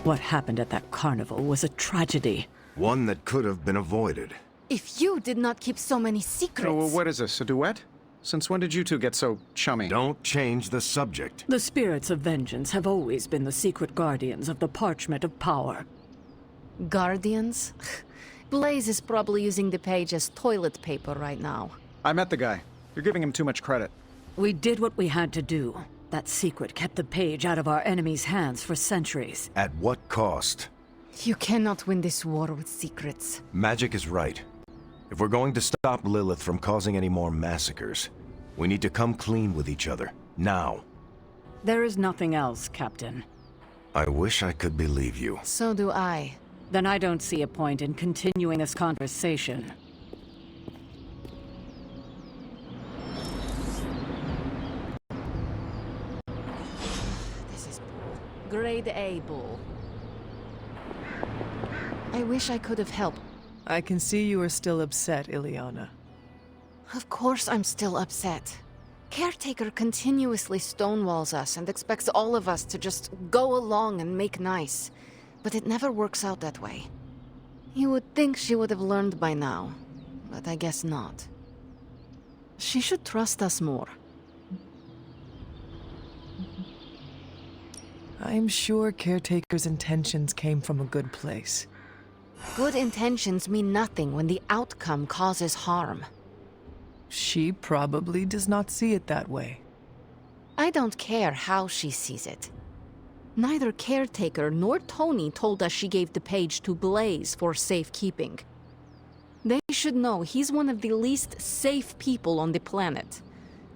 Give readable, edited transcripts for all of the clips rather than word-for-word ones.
What happened at that carnival was a tragedy. One that could have been avoided. If you did not keep so many secrets... Oh, what is this, a duet? Since when did you two get so chummy? Don't change the subject. The spirits of vengeance have always been the secret guardians of the parchment of power. Guardians? Blaze is probably using the page as toilet paper right now. I met the guy. You're giving him too much credit. We did what we had to do. That secret kept the page out of our enemies' hands for centuries. At what cost? You cannot win this war with secrets. Magic is right. If we're going to stop Lilith from causing any more massacres, we need to come clean with each other. Now. There is nothing else, Captain. I wish I could believe you. So do I. Then I don't see a point in continuing this conversation. This is bull. Grade A bull. I wish I could have helped. I can see you are still upset, Ileana. Of course I'm still upset. Caretaker continuously stonewalls us and expects all of us to just go along and make nice. But it never works out that way. You would think she would have learned by now, but I guess not. She should trust us more. I'm sure Caretaker's intentions came from a good place. Good intentions mean nothing when the outcome causes harm. She probably does not see it that way. I don't care how she sees it. Neither Caretaker nor Tony told us she gave the page to Blaze for safekeeping. They should know he's one of the least safe people on the planet,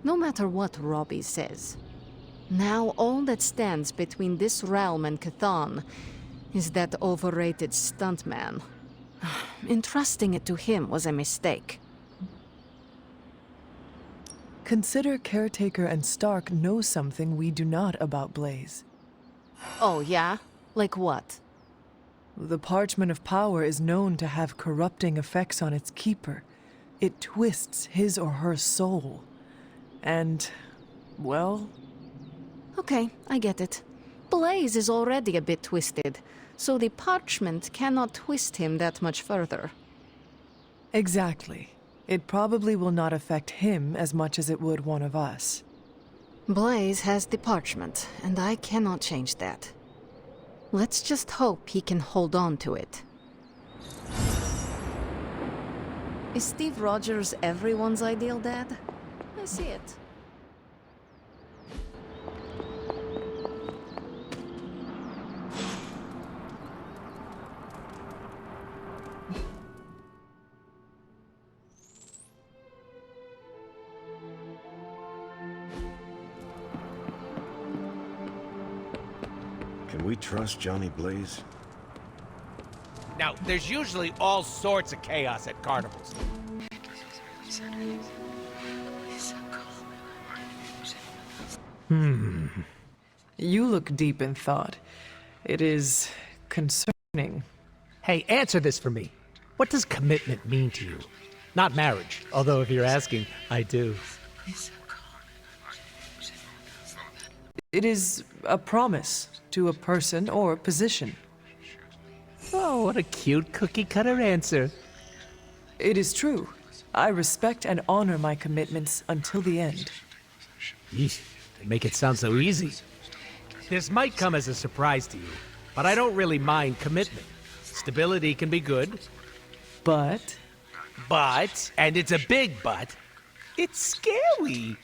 no matter what Robbie says. Now all that stands between this realm and Cthon is that overrated stuntman. Entrusting it to him was a mistake. Consider Caretaker and Stark know something we do not about Blaze. Oh, yeah? Like what? The Parchment of Power is known to have corrupting effects on its keeper. It twists his or her soul. And, well... Okay, I get it. Blaze is already a bit twisted, so the parchment cannot twist him that much further. Exactly. It probably will not affect him as much as it would one of us. Blaze has the parchment, and I cannot change that. Let's just hope he can hold on to it. Is Steve Rogers everyone's ideal dad? I see it. Can we trust Johnny Blaze? Now, there's usually all sorts of chaos at carnivals. You look deep in thought. It is concerning. Hey, answer this for me. What does commitment mean to you? Not marriage, although if you're asking, I do. It is a promise to a person or position. Oh, what a cute cookie-cutter answer. It is true. I respect and honor my commitments until the end. Yeesh, they make it sound so easy. This might come as a surprise to you, but I don't really mind commitment. Stability can be good. But And it's a big but, it's scary.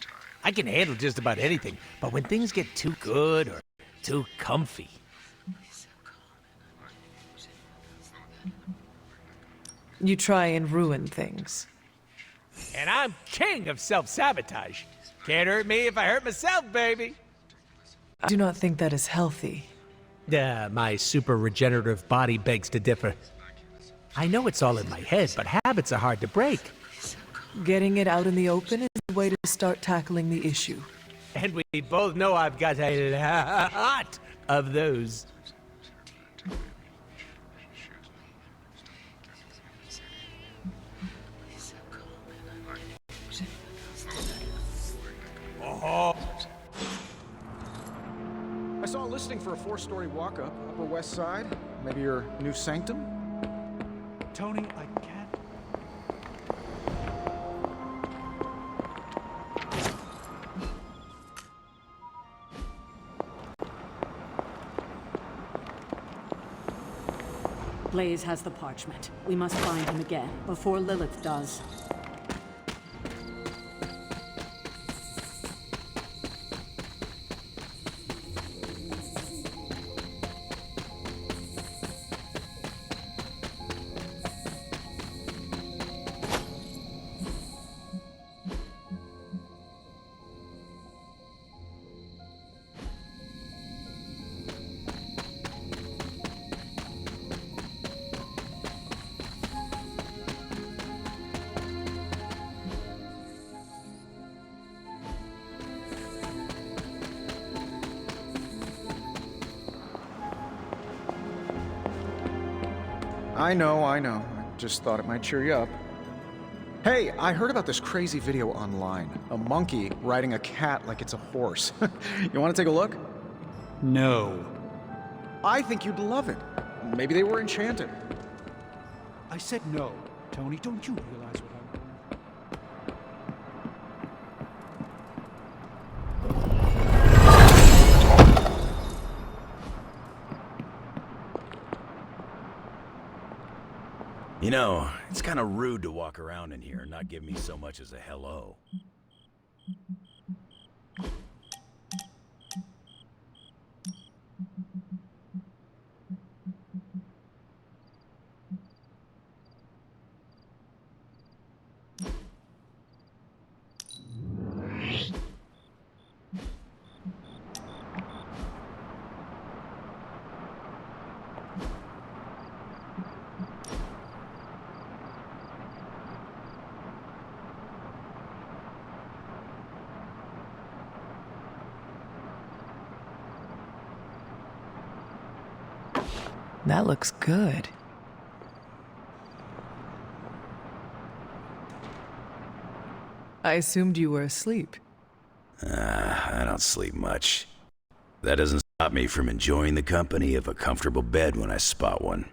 I can handle just about anything, but when things get too good or too comfy... you try and ruin things. And I'm king of self-sabotage. Can't hurt me if I hurt myself, baby. I do not think that is healthy. My super regenerative body begs to differ. I know it's all in my head, but habits are hard to break. Getting it out in the open is the way to start tackling the issue. And we both know I've got a lot of those. I saw a listing for a 4-story walk-up, Upper West Side. Maybe your new sanctum? Tony, I can't. Blaze has the parchment. We must find him again, before Lilith does. I know. I just thought it might cheer you up. Hey, I heard about this crazy video online. A monkey riding a cat like it's a horse. You want to take a look? No. I think you'd love it. Maybe they were enchanted. I said no. Tony, don't you realize what You know, it's kind of rude to walk around in here and not give me so much as a hello. That looks good. I assumed you were asleep. I don't sleep much. That doesn't stop me from enjoying the company of a comfortable bed when I spot one.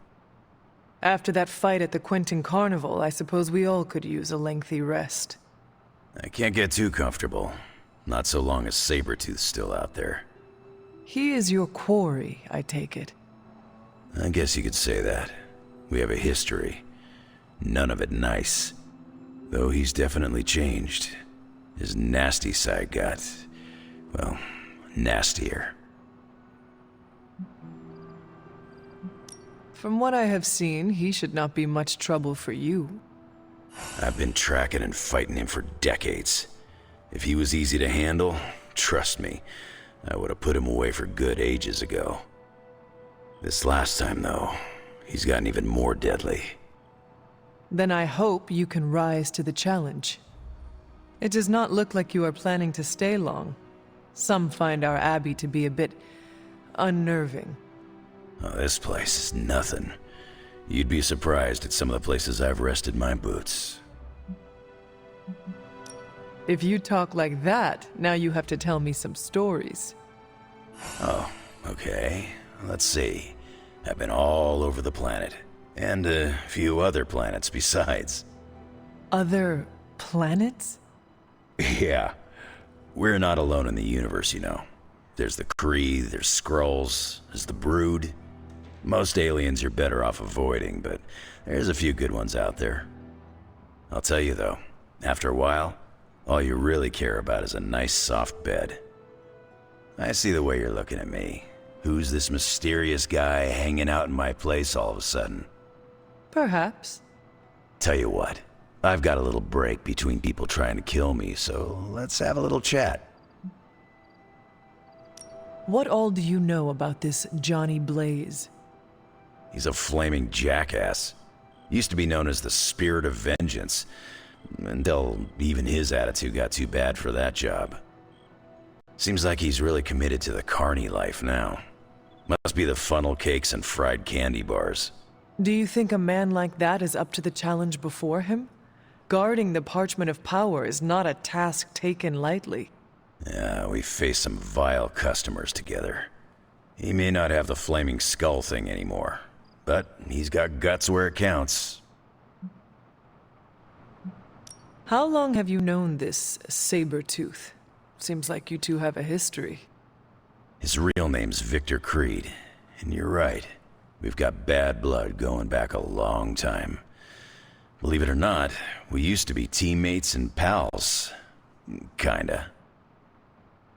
After that fight at the Quentin Carnival, I suppose we all could use a lengthy rest. I can't get too comfortable. Not so long as Sabretooth's still out there. He is your quarry, I take it. I guess you could say that. We have a history. None of it nice. Though he's definitely changed. His nasty side got, well, nastier. From what I have seen, he should not be much trouble for you. I've been tracking and fighting him for decades. If he was easy to handle, trust me, I would have put him away for good ages ago. This last time, though, he's gotten even more deadly. Then I hope you can rise to the challenge. It does not look like you are planning to stay long. Some find our abbey to be a bit unnerving. Oh, this place is nothing. You'd be surprised at some of the places I've rested my boots. If you talk like that, now you have to tell me some stories. Oh, okay. Let's see. I've been all over the planet. And a few other planets besides. Other planets? Yeah. We're not alone in the universe, you know. There's the Kree, there's Skrulls, there's the Brood. Most aliens you're better off avoiding, but there's a few good ones out there. I'll tell you though, after a while, all you really care about is a nice soft bed. I see the way you're looking at me. Who's this mysterious guy hanging out in my place all of a sudden? Perhaps. Tell you what, I've got a little break between people trying to kill me, so let's have a little chat. What all do you know about this Johnny Blaze? He's a flaming jackass. Used to be known as the Spirit of Vengeance, until even his attitude got too bad for that job. Seems like he's really committed to the carny life now. Must be the funnel cakes and fried candy bars. Do you think a man like that is up to the challenge before him? Guarding the parchment of power is not a task taken lightly. Yeah, we faced some vile customers together. He may not have the flaming skull thing anymore, but he's got guts where it counts. How long have you known this Sabertooth? Seems like you two have a history. His real name's Victor Creed, and you're right. We've got bad blood going back a long time. Believe it or not, we used to be teammates and pals. Kinda.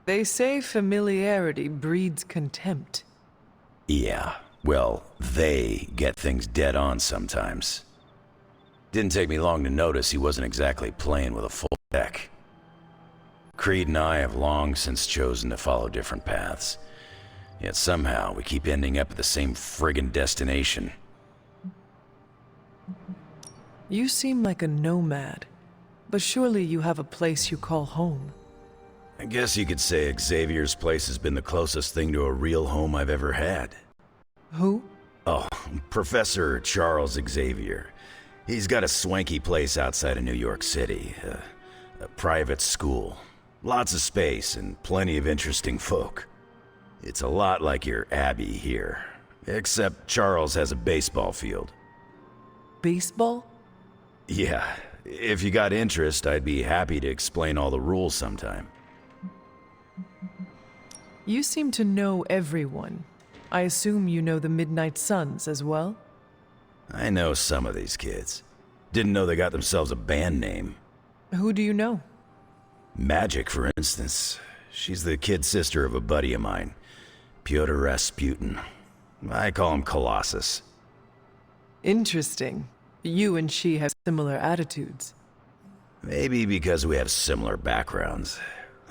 They say familiarity breeds contempt. Yeah, well, they get things dead on sometimes. Didn't take me long to notice he wasn't exactly playing with a full deck. Creed and I have long since chosen to follow different paths. Yet somehow we keep ending up at the same friggin' destination. You seem like a nomad, but surely you have a place you call home. I guess you could say Xavier's place has been the closest thing to a real home I've ever had. Who? Oh, Professor Charles Xavier. He's got a swanky place outside of New York City. A private school. Lots of space and plenty of interesting folk. It's a lot like your Abbey here. Except Charles has a baseball field. Baseball? Yeah, if you got interest, I'd be happy to explain all the rules sometime. You seem to know everyone. I assume you know the Midnight Suns as well? I know some of these kids. Didn't know they got themselves a band name. Who do you know? Magic, for instance. She's the kid sister of a buddy of mine, Pyotr Rasputin. I call him Colossus. Interesting. You and she have similar attitudes. Maybe because we have similar backgrounds.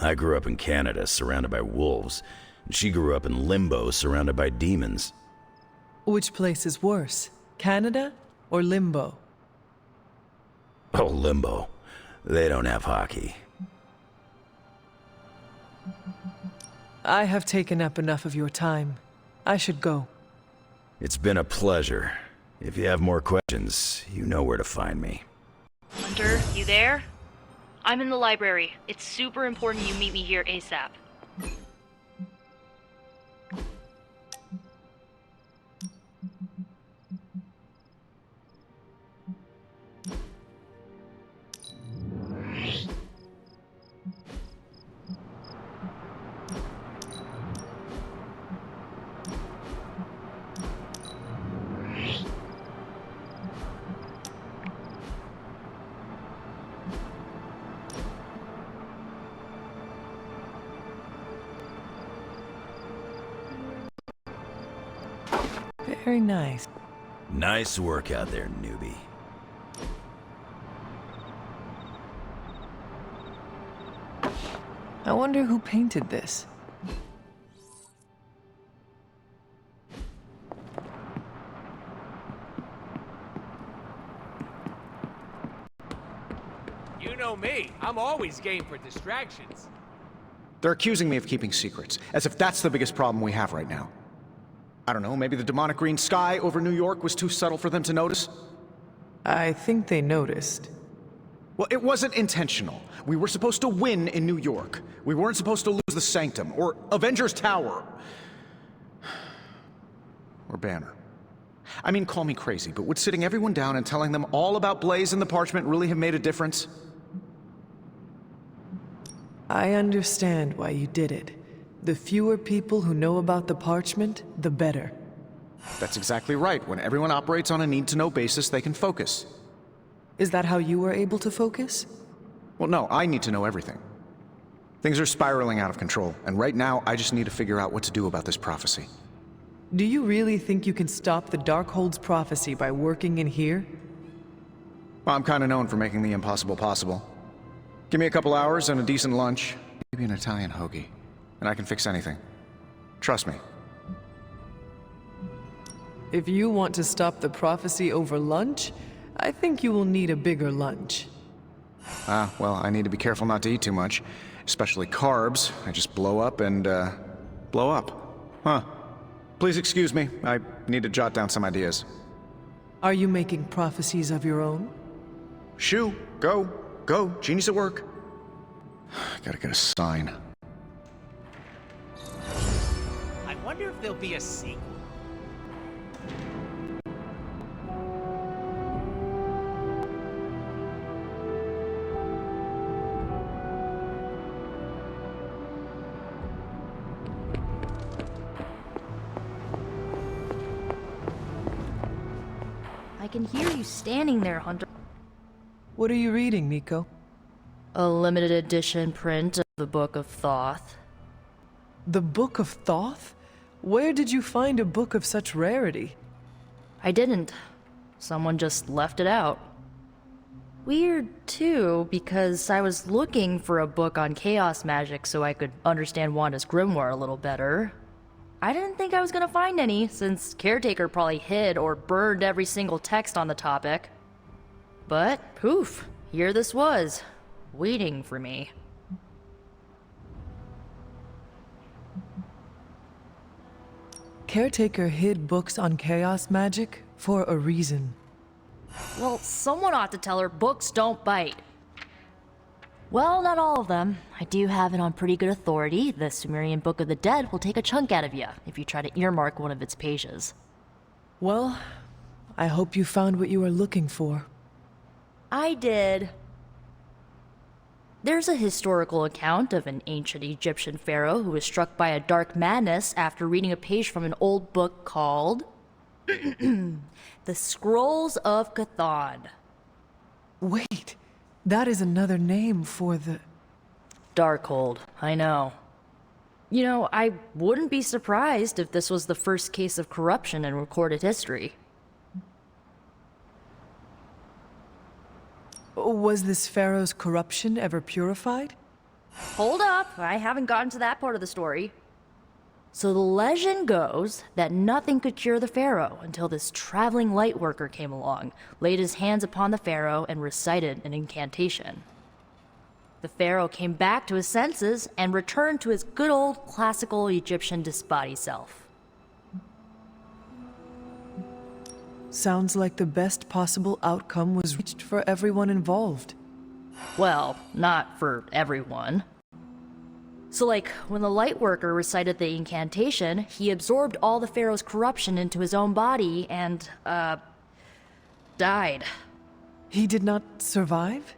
I grew up in Canada, surrounded by wolves, and she grew up in Limbo, surrounded by demons. Which place is worse, Canada or Limbo? Oh, Limbo. They don't have hockey. I have taken up enough of your time. I should go. It's been a pleasure. If you have more questions, you know where to find me. Hunter, you there? I'm in the library. It's super important you meet me here ASAP. Very nice. Nice work out there, newbie. I wonder who painted this. You know me. I'm always game for distractions. They're accusing me of keeping secrets, as if that's the biggest problem we have right now. I don't know, maybe the demonic green sky over New York was too subtle for them to notice? I think they noticed. Well, it wasn't intentional. We were supposed to win in New York. We weren't supposed to lose the Sanctum, or Avengers Tower. Or Banner. I mean, call me crazy, but would sitting everyone down and telling them all about Blaze and the Parchment really have made a difference? I understand why you did it. The fewer people who know about the Parchment, the better. That's exactly right. When everyone operates on a need-to-know basis, they can focus. Is that how you were able to focus? Well, no, I need to know everything. Things are spiraling out of control, and right now, I just need to figure out what to do about this prophecy. Do you really think you can stop the Darkhold's prophecy by working in here? Well, I'm kind of known for making the impossible possible. Give me a couple hours and a decent lunch, maybe an Italian hoagie, and I can fix anything. Trust me. If you want to stop the prophecy over lunch, I think you will need a bigger lunch. Well, I need to be careful not to eat too much, especially carbs. I just blow up and, blow up. Huh. Please excuse me. I need to jot down some ideas. Are you making prophecies of your own? Shoo, go, genius at work. Gotta get a sign. I wonder wonder if there'll be a sequel. I can hear you standing there, Hunter. What are you reading, Nico? A limited edition print of the Book of Thoth. The Book of Thoth? Where did you find a book of such rarity? I didn't. Someone just left it out. Weird, too, because I was looking for a book on chaos magic so I could understand Wanda's grimoire a little better. I didn't think I was gonna find any, since Caretaker probably hid or burned every single text on the topic. But, poof, here this was, waiting for me. Caretaker hid books on chaos magic for a reason. Well, someone ought to tell her books don't bite. Well, not all of them. I do have it on pretty good authority. The Sumerian Book of the Dead will take a chunk out of you if you try to earmark one of its pages. Well, I hope you found what you were looking for. I did. There's a historical account of an ancient Egyptian pharaoh who was struck by a dark madness after reading a page from an old book called The Scrolls of Chthon. Wait, that is another name for the... Darkhold, I know. You know, I wouldn't be surprised if this was the first case of corruption in recorded history. Was this pharaoh's corruption ever purified? Hold up, I haven't gotten to that part of the story. So the legend goes that nothing could cure the pharaoh until this traveling light worker came along, laid his hands upon the pharaoh, and recited an incantation. The pharaoh came back to his senses and returned to his good old classical Egyptian disbody self. Sounds like the best possible outcome was reached for everyone involved. Well, not for everyone. So like, when the Lightworker recited the incantation, he absorbed all the pharaoh's corruption into his own body and, died. He did not survive?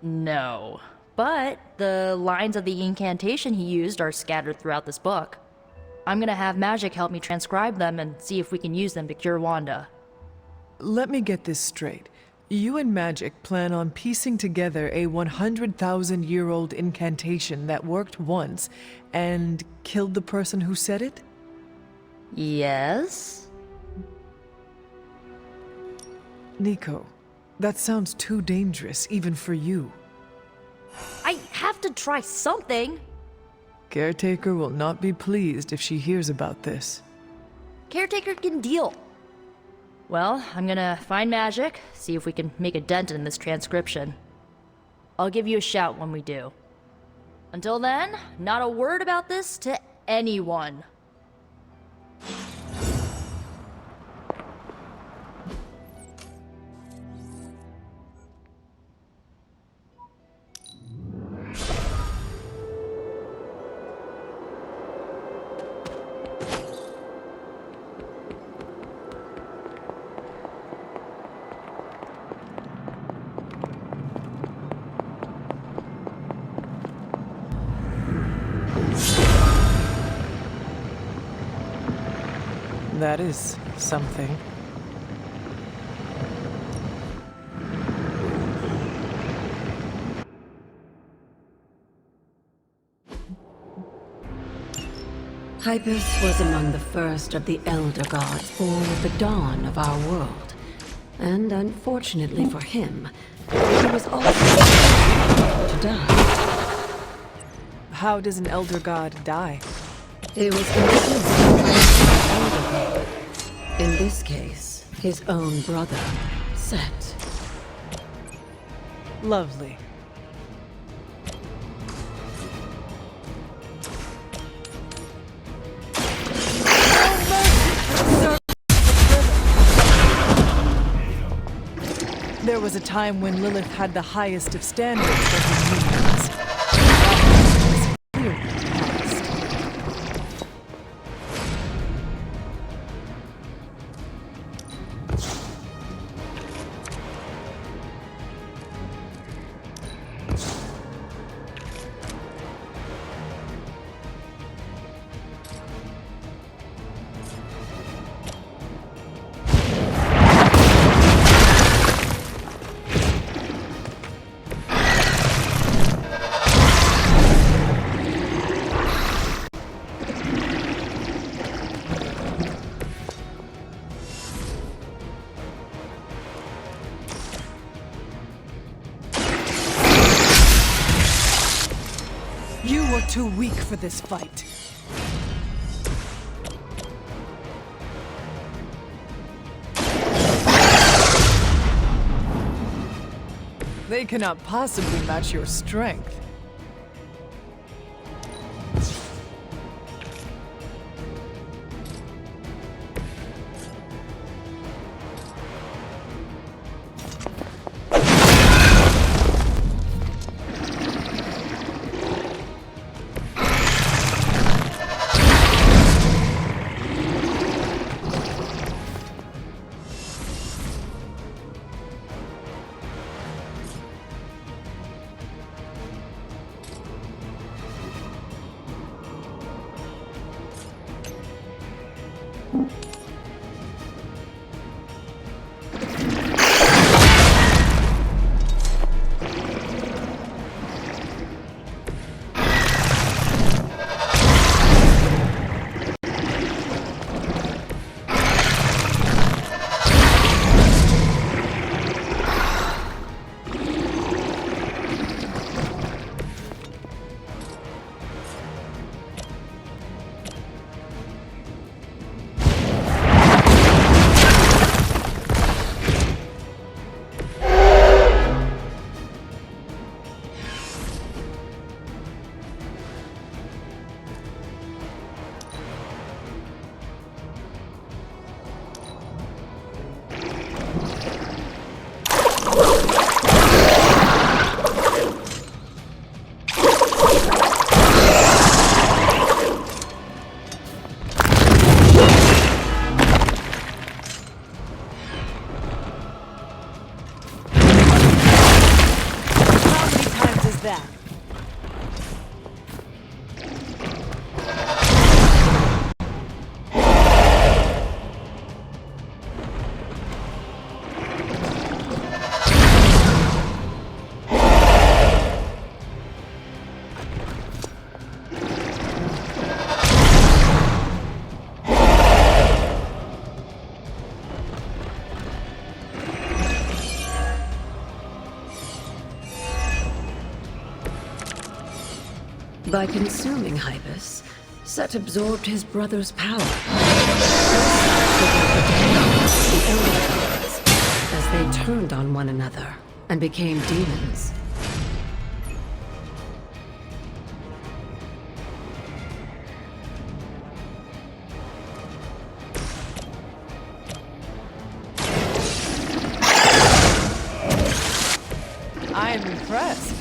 No. But the lines of the incantation he used are scattered throughout this book. I'm gonna have Magic help me transcribe them and see if we can use them to cure Wanda. Let me get this straight. You and Magic plan on piecing together a 100,000-year-old incantation that worked once and killed the person who said it? Yes? Nico, that sounds too dangerous even for you. I have to try something! Caretaker will not be pleased if she hears about this. Caretaker can deal. Well, I'm gonna find Magic, see if we can make a dent in this transcription. I'll give you a shout when we do. Until then, not a word about this to anyone. That is something. Hypus was among the first of the Elder Gods born at the dawn of our world. And unfortunately for him, he was also to die. How does an Elder God die? He was consumed by an Elder God. In this case, his own brother, Set. Lovely. There was a time when Lilith had the highest of standards for her minions. That was clearly past. You were too weak for this fight. They cannot possibly match your strength. By consuming Hypus, Set absorbed his brother's power. The elder gods, as they turned on one another and became demons. I am impressed.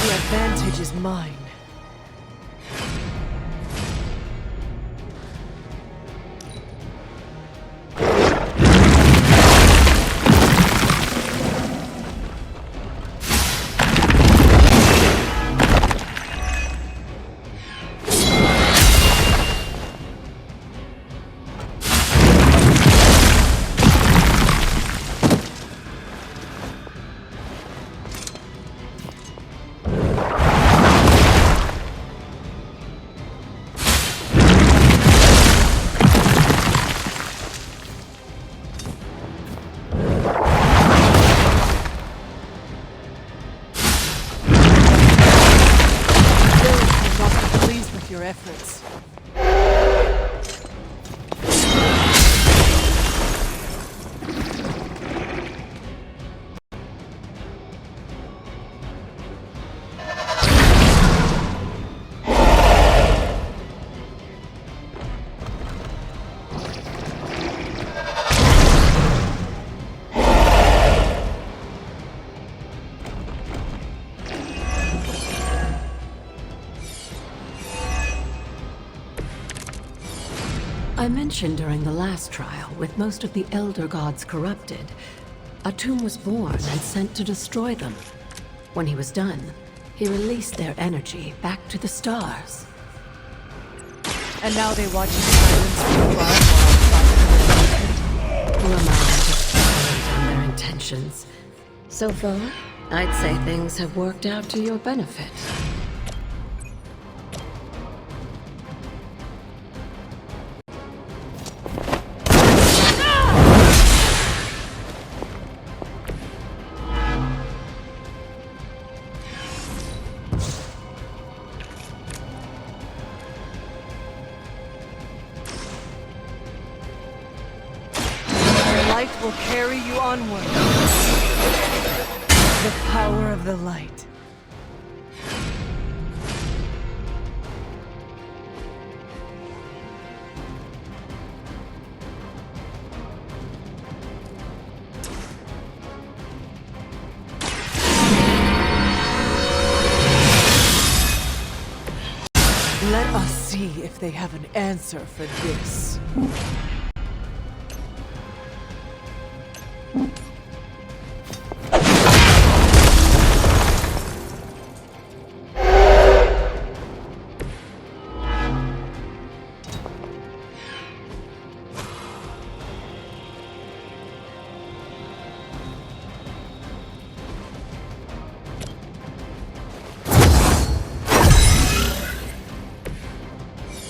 The advantage is mine. I mentioned during the last trial, with most of the Elder Gods corrupted, a tomb was born and sent to destroy them. When he was done, he released their energy back to the stars. And now they watch in silence from afar. Who am I to speculate on their intentions? So far, I'd say things have worked out to your benefit. Will carry you onward. The power of the light. Let us see if they have an answer for this.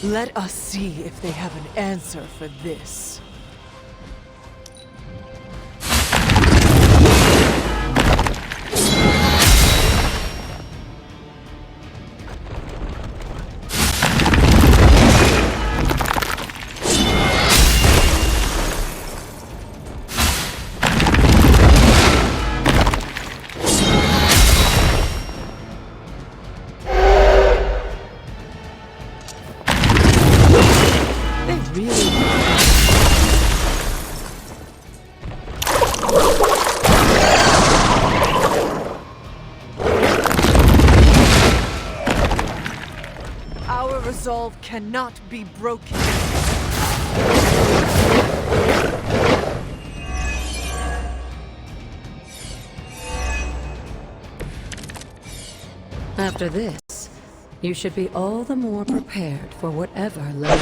Let us see if they have an answer for this. Our resolve cannot be broken. After this, you should be all the more prepared for whatever lies.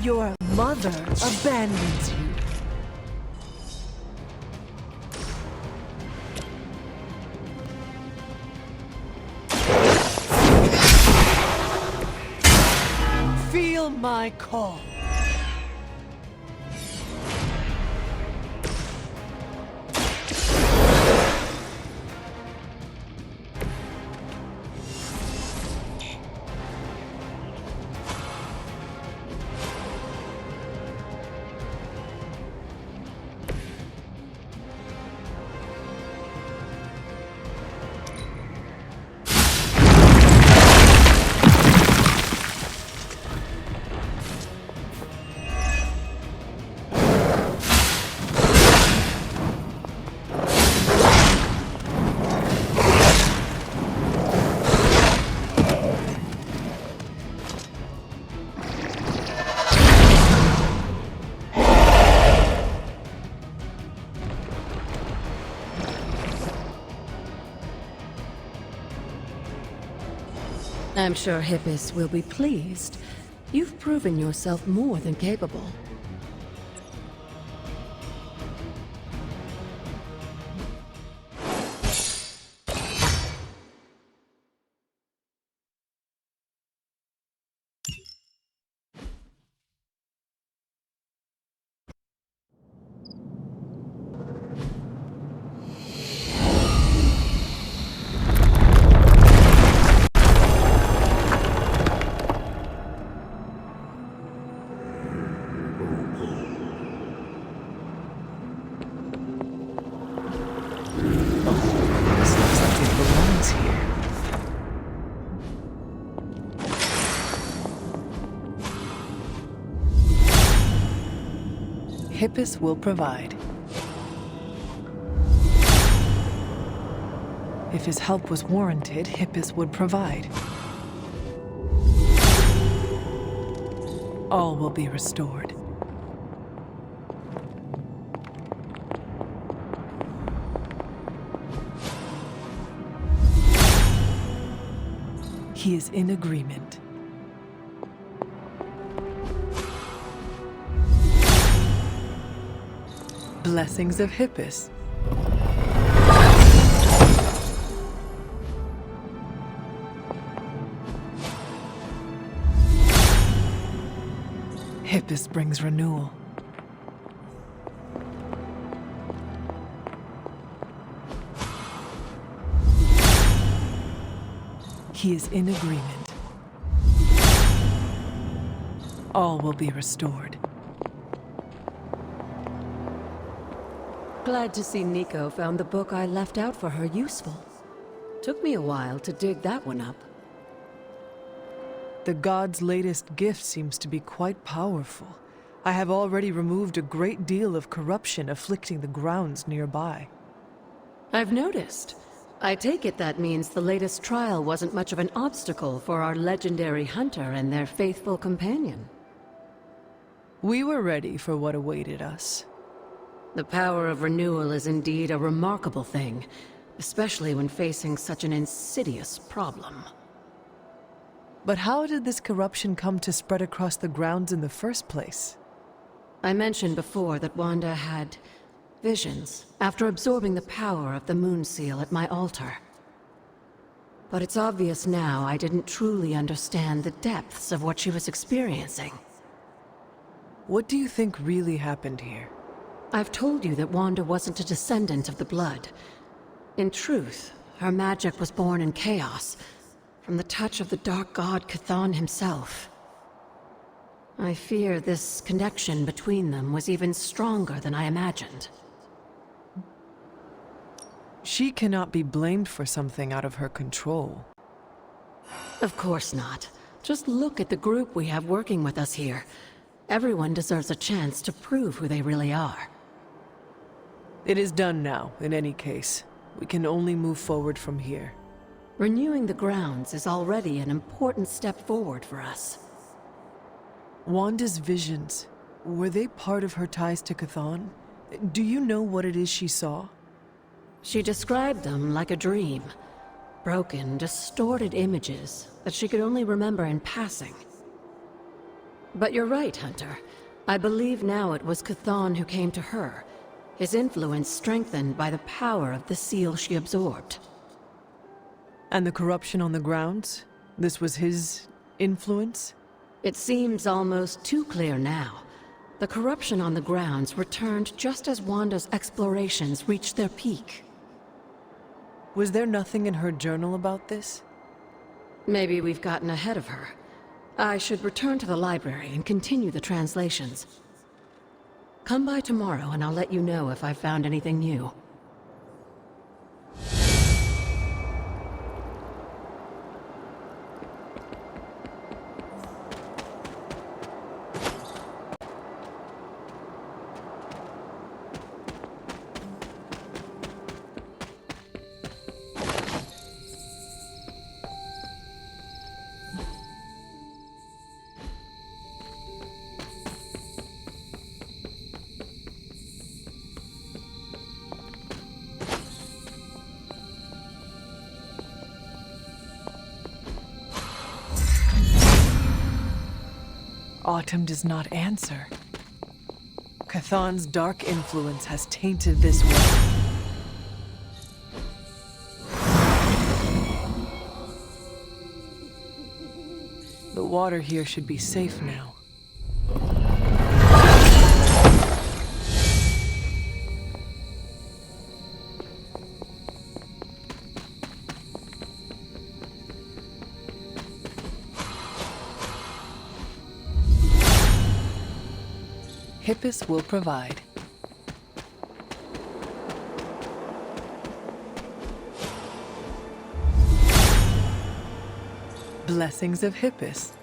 Your mother abandons you. Feel my call. I'm sure Hippus will be pleased. You've proven yourself more than capable. Hippus will provide. If his help was warranted, Hippus would provide. All will be restored. He is in agreement. Blessings of Hippus. Hippus brings renewal. He is in agreement. All will be restored. Glad to see Nico found the book I left out for her useful. Took me a while to dig that one up. The god's latest gift seems to be quite powerful. I have already removed a great deal of corruption afflicting the grounds nearby. I've noticed. I take it that means the latest trial wasn't much of an obstacle for our legendary hunter and their faithful companion. We were ready for what awaited us. The power of renewal is indeed a remarkable thing, especially when facing such an insidious problem. But how did this corruption come to spread across the grounds in the first place? I mentioned before that Wanda had visions after absorbing the power of the moon seal at my altar. But it's obvious now I didn't truly understand the depths of what she was experiencing. What do you think really happened here? I've told you that Wanda wasn't a descendant of the blood. In truth, her magic was born in chaos, from the touch of the dark god Chthon himself. I fear this connection between them was even stronger than I imagined. She cannot be blamed for something out of her control. Of course not. Just look at the group we have working with us here. Everyone deserves a chance to prove who they really are. It is done now, in any case. We can only move forward from here. Renewing the grounds is already an important step forward for us. Wanda's visions, were they part of her ties to Chthon? Do you know what it is she saw? She described them like a dream. Broken, distorted images that she could only remember in passing. But you're right, Hunter. I believe now it was Chthon who came to her, his influence strengthened by the power of the seal she absorbed. And the corruption on the grounds? This was his influence? It seems almost too clear now. The corruption on the grounds returned just as Wanda's explorations reached their peak. Was there nothing in her journal about this? Maybe we've gotten ahead of her. I should return to the library and continue the translations. Come by tomorrow and I'll let you know if I've found anything new. Autumn does not answer. Chthon's dark influence has tainted this world. The water here should be safe now. Hippus will provide. Blessings of Hippus.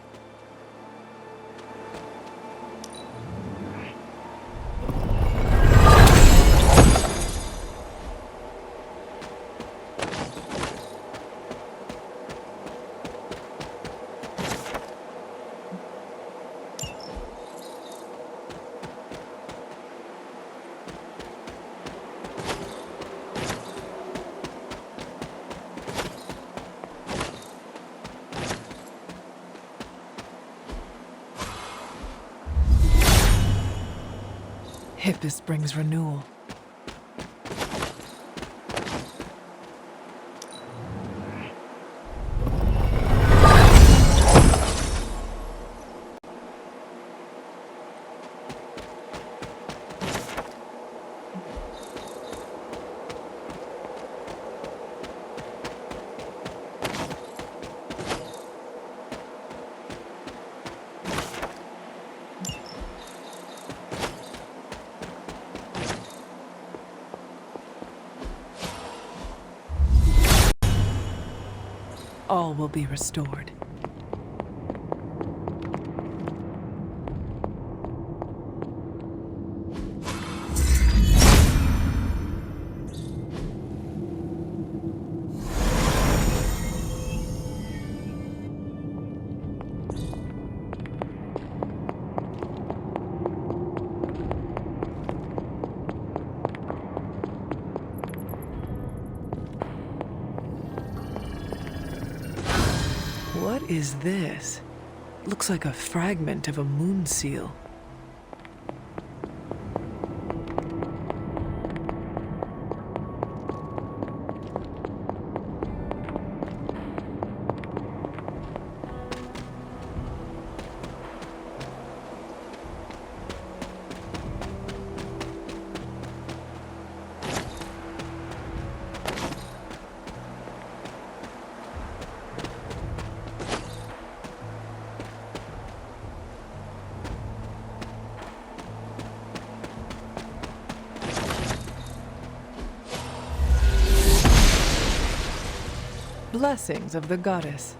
Hippus brings renewal. All will be restored. What is this? Looks like a fragment of a moon seal. Blessings of the goddess.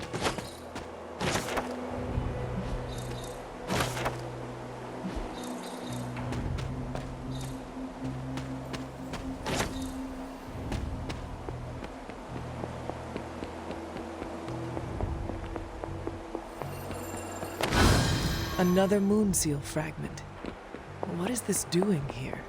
Another moon seal fragment. What is this doing here?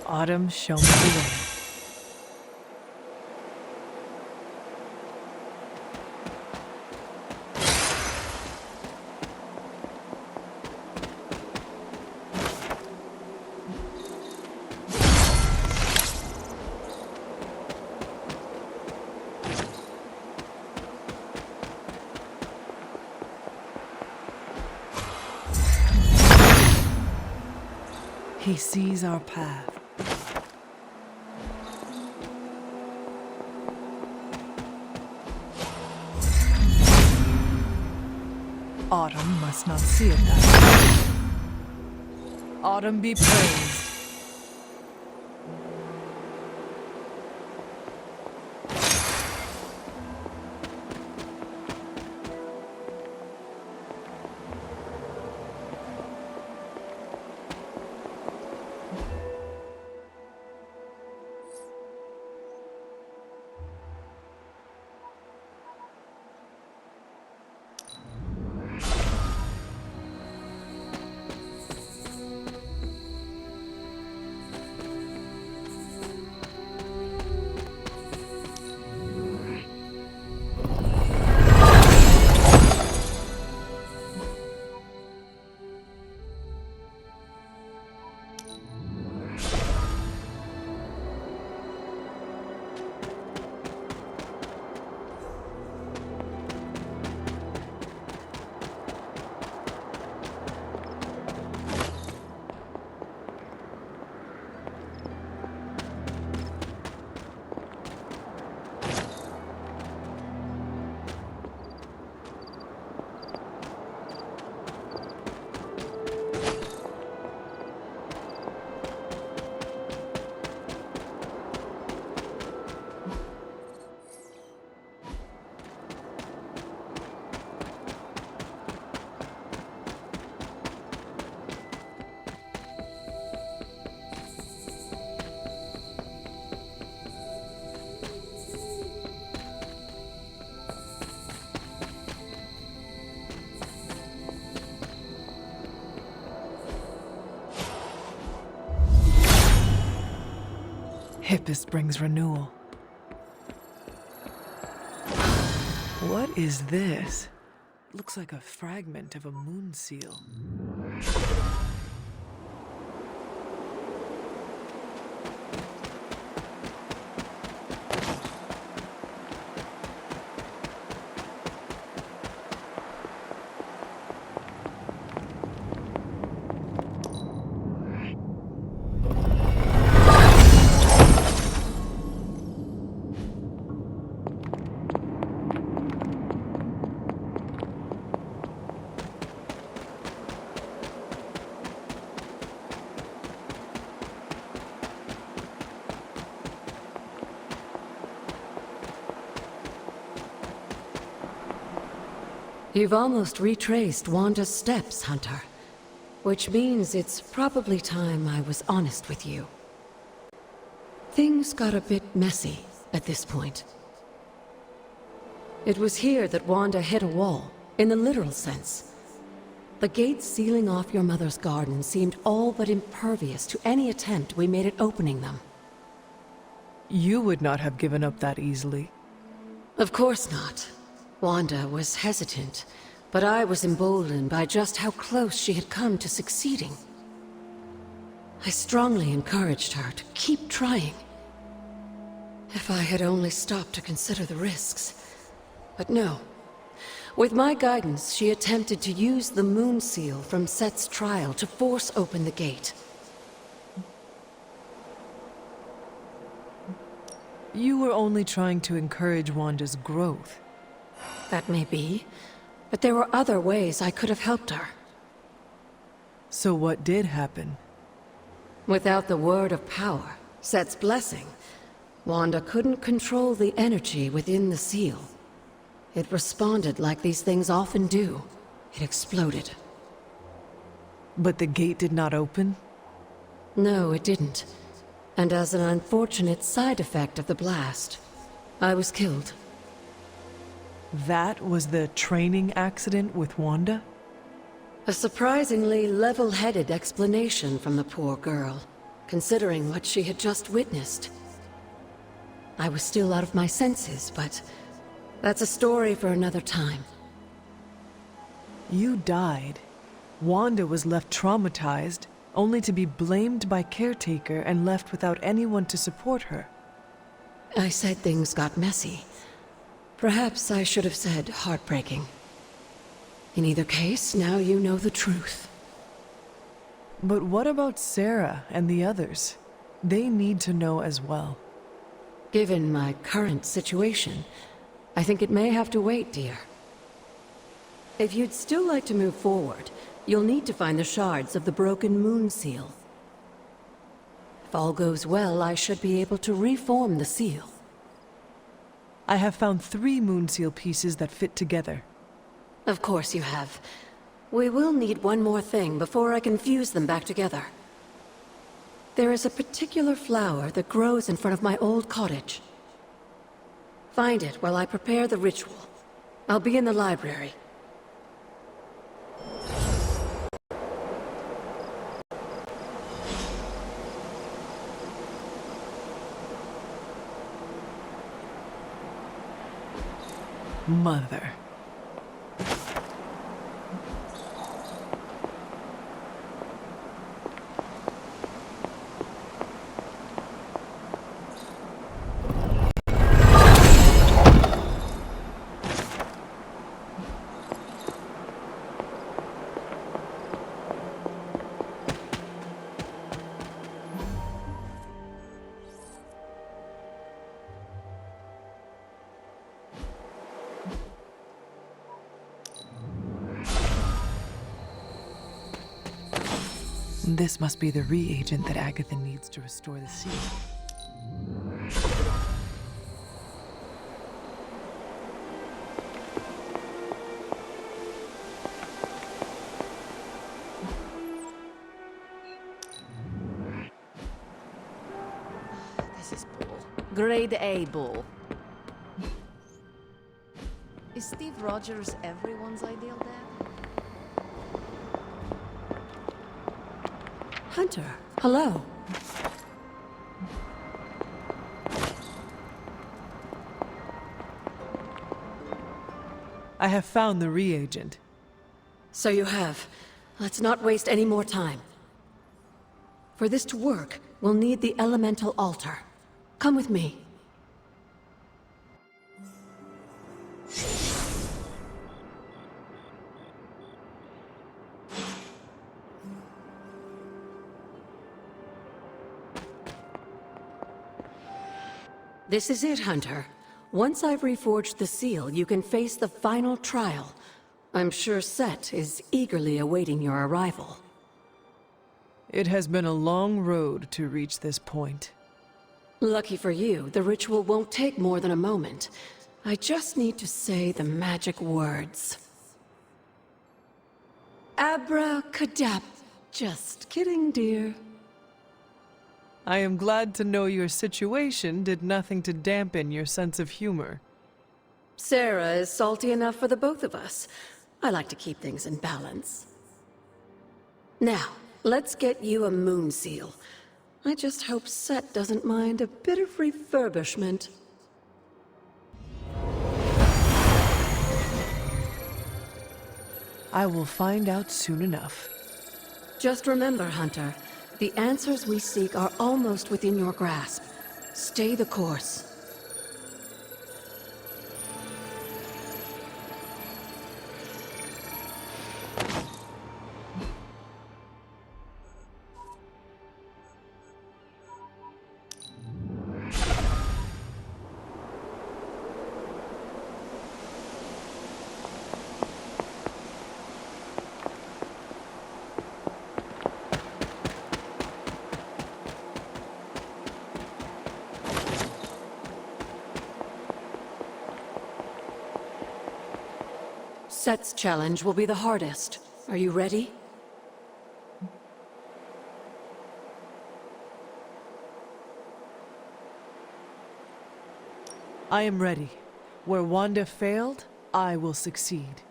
Autumn, show me the way. He sees our path. Autumn must not see it that way. Autumn be praised. Hippus brings renewal. What is this? Looks like a fragment of a moon seal. You've almost retraced Wanda's steps, Hunter. Which means it's probably time I was honest with you. Things got a bit messy at this point. It was here that Wanda hit a wall, in the literal sense. The gates sealing off your mother's garden seemed all but impervious to any attempt we made at opening them. You would not have given up that easily. Of course not. Wanda was hesitant, but I was emboldened by just how close she had come to succeeding. I strongly encouraged her to keep trying. If I had only stopped to consider the risks. But no. With my guidance, she attempted to use the moon seal from Set's trial to force open the gate. You were only trying to encourage Wanda's growth. That may be, but there were other ways I could have helped her. So what did happen? Without the word of power, Set's blessing, Wanda couldn't control the energy within the seal. It responded like these things often do. It exploded. But the gate did not open? No, it didn't. And as an unfortunate side effect of the blast, I was killed. That was the training accident with Wanda? A surprisingly level-headed explanation from the poor girl, considering what she had just witnessed. I was still out of my senses, but that's a story for another time. You died. Wanda was left traumatized, only to be blamed by caretaker and left without anyone to support her. I said things got messy. Perhaps I should have said heartbreaking. In either case, now you know the truth. But what about Sarah and the others? They need to know as well. Given my current situation, I think it may have to wait, dear. If you'd still like to move forward, you'll need to find the shards of the broken moon seal. If all goes well, I should be able to reform the seal. I have found 3 moon seal pieces that fit together. Of course you have. We will need one more thing before I can fuse them back together. There is a particular flower that grows in front of my old cottage. Find it while I prepare the ritual. I'll be in the library. Mother. This must be the reagent that Agatha needs to restore the seal. This is bull. Grade A bull. Is Steve Rogers everyone's ideal dad? Hunter, hello. I have found the reagent. So you have. Let's not waste any more time. For this to work, we'll need the elemental altar. Come with me. This is it, Hunter. Once I've reforged the seal, you can face the final trial. I'm sure Set is eagerly awaiting your arrival. It has been a long road to reach this point. Lucky for you, the ritual won't take more than a moment. I just need to say the magic words. Abracadabra. Just kidding, dear. I am glad to know your situation did nothing to dampen your sense of humor. Sarah is salty enough for the both of us. I like to keep things in balance. Now, let's get you a moon seal. I just hope Set doesn't mind a bit of refurbishment. I will find out soon enough. Just remember, Hunter, the answers we seek are almost within your grasp. Stay the course. Set's challenge will be the hardest. Are you ready? I am ready. Where Wanda failed, I will succeed.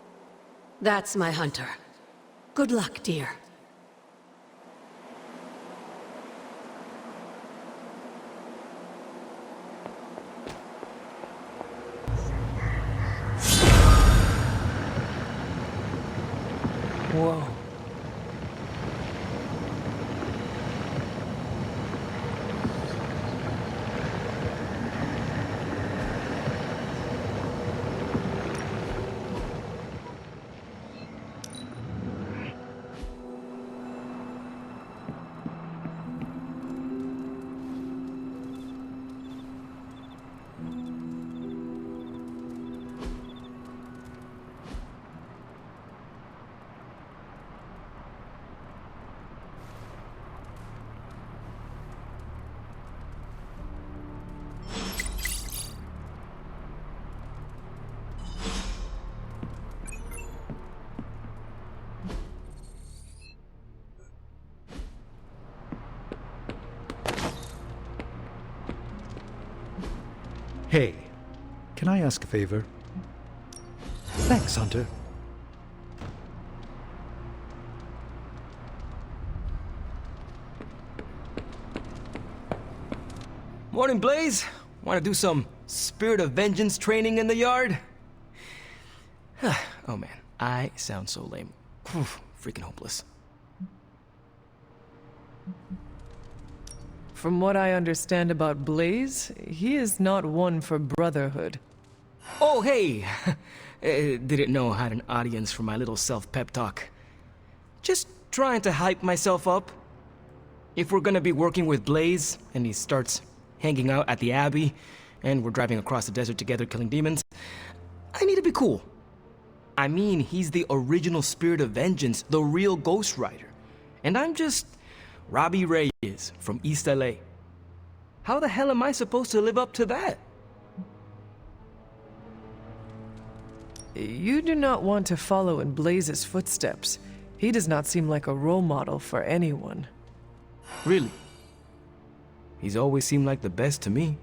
That's my Hunter. Good luck, dear. Whoa. Hey, can I ask a favor? Thanks, Hunter. Morning, Blaze. Want to do some Spirit of Vengeance training in the yard? Oh man, I sound so lame. Whew, freaking hopeless. From what I understand about Blaze, he is not one for brotherhood. Oh, hey! Didn't know I had an audience for my little self-pep talk. Just trying to hype myself up. If we're gonna be working with Blaze, and he starts hanging out at the Abbey, and we're driving across the desert together killing demons, I need to be cool. I mean, he's the original Spirit of Vengeance, the real Ghost Rider. And I'm just Robbie Reyes from East LA. How the hell am I supposed to live up to that? You do not want to follow in Blaze's footsteps. He does not seem like a role model for anyone. Really? He's always seemed like the best to me.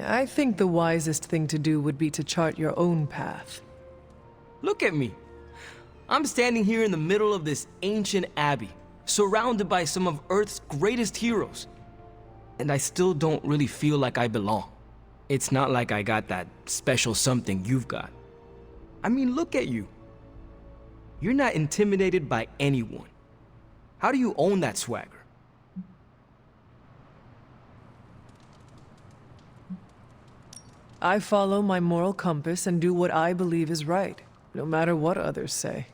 I think the wisest thing to do would be to chart your own path. Look at me. I'm standing here in the middle of this ancient abbey, surrounded by some of Earth's greatest heroes. And I still don't really feel like I belong. It's not like I got that special something you've got. I mean, look at you. You're not intimidated by anyone. How do you own that swagger? I follow my moral compass and do what I believe is right, no matter what others say.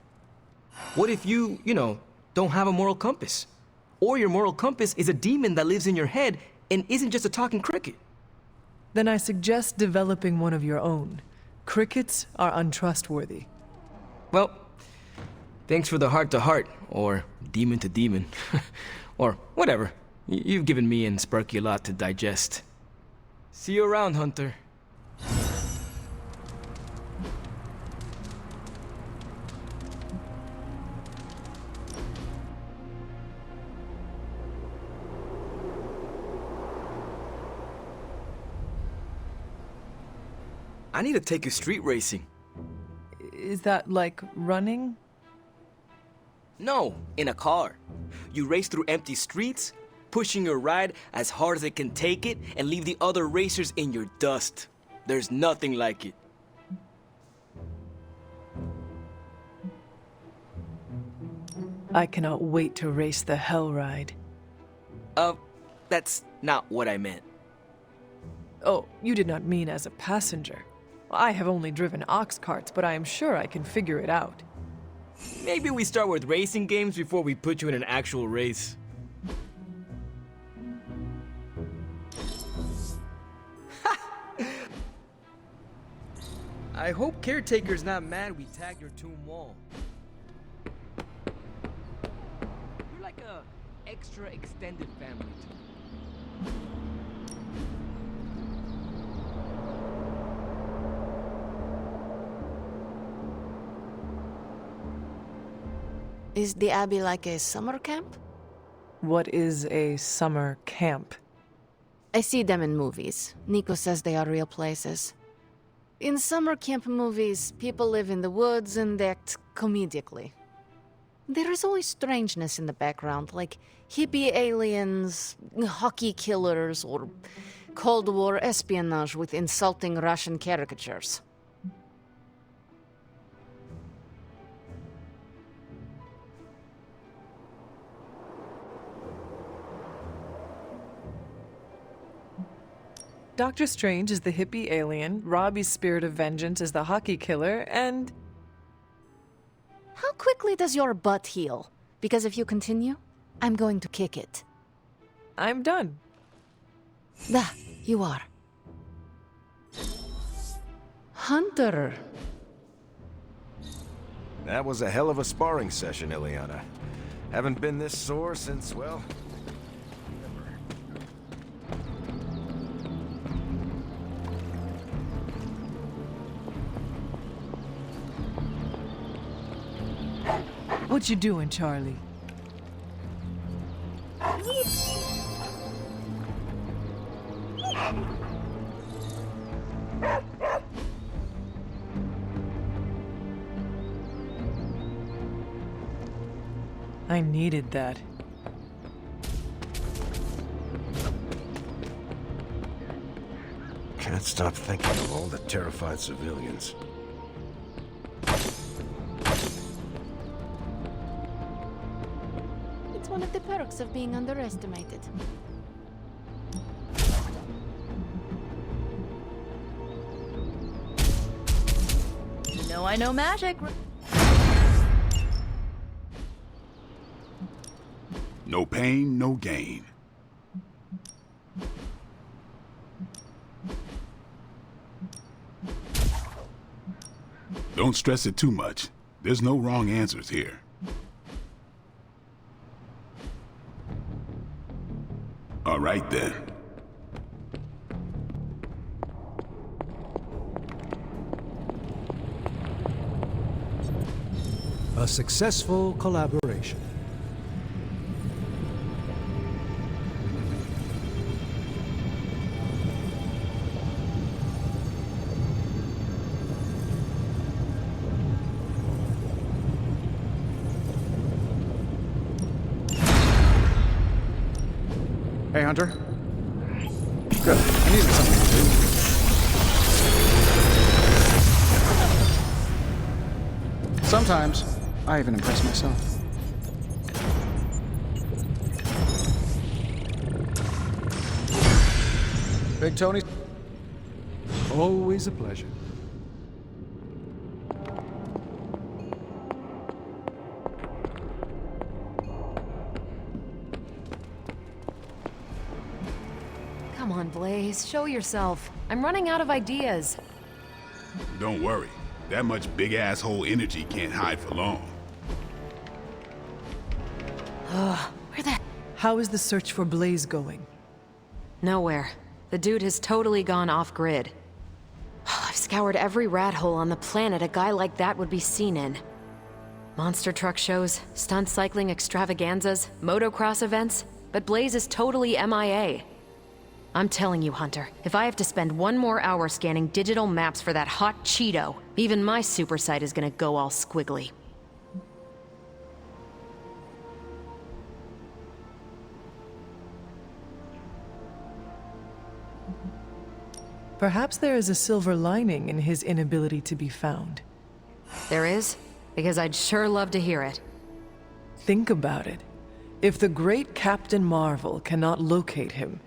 What if you don't have a moral compass? Or your moral compass is a demon that lives in your head and isn't just a talking cricket? Then I suggest developing one of your own. Crickets are untrustworthy. Well, thanks for the heart-to-heart, or demon-to-demon, or whatever. You've given me and Sparky a lot to digest. See you around, Hunter. I need to take you street racing. Is that like running? No, in a car. You race through empty streets, pushing your ride as hard as it can take it, and leave the other racers in your dust. There's nothing like it. I cannot wait to race the hell ride. That's not what I meant. Oh, you did not mean as a passenger. I have only driven ox carts, but I am sure I can figure it out. Maybe we start with racing games before we put you in an actual race. I hope Caretaker's not mad we tagged your tomb wall. You're like a extra extended family to me. Is the Abbey like a summer camp? What is a summer camp? I see them in movies. Nico says they are real places. In summer camp movies, people live in the woods and act comedically. There is always strangeness in the background, like hippie aliens, hockey killers, or Cold War espionage with insulting Russian caricatures. Doctor Strange is the hippie alien, Robbie's spirit of vengeance is the hockey killer, and... How quickly does your butt heal? Because if you continue, I'm going to kick it. I'm done. There, you are. Hunter. That was a hell of a sparring session, Ileana. Haven't been this sore since, well... What you doing, Charlie? I needed that. Can't stop thinking of all the terrified civilians. It's one of the perks of being underestimated. You know I know magic. No pain, no gain. Don't stress it too much. There's no wrong answers here. All right then. A successful collaboration. Hey, Hunter. Good. I needed something to do. Sometimes, I even impress myself. Big Tony. Always a pleasure. Come on, Blaze, show yourself. I'm running out of ideas. Don't worry. That much big asshole energy can't hide for long. Where the... How is the search for Blaze going? Nowhere. The dude has totally gone off-grid. I've scoured every rat hole on the planet a guy like that would be seen in. Monster truck shows, stunt cycling extravaganzas, motocross events, but Blaze is totally MIA. I'm telling you, Hunter, if I have to spend one more hour scanning digital maps for that hot Cheeto, even my super sight is gonna go all squiggly. Perhaps there is a silver lining in his inability to be found. There is? Because I'd sure love to hear it. Think about it. If the great Captain Marvel cannot locate him,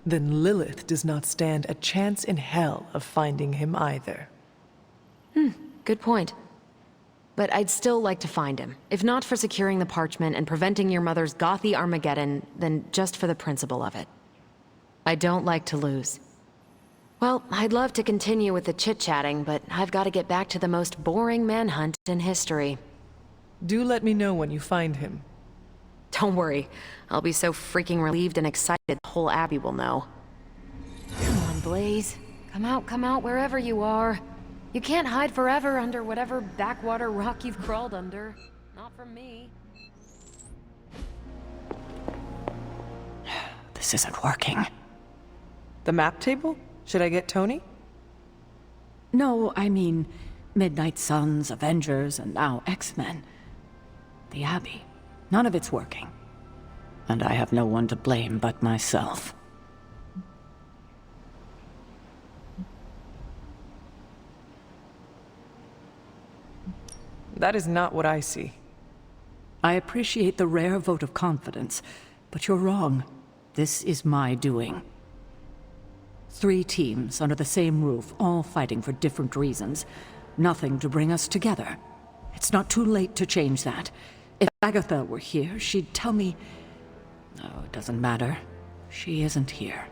then Lilith does not stand a chance in hell of finding him either. Good point. But I'd still like to find him. If not for securing the parchment and preventing your mother's gothy Armageddon, then just for the principle of it. I don't like to lose. Well, I'd love to continue with the chit-chatting, but I've got to get back to the most boring manhunt in history. Do let me know when you find him. Don't worry. I'll be so freaking relieved and excited the whole Abbey will know. Come on, Blaze. Come out, wherever you are. You can't hide forever under whatever backwater rock you've crawled under. Not from me. This isn't working. The map table? Should I get Tony? No, I mean Midnight Suns, Avengers, and now X-Men. The Abbey. None of it's working. And I have no one to blame but myself. That is not what I see. I appreciate the rare vote of confidence, but you're wrong. This is my doing. 3 teams under the same roof, all fighting for different reasons. Nothing to bring us together. It's not too late to change that. If Agatha were here, she'd tell me... Oh, it doesn't matter. She isn't here.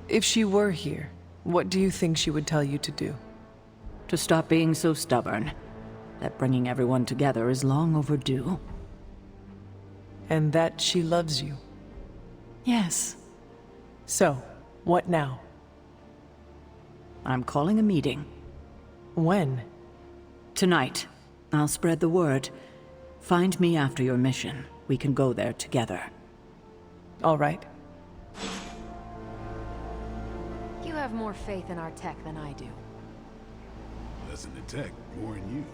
If she were here, what do you think she would tell you to do? To stop being so stubborn. That bringing everyone together is long overdue. And that she loves you. Yes. So, what now? I'm calling a meeting. When? Tonight. I'll spread the word. Find me after your mission. We can go there together. All right. You have more faith in our tech than I do. Less in the tech, more in you.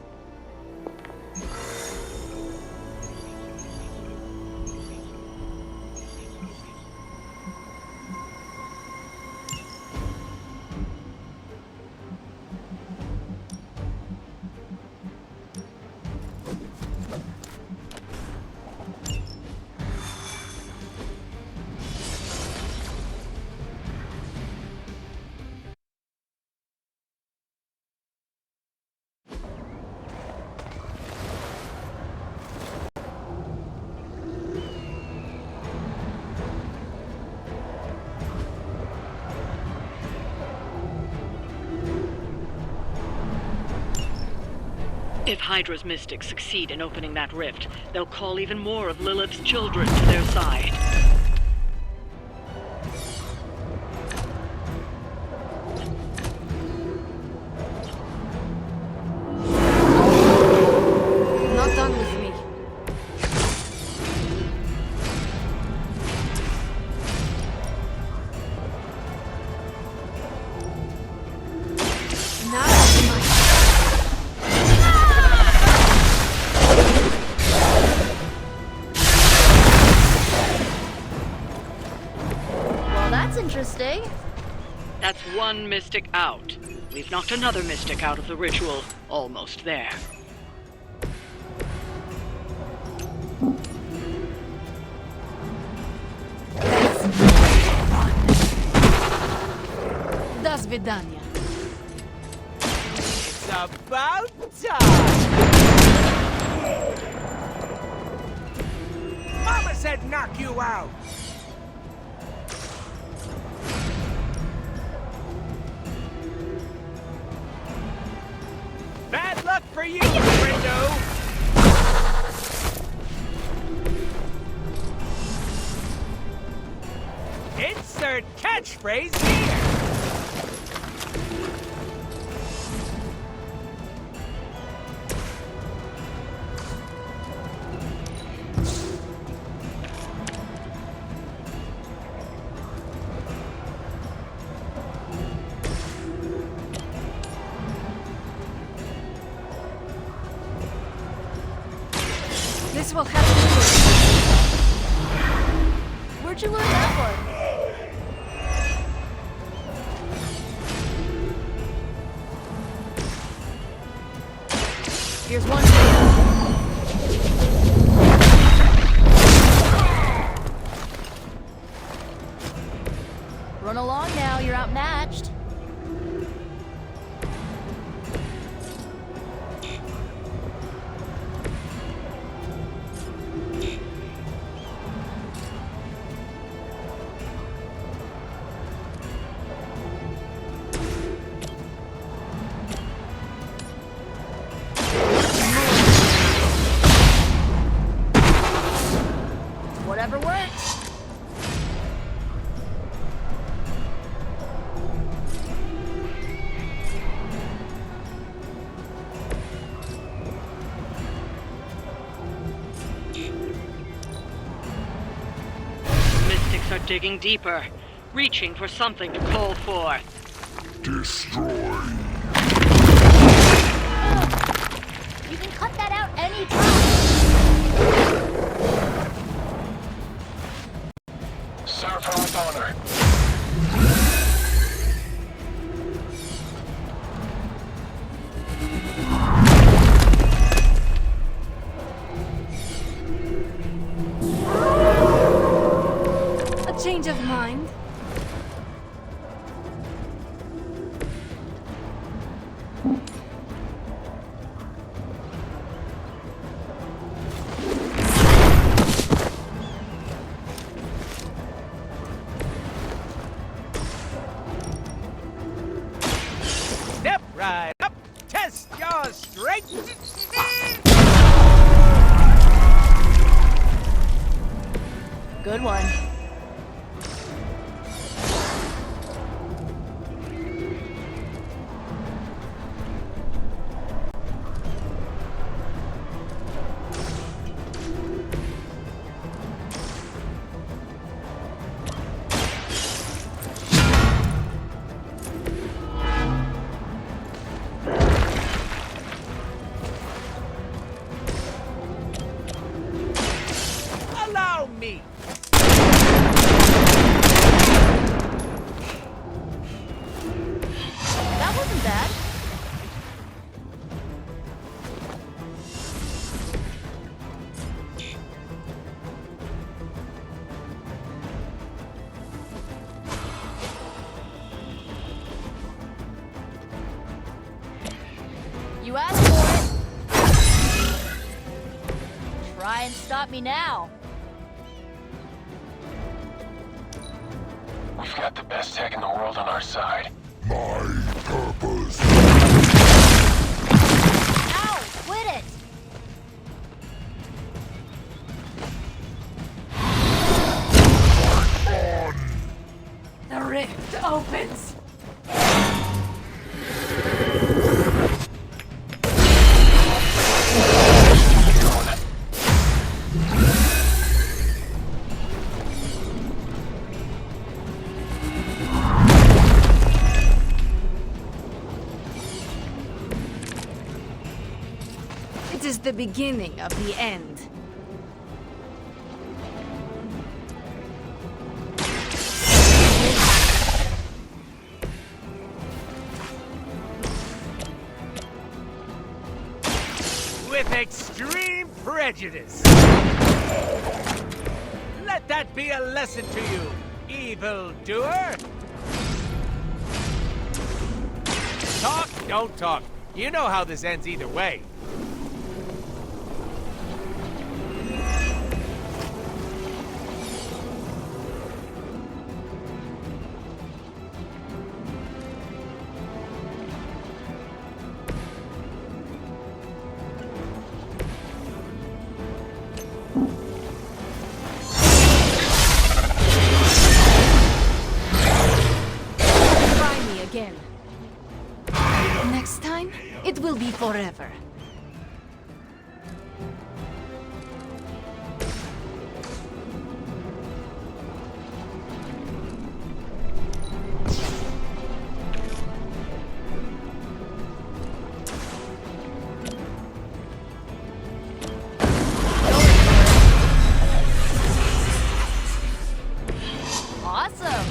If Hydra's mystics succeed in opening that rift, they'll call even more of Lilith's children to their side. Not done with me. Well, that's interesting. That's one mystic out. We've knocked another mystic out of the ritual. Almost there. До свидания. It's about time! Mama said knock you out! Bad luck for you, friendo! Insert catchphrase here! This will have to do. Where'd you learn that one? Here's one for you. Run along now, you're outmatched. Whatever works. Mystics are digging deeper, reaching for something to call forth. Destroy. You can cut that out anytime. Serve her with honor. A change of mind. Step right up, test your strength. Good one. Allow me. That wasn't bad. You asked for it. Try and stop me now. We've got the best tech in the world on our side. My purpose. Ow! Quit it! The rift opens. It is the beginning of the end. extreme prejudice. Let that be a lesson to you, evildoer. Talk, don't talk. You know how this ends either way. Again. Next time, it will be forever. Awesome!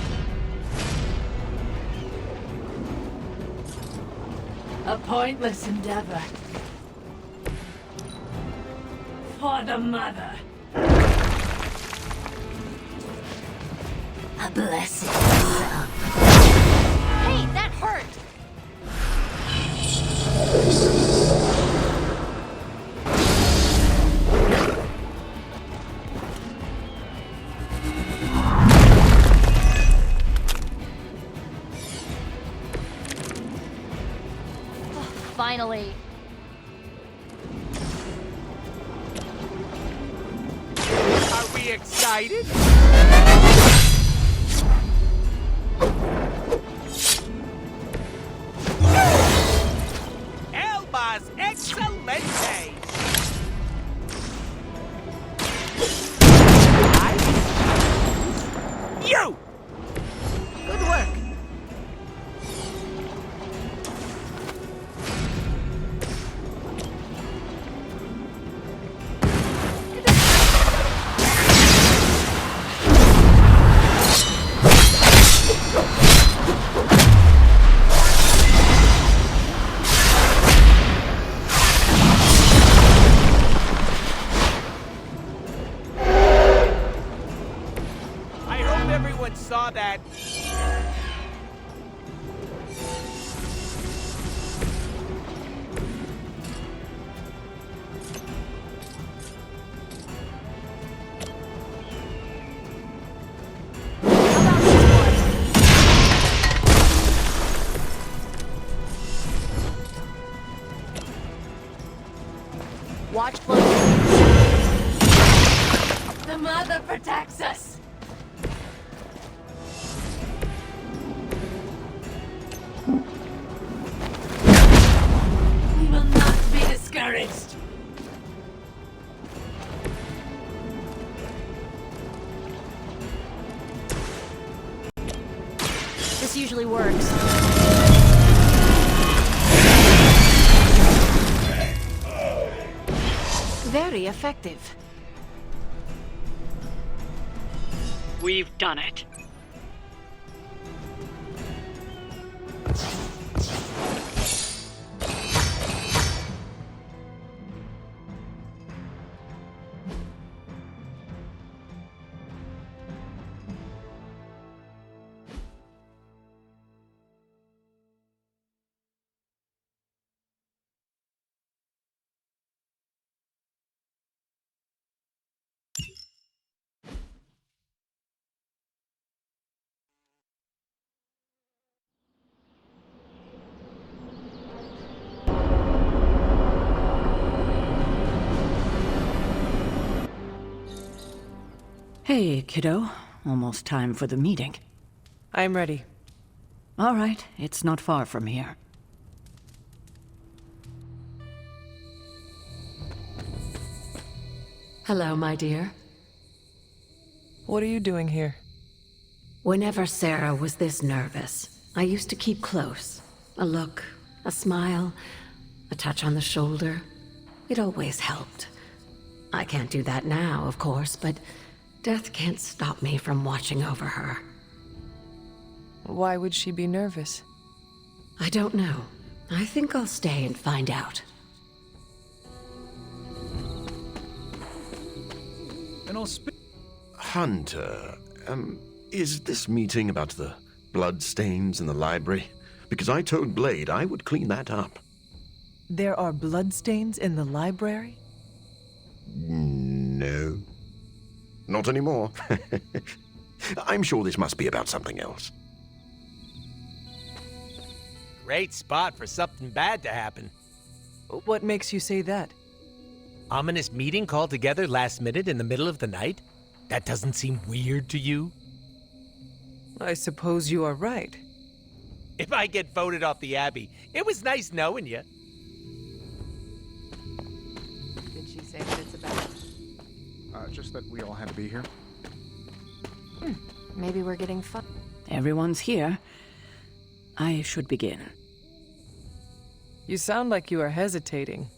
A pointless endeavor. For the mother. A blessed son. Hey, that hurt! Finally. Are we excited? Elba's excelente! You! Good work. Saw that. Watch closely. The mother protects us. We will not be discouraged. This usually works. Very effective. We've done it. Hey, kiddo. Almost time for the meeting. I'm ready. All right, it's not far from here. Hello, my dear. What are you doing here? Whenever Sarah was this nervous, I used to keep close. A look, a smile, a touch on the shoulder. It always helped. I can't do that now, of course, but death can't stop me from watching over her. Why would she be nervous? I don't know. I think I'll stay and find out. and I'll spit. Hunter, is this meeting about the bloodstains in the library? Because I told Blade I would clean that up. There are bloodstains in the library? No. Not anymore. I'm sure this must be about something else. Great spot for something bad to happen. What makes you say that? Ominous meeting called together last minute in the middle of the night? That doesn't seem weird to you? I suppose you are right. If I get voted off the Abbey, it was nice knowing you. Did she say what it's about? Just that we all had to be here. Maybe we're getting fun. Everyone's here. I should begin. You sound like you are hesitating.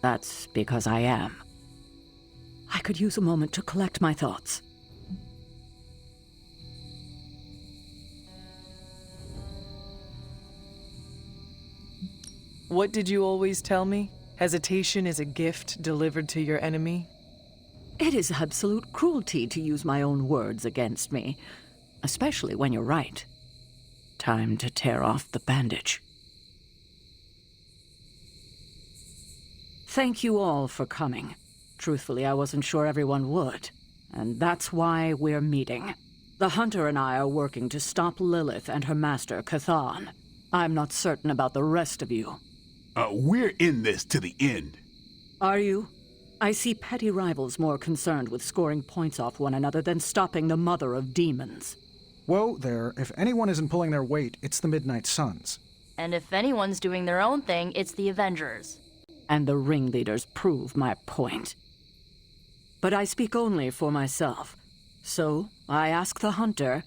That's because I am. I could use a moment to collect my thoughts. What did you always tell me? Hesitation is a gift delivered to your enemy? It is absolute cruelty to use my own words against me, especially when you're right. Time to tear off the bandage. Thank you all for coming. Truthfully, I wasn't sure everyone would, and that's why we're meeting. The Hunter and I are working to stop Lilith and her master, Chthon. I'm not certain about the rest of you. We're in this to the end. Are you? I see petty rivals more concerned with scoring points off one another than stopping the mother of demons. Whoa there, if anyone isn't pulling their weight, it's the Midnight Suns. And if anyone's doing their own thing, it's the Avengers. And the ringleaders prove my point. But I speak only for myself. So, I ask the Hunter,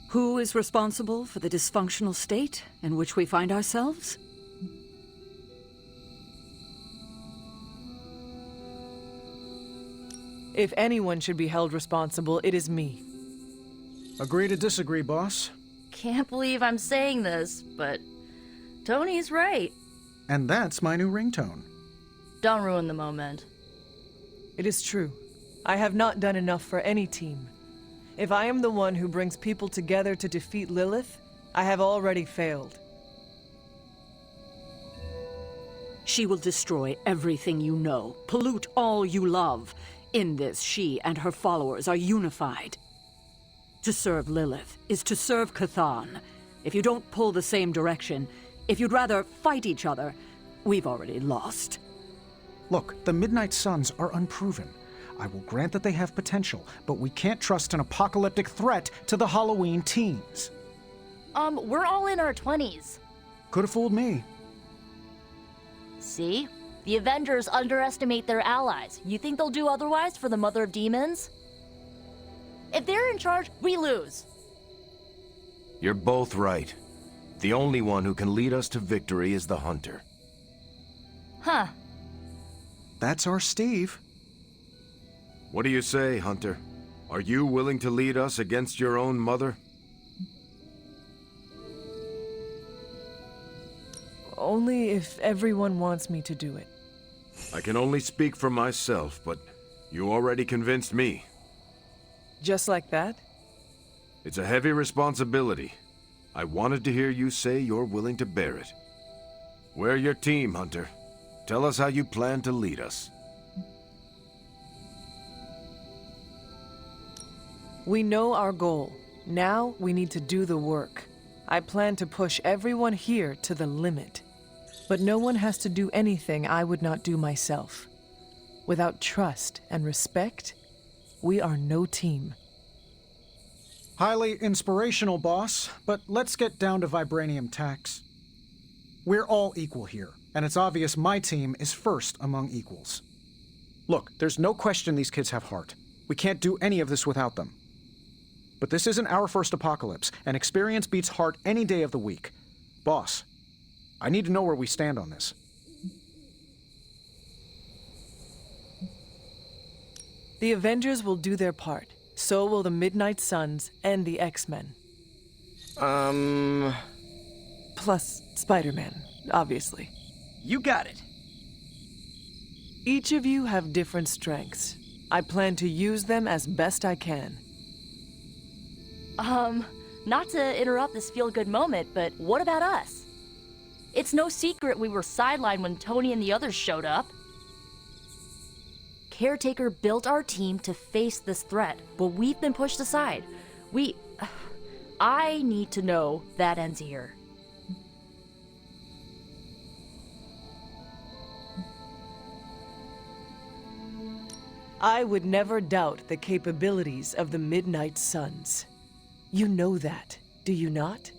who is responsible for the dysfunctional state in which we find ourselves? If anyone should be held responsible, it is me. Agree to disagree, boss. Can't believe I'm saying this, but Tony's right. And that's my new ringtone. Don't ruin the moment. It is true. I have not done enough for any team. If I am the one who brings people together to defeat Lilith, I have already failed. She will destroy everything you know, pollute all you love. In this, she and her followers are unified. To serve Lilith is to serve Chthon. If you don't pull the same direction, if you'd rather fight each other, we've already lost. Look, the Midnight Suns are unproven. I will grant that they have potential, but we can't trust an apocalyptic threat to the Halloween teens. We're all in our 20s. Could have fooled me. See? The Avengers underestimate their allies. You think they'll do otherwise for the Mother of Demons? If they're in charge, we lose. You're both right. The only one who can lead us to victory is the Hunter. Huh. That's our Steve. What do you say, Hunter? Are you willing to lead us against your own mother? Only if everyone wants me to do it. I can only speak for myself, but you already convinced me. Just like that? It's a heavy responsibility. I wanted to hear you say you're willing to bear it. We're your team, Hunter. Tell us how you plan to lead us. We know our goal. Now we need to do the work. I plan to push everyone here to the limit. But no one has to do anything I would not do myself. Without trust and respect, we are no team. Highly inspirational, boss, but let's get down to vibranium tacks. We're all equal here, and it's obvious my team is first among equals. Look, there's no question these kids have heart. We can't do any of this without them. But this isn't our first apocalypse, and experience beats heart any day of the week. Boss, I need to know where we stand on this. The Avengers will do their part. So will the Midnight Suns and the X-Men. Plus Spider-Man, obviously. You got it. Each of you have different strengths. I plan to use them as best I can. Not to interrupt this feel-good moment, but what about us? It's no secret we were sidelined when Tony and the others showed up. Caretaker built our team to face this threat, but we've been pushed aside. I need to know that ends here. I would never doubt the capabilities of the Midnight Suns. You know that, do you not?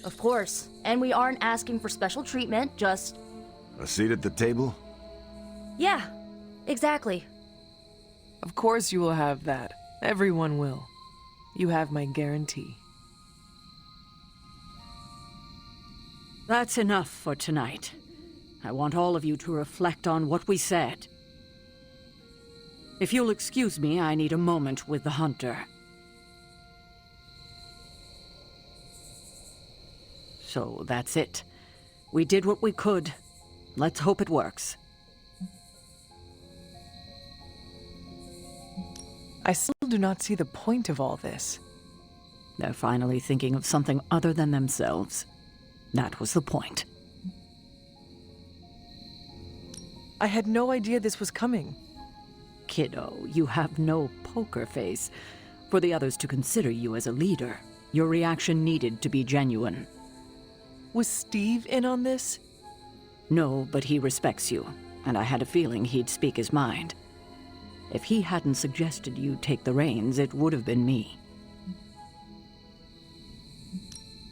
Of course. And we aren't asking for special treatment, just... A seat at the table? Yeah, exactly. Of course you will have that. Everyone will. You have my guarantee. That's enough for tonight. I want all of you to reflect on what we said. If you'll excuse me, I need a moment with the hunter. So that's it. We did what we could. Let's hope it works. I still do not see the point of all this. They're finally thinking of something other than themselves. That was the point. I had no idea this was coming. Kiddo, you have no poker face. For the others to consider you as a leader, your reaction needed to be genuine. Was Steve in on this? No, but he respects you, and I had a feeling he'd speak his mind. If he hadn't suggested you take the reins, it would have been me.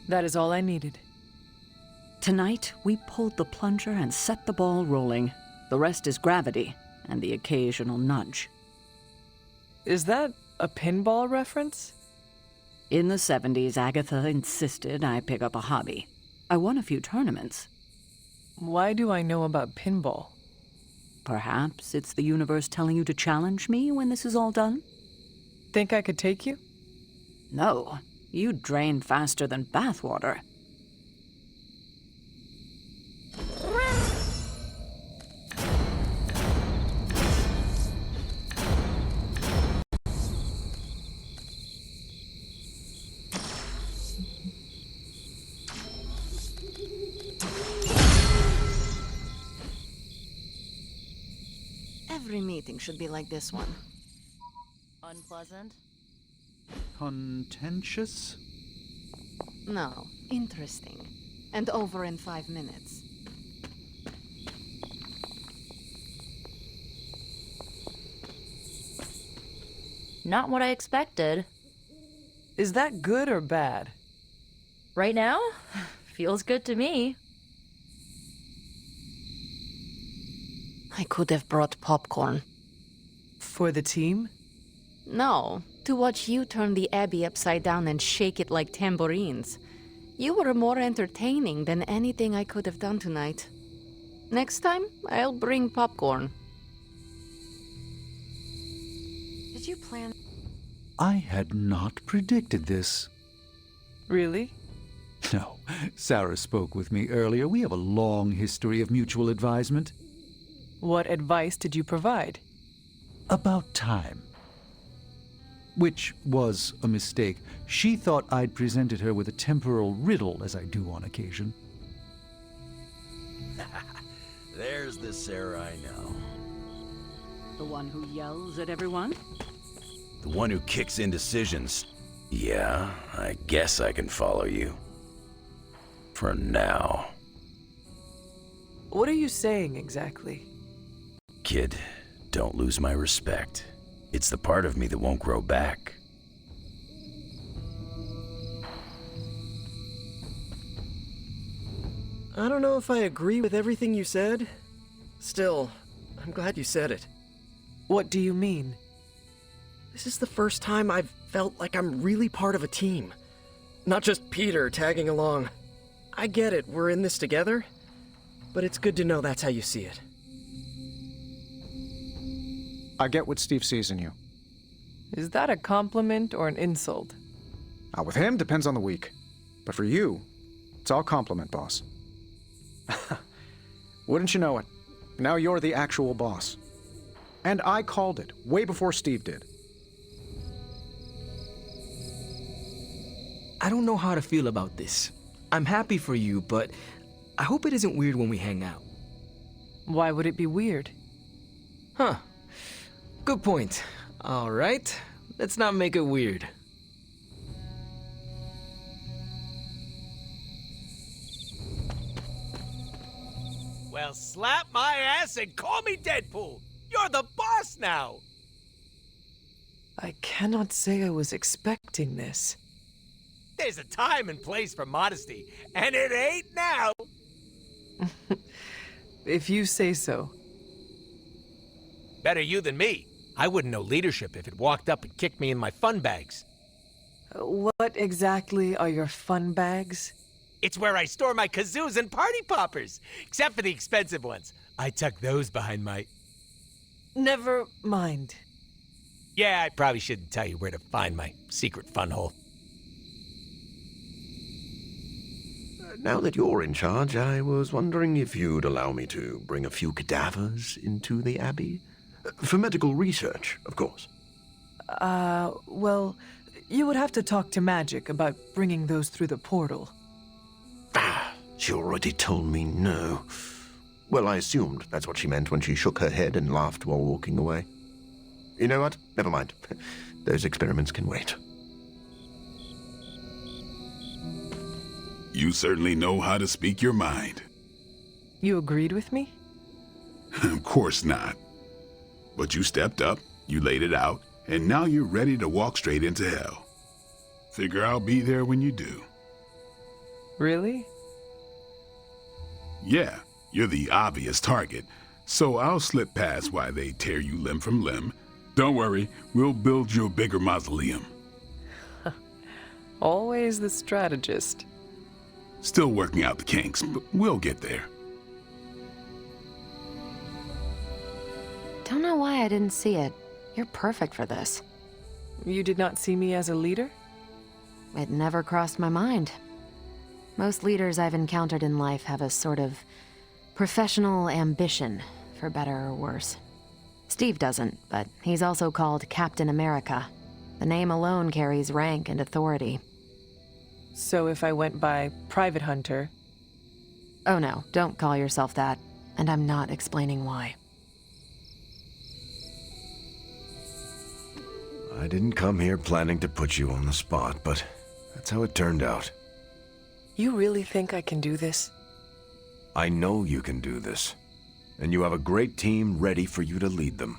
That is all I needed. Tonight, we pulled the plunger and set the ball rolling. The rest is gravity, and the occasional nudge. Is that a pinball reference? In the 70s, Agatha insisted I pick up a hobby. I won a few tournaments. Why do I know about pinball? Perhaps it's the universe telling you to challenge me when this is all done? Think I could take you? No. You drain faster than bathwater. Every meeting should be like this one. Unpleasant? Contentious? No, interesting. And over in 5 minutes. Not what I expected. Is that good or bad? Right now? Feels good to me. I could have brought popcorn. For the team? No, to watch you turn the Abbey upside down and shake it like tambourines. You were more entertaining than anything I could have done tonight. Next time, I'll bring popcorn. Did you plan? I had not predicted this. Really? No. Sarah spoke with me earlier. We have a long history of mutual advisement. What advice did you provide? About time. Which was a mistake. She thought I'd presented her with a temporal riddle, as I do on occasion. There's the Sarah I know. The one who yells at everyone? The one who kicks indecisions. Yeah, I guess I can follow you. For now. What are you saying exactly? Kid, don't lose my respect. It's the part of me that won't grow back. I don't know if I agree with everything you said. Still, I'm glad you said it. What do you mean? This is the first time I've felt like I'm really part of a team. Not just Peter tagging along. I get it, we're in this together. But it's good to know that's how you see it. I get what Steve sees in you. Is that a compliment or an insult? With him, depends on the week. But for you, it's all compliment, boss. Wouldn't you know it? Now you're the actual boss. And I called it, way before Steve did. I don't know how to feel about this. I'm happy for you, but I hope it isn't weird when we hang out. Why would it be weird? Huh. Good point. All right, let's not make it weird. Well, slap my ass and call me Deadpool. You're the boss now. I cannot say I was expecting this. There's a time and place for modesty, and it ain't now. If you say so. Better you than me. I wouldn't know leadership if it walked up and kicked me in my fun bags. What exactly are your fun bags? It's where I store my kazoos and party poppers, except for the expensive ones. I tuck those behind my... Never mind. Yeah, I probably shouldn't tell you where to find my secret fun hole. Now that you're in charge, I was wondering if you'd allow me to bring a few cadavers into the Abbey? For medical research, of course. Well, you would have to talk to Magic about bringing those through the portal. She already told me no. Well, I assumed that's what she meant when she shook her head and laughed while walking away. You know what? Never mind. Those experiments can wait. You certainly know how to speak your mind. You agreed with me? Of course not. But you stepped up, you laid it out, and now you're ready to walk straight into hell. Figure I'll be there when you do. Really? Yeah, you're the obvious target, so I'll slip past while they tear you limb from limb. Don't worry, we'll build you a bigger mausoleum. Always the strategist. Still working out the kinks, but we'll get there. Don't know why I didn't see it. You're perfect for this. You did not see me as a leader? It never crossed my mind. Most leaders I've encountered in life have a sort of professional ambition, for better or worse. Steve doesn't, but he's also called Captain America. The name alone carries rank and authority. So if I went by Private Hunter... Oh no, don't call yourself that. And I'm not explaining why. I didn't come here planning to put you on the spot, but that's how it turned out. You really think I can do this? I know you can do this. And you have a great team ready for you to lead them.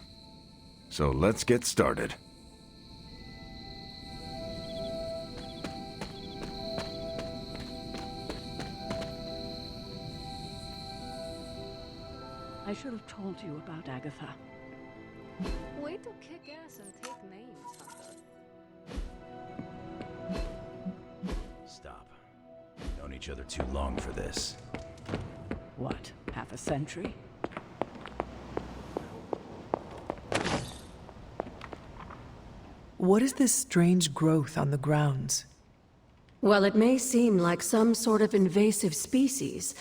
So let's get started. I should have told you about Agatha. Way to kick ass and take names, Hunter. Stop. We've known each other too long for this. What, half a century? What is this strange growth on the grounds? While it may seem like some sort of invasive species,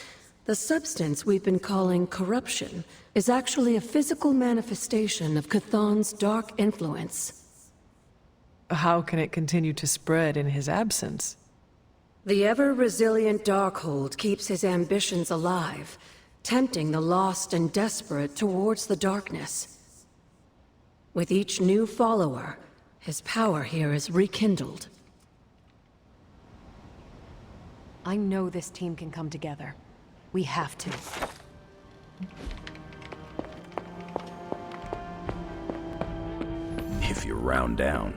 the substance we've been calling corruption is actually a physical manifestation of Chthon's dark influence. How can it continue to spread in his absence? The ever-resilient Darkhold keeps his ambitions alive, tempting the lost and desperate towards the darkness. With each new follower, his power here is rekindled. I know this team can come together. We have to. If you round down.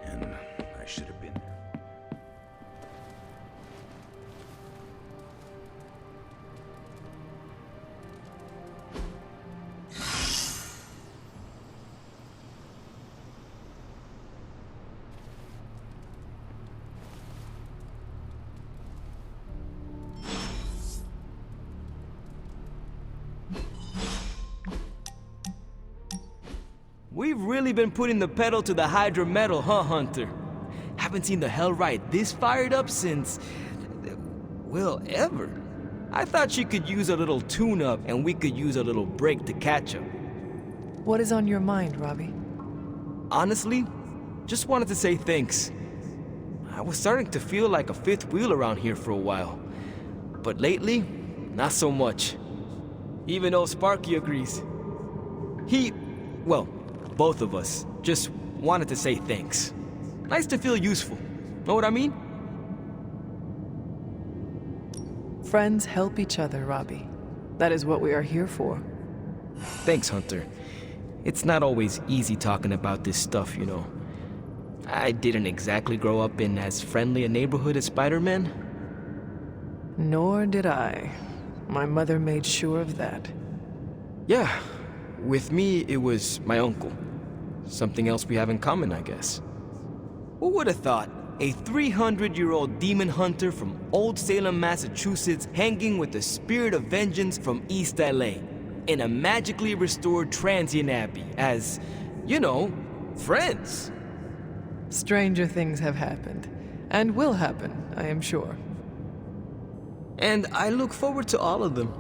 And I should have been there. We've really been putting the pedal to the Hydra metal, huh, Hunter? Haven't seen the Hellride this fired up since... well, ever. I thought she could use a little tune-up and we could use a little break to catch up. What is on your mind, Robbie? Honestly, just wanted to say thanks. I was starting to feel like a fifth wheel around here for a while. But lately, not so much. Even old Sparky agrees. Well, both of us, just wanted to say thanks. Nice to feel useful. Know what I mean? Friends help each other, Robbie. That is what we are here for. Thanks, Hunter. It's not always easy talking about this stuff, you know. I didn't exactly grow up in as friendly a neighborhood as Spider-Man. Nor did I. My mother made sure of that. Yeah, with me, it was my uncle. Something else we have in common, I guess. Who would have thought? A 300-year-old demon hunter from Old Salem, Massachusetts, hanging with the spirit of vengeance from East LA, in a magically restored transient abbey, as, you know, friends. Stranger things have happened, and will happen, I am sure. And I look forward to all of them.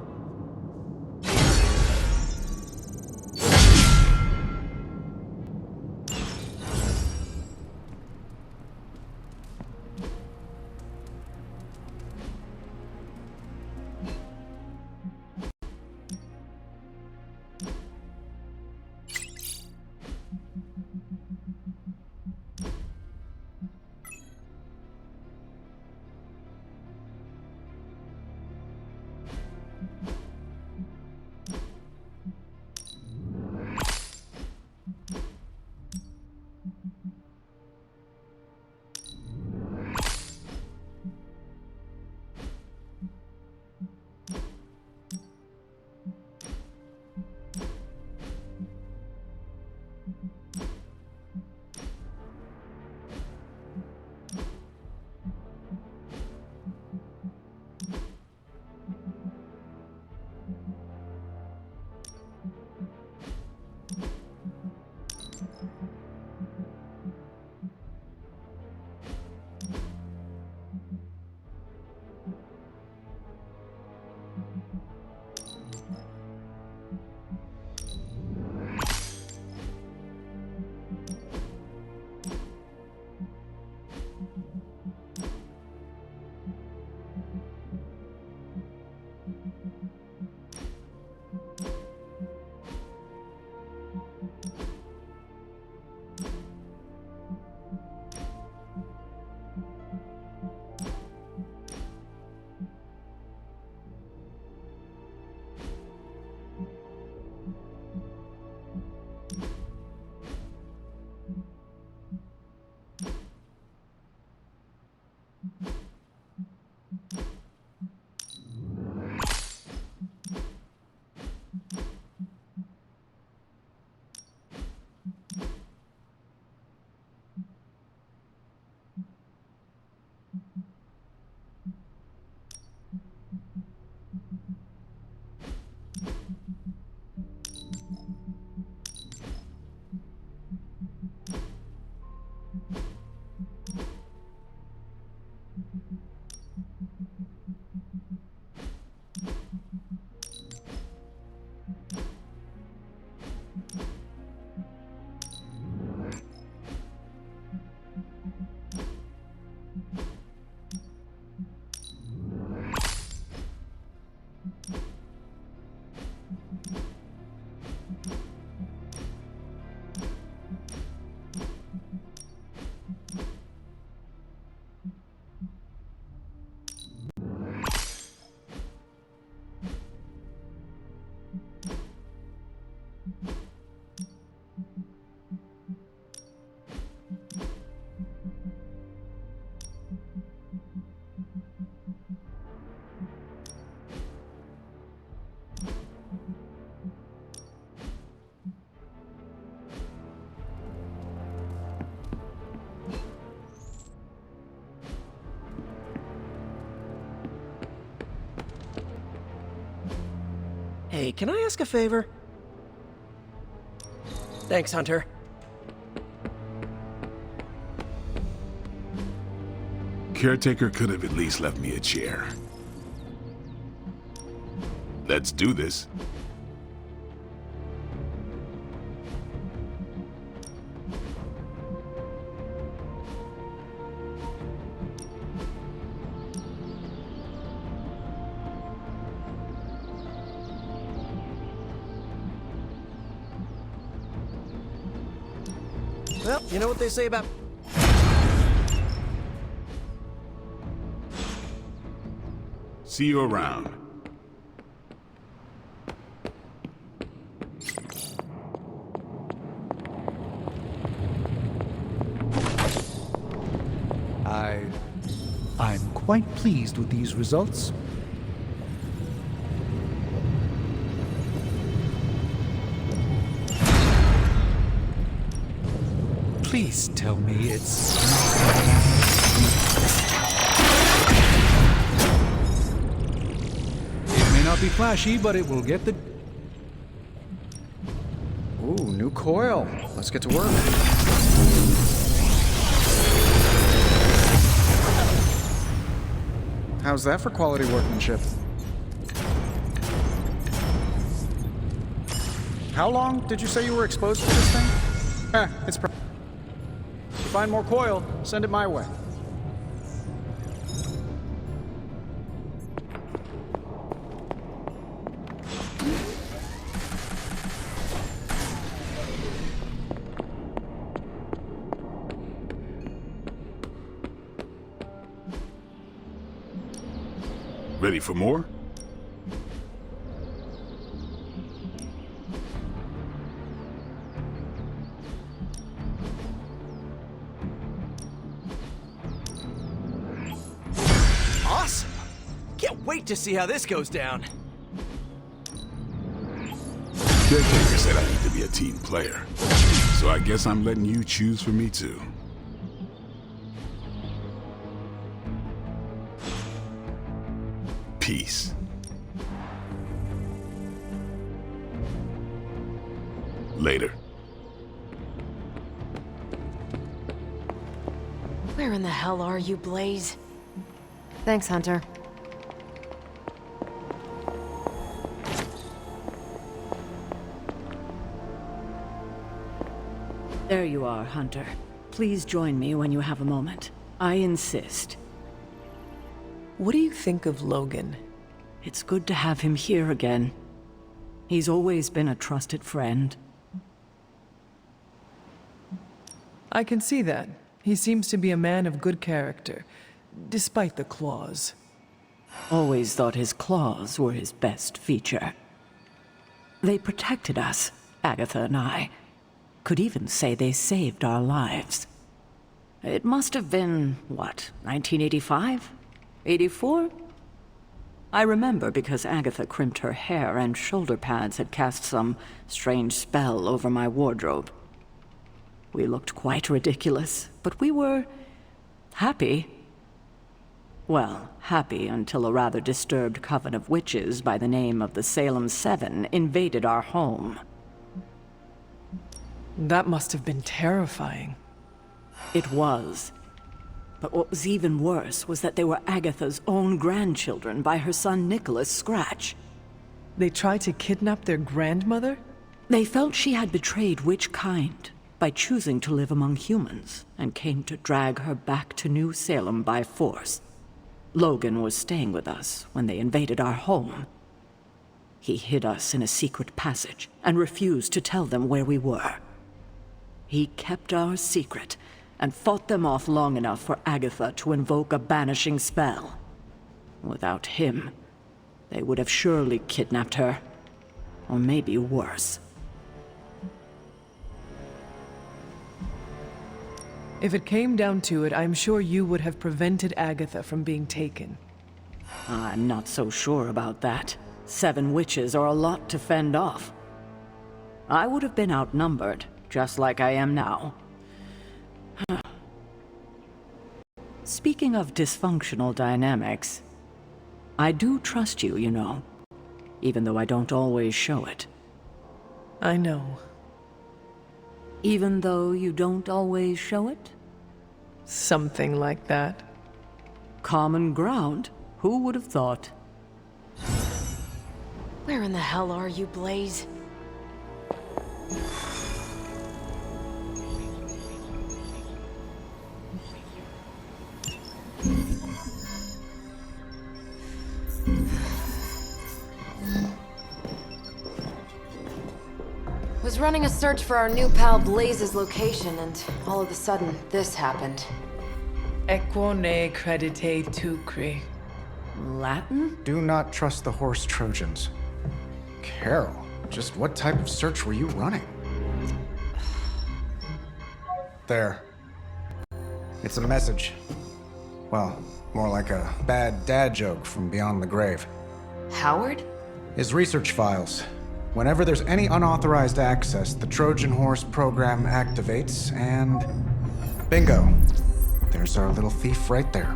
Hey, can I ask a favor? Thanks, Hunter. Caretaker could have at least left me a chair. Let's do this. Well, you know what they say about... See you around. I'm quite pleased with these results. Please tell me it's It may not be flashy, but it will get the... Ooh, new coil. Let's get to work. How's that for quality workmanship? How long did you say you were exposed to this thing? It's if you find more coil, send it my way. Ready for more? Awesome! Can't wait to see how this goes down. Caretaker said I need to be a team player, so I guess I'm letting you choose for me too. Peace. Later. Where in the hell are you, Blaze? Thanks, Hunter. There you are, Hunter. Please join me when you have a moment. I insist. What do you think of Logan? It's good to have him here again. He's always been a trusted friend. I can see that. He seems to be a man of good character, despite the claws. Always thought his claws were his best feature. They protected us, Agatha and I. Could even say they saved our lives. It must have been, what, 1985? 84? I remember because Agatha crimped her hair and shoulder pads had cast some strange spell over my wardrobe. We looked quite ridiculous, but we were happy. Well, happy until a rather disturbed coven of witches by the name of the Salem Seven invaded our home. That must have been terrifying. It was. But what was even worse was that they were Agatha's own grandchildren by her son Nicholas Scratch. They tried to kidnap their grandmother? They felt she had betrayed which kind by choosing to live among humans, and came to drag her back to New Salem by force. Logan was staying with us when they invaded our home. He hid us in a secret passage and refused to tell them where we were. He kept our secret and fought them off long enough for Agatha to invoke a banishing spell. Without him, they would have surely kidnapped her, or maybe worse. If it came down to it, I'm sure you would have prevented Agatha from being taken. I'm not so sure about that. 7 witches are a lot to fend off. I would have been outnumbered, just like I am now. Speaking of dysfunctional dynamics, I do trust you, you know, even though I don't always show it. I know. Even though you don't always show it? Something like that. Common ground? Who would have thought? Where in the hell are you, Blaze? Was running a search for our new pal Blaze's location, and all of a sudden, this happened. Equo ne credite tucri. Latin? Do not trust the horse Trojans. Carol, just what type of search were you running? There. It's a message. Well, more like a bad dad joke from beyond the grave. Howard? His research files. Whenever there's any unauthorized access, the Trojan Horse program activates, and bingo. There's our little thief right there.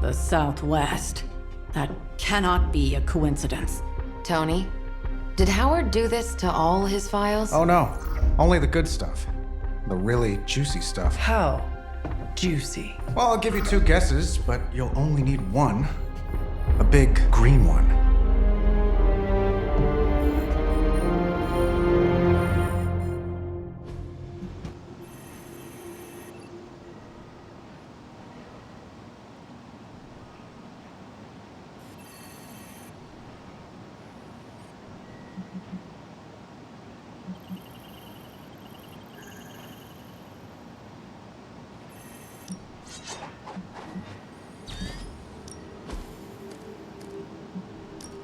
The Southwest. That cannot be a coincidence. Tony, did Howard do this to all his files? Oh no, only the good stuff. The really juicy stuff. How juicy? Well, I'll give you 2 guesses, but you'll only need one. A big green one.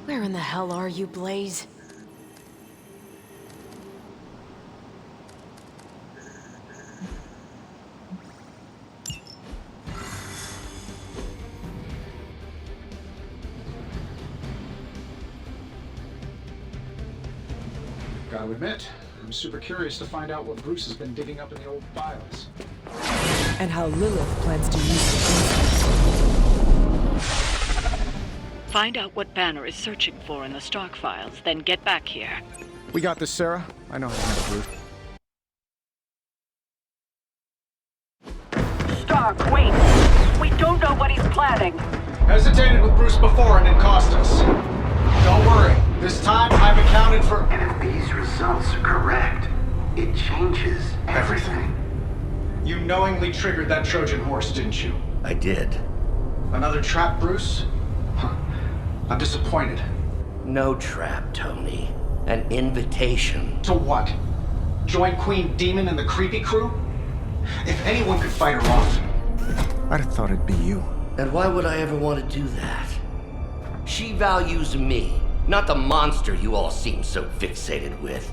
Where in the hell are you, Blaze? Gotta admit, I'm super curious to find out what Bruce has been digging up in the old files. And how Lilith plans to use the Find out what Banner is searching for in the stock files, then get back here. We got this, Sarah. I know how to handle Bruce. Stark, wait! We don't know what he's planning. Hesitated with Bruce before and it cost us. Don't worry. This time I've accounted for... And if these results are correct, it changes everything. You knowingly triggered that Trojan horse, didn't you? I did. Another trap, Bruce? I'm disappointed. No trap, Tony. An invitation. To what? Join Queen Demon and the creepy crew? If anyone could fight her off, I'd have thought it'd be you. And why would I ever want to do that? She values me, not the monster you all seem so fixated with.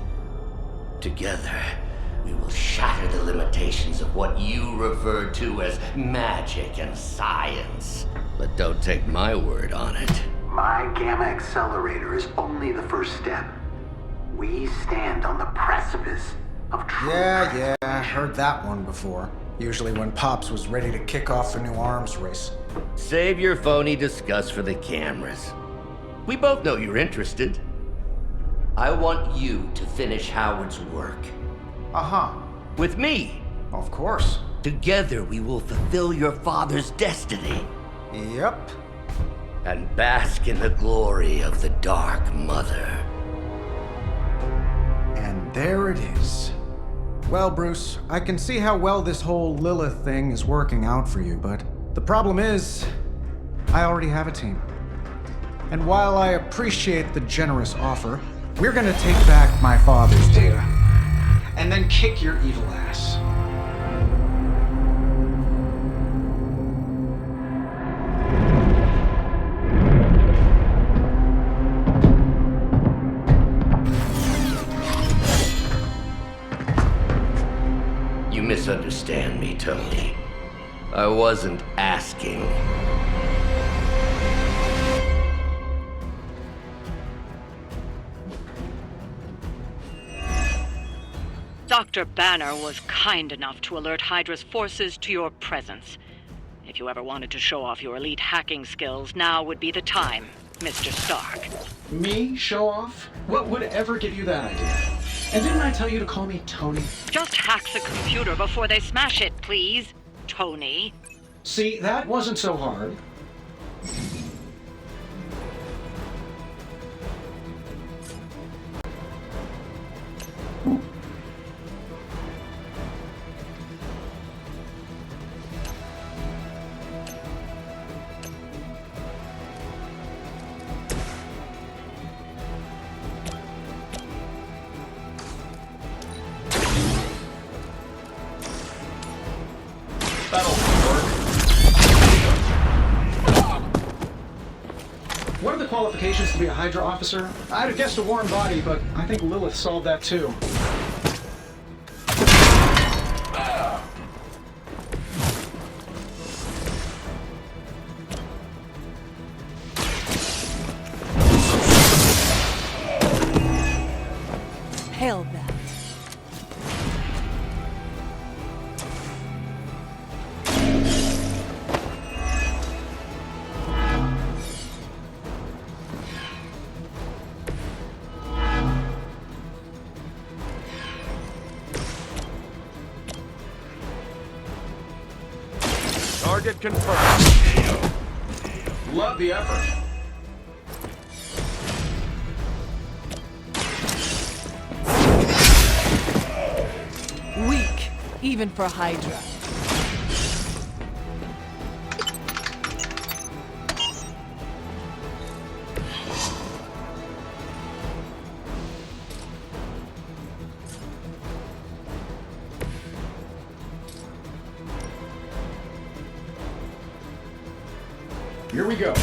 Together, we will shatter the limitations of what you refer to as magic and science. But don't take my word on it. My gamma accelerator is only the first step. We stand on the precipice of true. Yeah, heard that one before. Usually when Pops was ready to kick off a new arms race. Save your phony disgust for the cameras. We both know you're interested. I want you to finish Howard's work. Uh-huh. With me. Of course. Together we will fulfill your father's destiny. Yep. And bask in the glory of the Dark Mother. And there it is. Well, Bruce, I can see how well this whole Lilith thing is working out for you, but the problem is, I already have a team. And while I appreciate the generous offer, we're gonna take back my father's data, and then kick your evil ass. You misunderstand me, Tony. I wasn't asking. Dr. Banner was kind enough to alert Hydra's forces to your presence. If you ever wanted to show off your elite hacking skills, now would be the time, Mr. Stark. Me? Show off? What would ever give you that idea? And didn't I tell you to call me Tony? Just hack the computer before they smash it, please, Tony. See, that wasn't so hard. What are the qualifications to be a Hydra officer? I'd have guessed a warm body, but I think Lilith solved that too. Hail that. Target confirmed. Love the effort. Weak, even for Hydra. Here we go.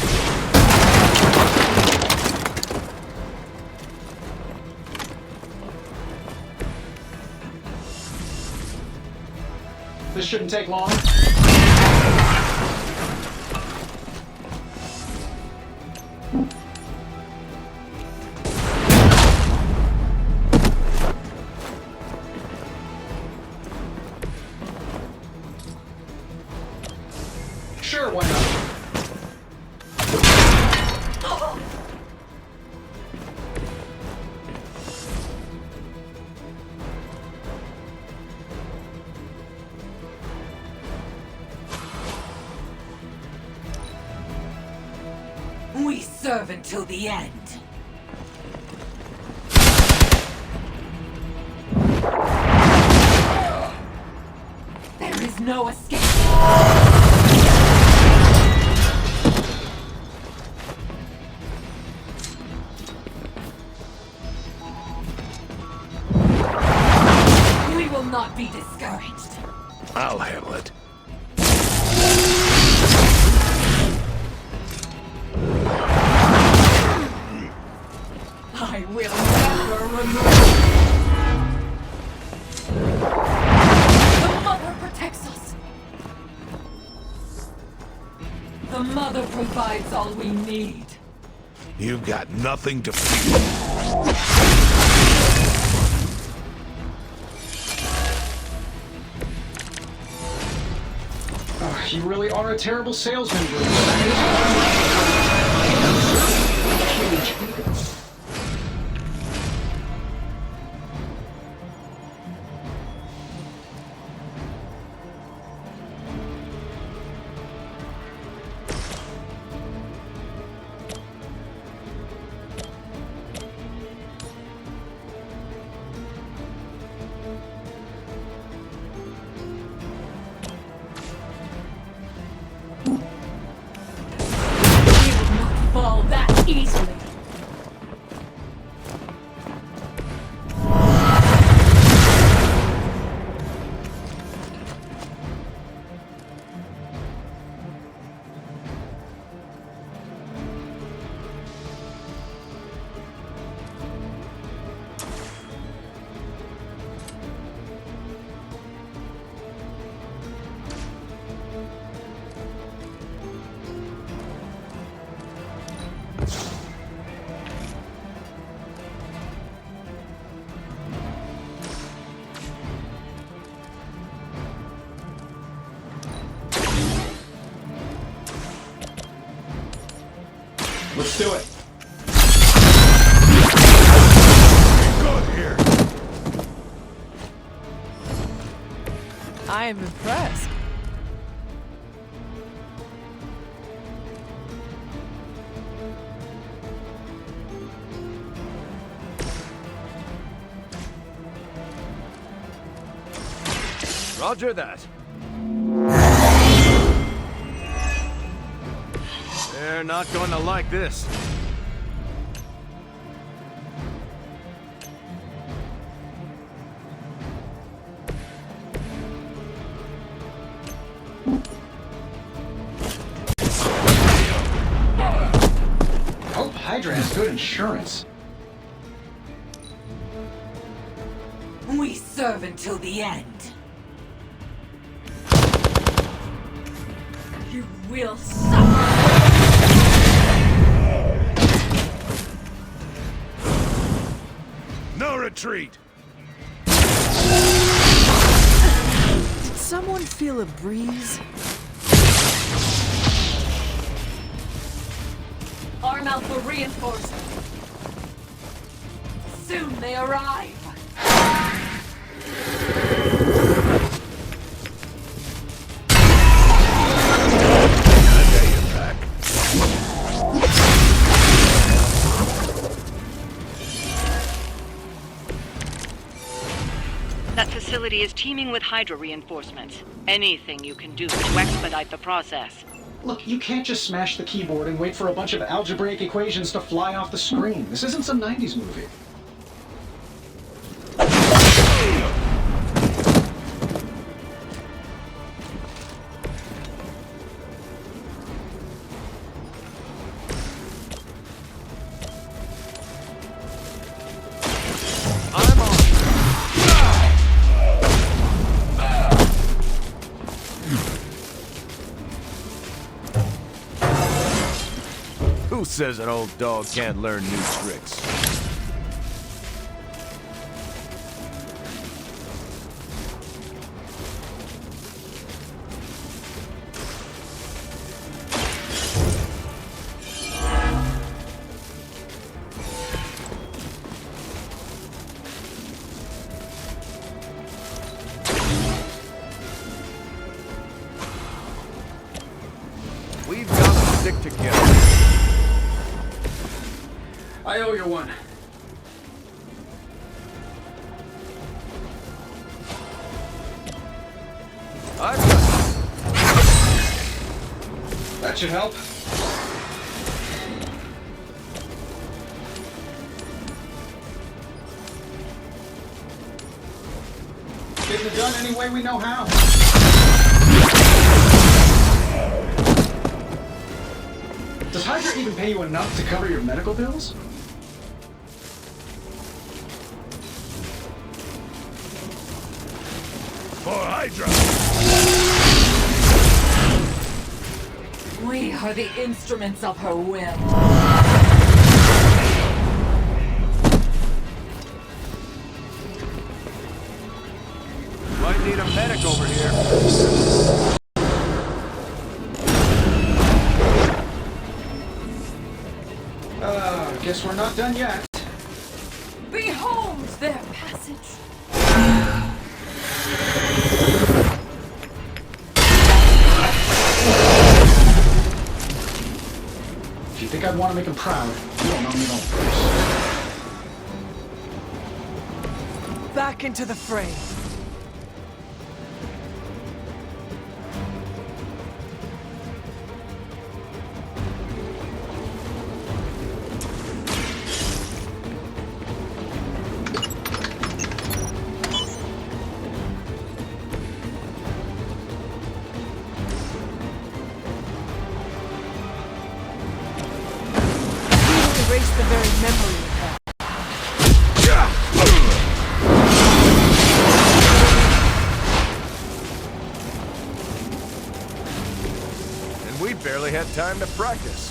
This shouldn't take long. Sure, why not? We serve until the end. There is no escape. We will not be discouraged. I'll handle it. I will never remove. The Mother protects us. The Mother provides all we need. You've got nothing to fear. You really are a terrible salesman, Bruce. Huge. Fall that easily. Let's do it. Good here. I am impressed. Roger that. They're not going to like this. Hope Hydra has good insurance. We serve until the end. You will suffer. No retreat. Did someone feel a breeze? Arm out for reinforcements. Soon they arrive. That facility is teeming with Hydra reinforcements. Anything you can do to expedite the process. Look, you can't just smash the keyboard and wait for a bunch of algebraic equations to fly off the screen. This isn't some 90s movie. Who says an old dog can't learn new tricks? We've got to stick together. I owe you one. I've got That should help. Getting it done any way we know how. Does Hydra even pay you enough to cover your medical bills? For Hydra! We are the instruments of her will. Might need a medic over here. Guess we're not done yet. Behold their passage. If you think I'd want to make him proud, you don't know me no first. Back into the fray. Erase the very memory of that. And we barely had time to practice.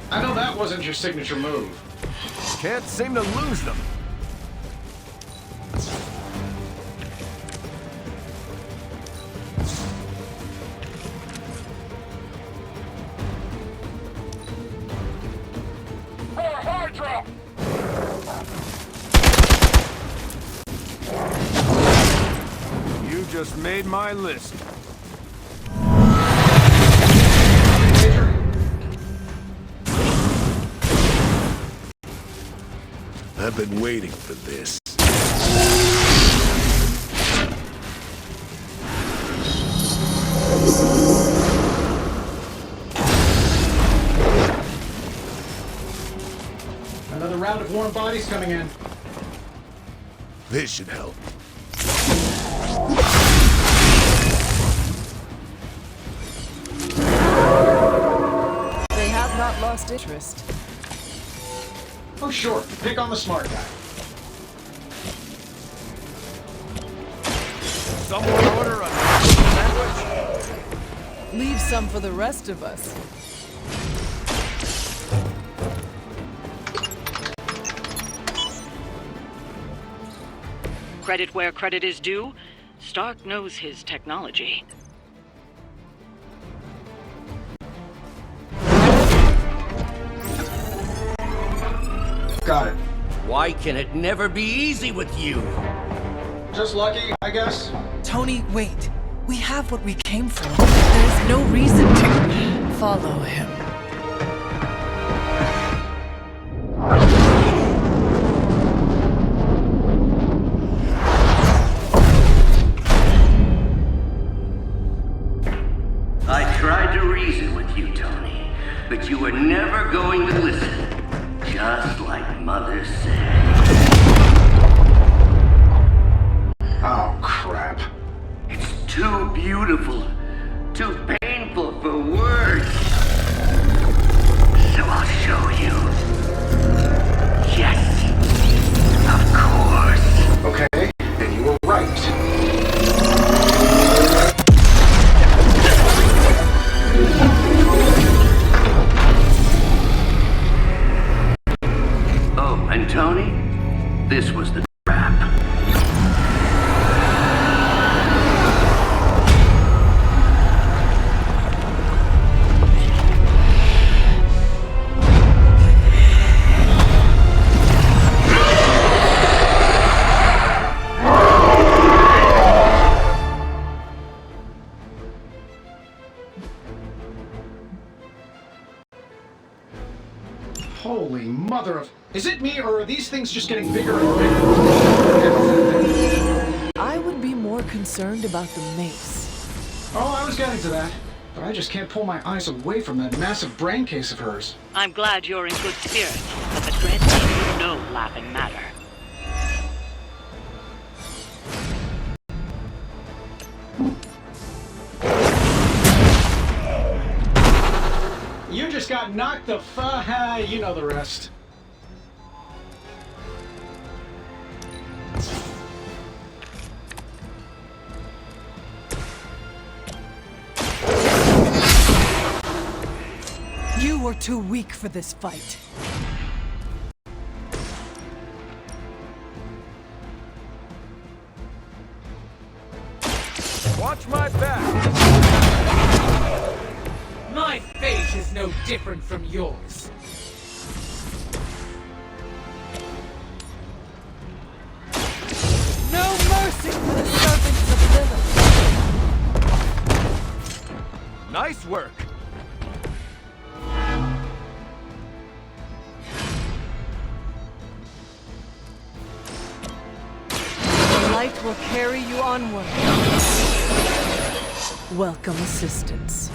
I know that wasn't your signature move. Can't seem to lose them. drop! You just made my list. I've been waiting for this. Another round of warm bodies coming in. This should help. They have not lost interest. Oh, sure. Pick on the smart guy. Someone order a sandwich? Leave some for the rest of us. Credit where credit is due. Stark knows his technology. Got it. Why can it never be easy with you? Just lucky, I guess. Tony, wait. We have what we came for. There is no reason to follow him. I tried to reason with you, Tony, but you were never going to listen. Just like Mother said. Oh, crap. It's too beautiful, too painful for words. So I'll show you. Yes, of course. Okay, and you were right. Oh, and Tony, this was the trap. Holy mother of... Is it me, or are these things just getting bigger and bigger? I would be more concerned about the mace. Oh, I was getting to that. But I just can't pull my eyes away from that massive brain case of hers. I'm glad you're in good spirits, but the dread is no laughing matter. You just got knocked the you know the rest. You were too weak for this fight. Watch my back! My fate is no different from yours. No mercy for the servants of Lilith. Nice work! The light will carry you onward. Welcome assistance.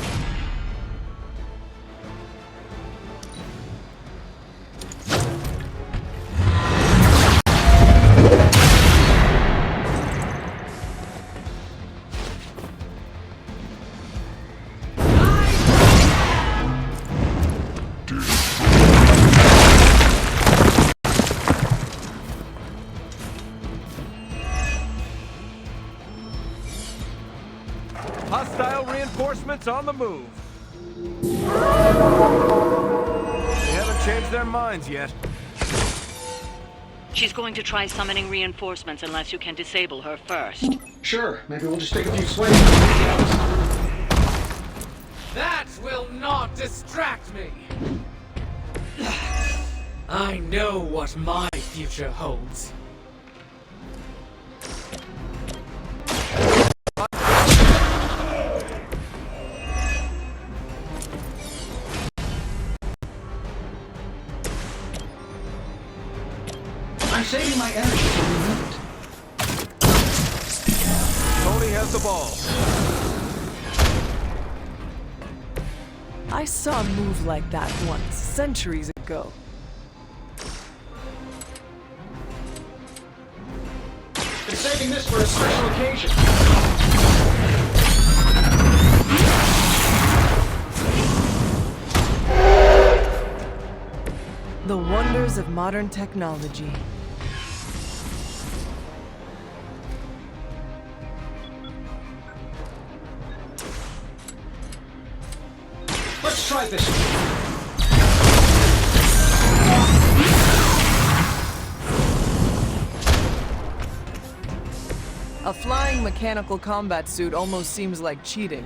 Hostile reinforcements on the move. They haven't changed their minds yet. She's going to try summoning reinforcements unless you can disable her first. Sure, maybe we'll just take a few swings. That will not distract me. I know what my future holds. I'm saving my energy for the moment. Tony has the ball. I saw a move like that once, centuries ago. Been saving this for a special occasion. The wonders of modern technology. Let's try this. A flying mechanical combat suit almost seems like cheating.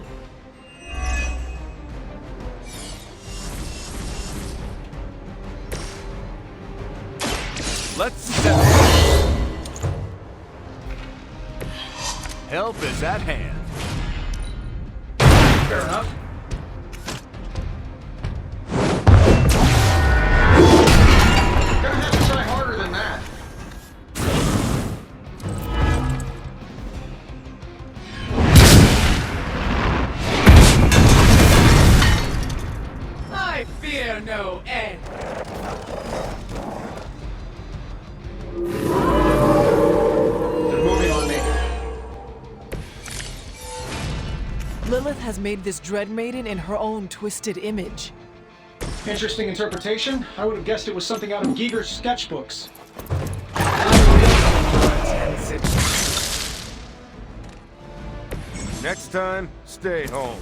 Let's set it. Help is at hand. Fair enough. Gonna have to try harder than that. I fear no end. They're moving on me. Lilith has made this Dread Maiden in her own twisted image. Interesting interpretation. I would have guessed it was something out of Giger's sketchbooks. Next time, stay home.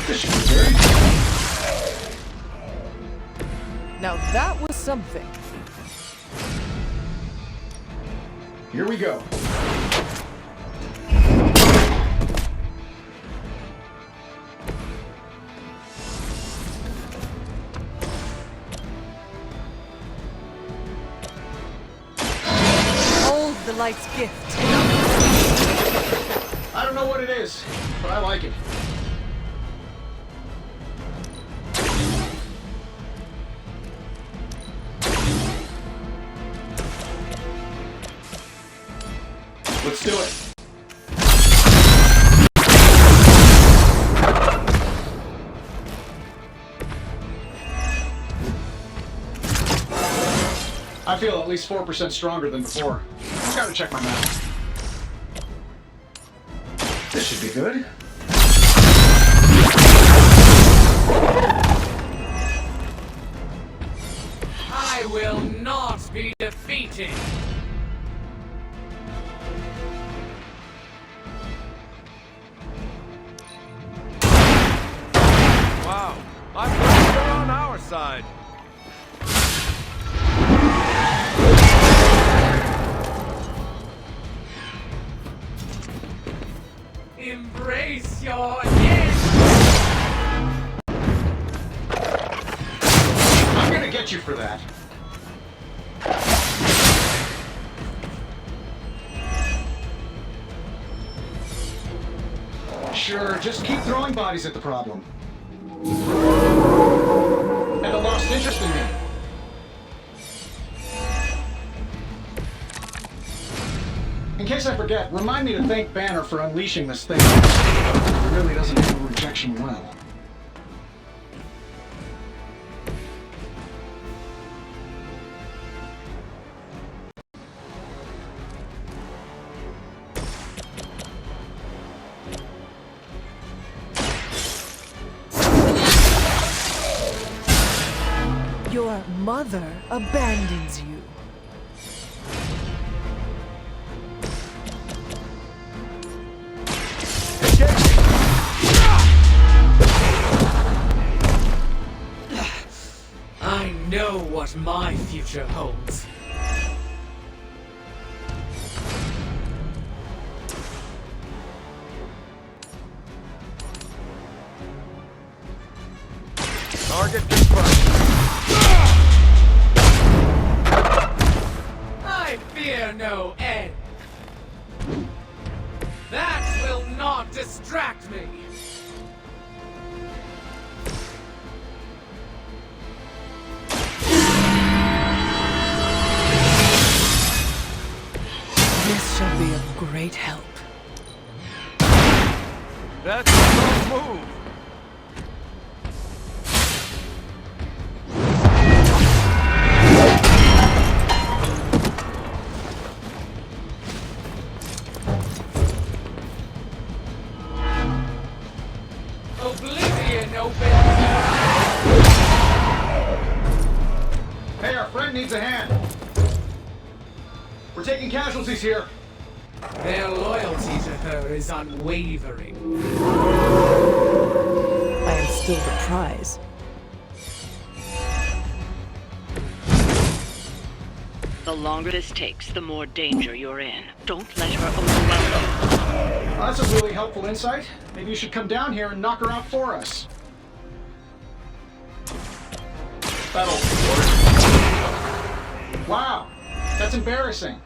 This should be good. Now that was something. Here we go. Hold the light's gift. I don't know what it is, but I like it. Let's do it. I feel at least 4% stronger than before. Gotta check my math. This should be good. I will not be defeated. Wow, I'm glad they're on our side. Embrace your end. I'm gonna get you for that. Sure, just keep throwing bodies at the problem. And I lost interest in me. In case I forget, remind me to thank Banner for unleashing this thing. It really doesn't handle rejection well. Your mother abandons you. I know what my future holds. great help. That's a bold move. Oblivion opens. Hey, our friend needs a hand. We're taking casualties here. Their loyalty to her is unwavering. I am still the prize. The longer this takes, the more danger you're in. Don't let her overwhelm you. That's a really helpful insight. Maybe you should come down here and knock her out for us. That'll work. Wow, that's embarrassing.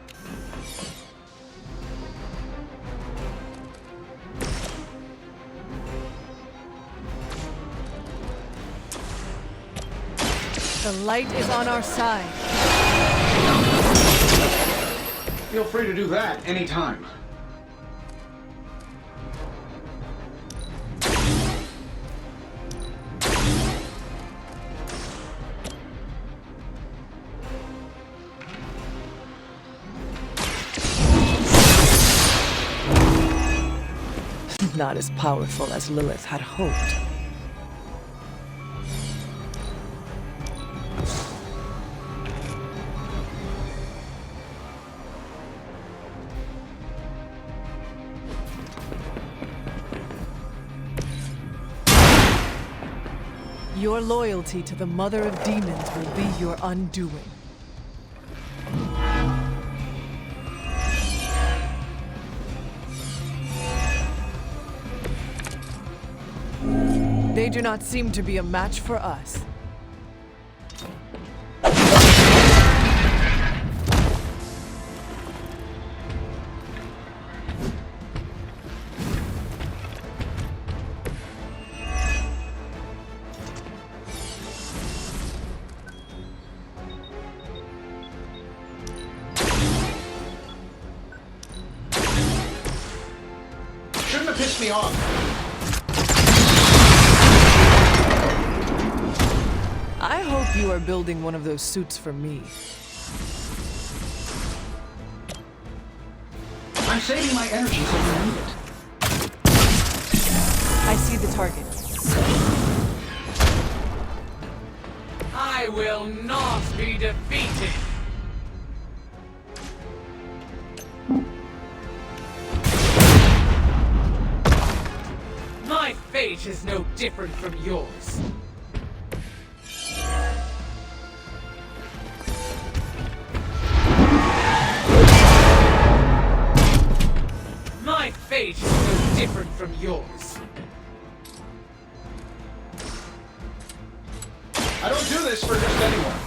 The light is on our side. Feel free to do that anytime. Not as powerful as Lilith had hoped. Your loyalty to the Mother of Demons will be your undoing. They do not seem to be a match for us. Shouldn't have pissed me off. I hope you are building one of those suits for me. I'm saving my energy so you need it. I see the target. I will not be defeated. My fate is no different from yours. My fate is no different from yours. I don't do this for just anyone.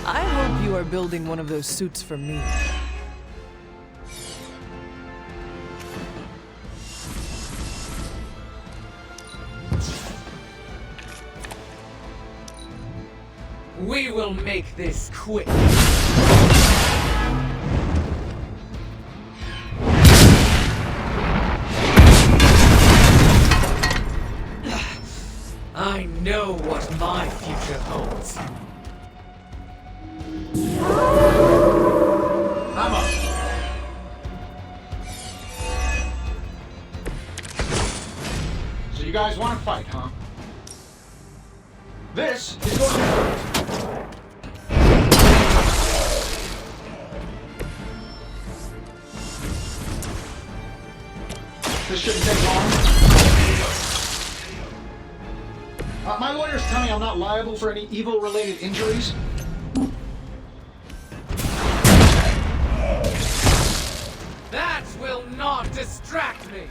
I hope you are building one of those suits for me. We will make this quick. I know what my future holds. I'm up. So you guys want to fight, huh? This is going to hurt. This shouldn't take long. My lawyers tell me I'm not liable for any evil-related injuries. That will not distract me.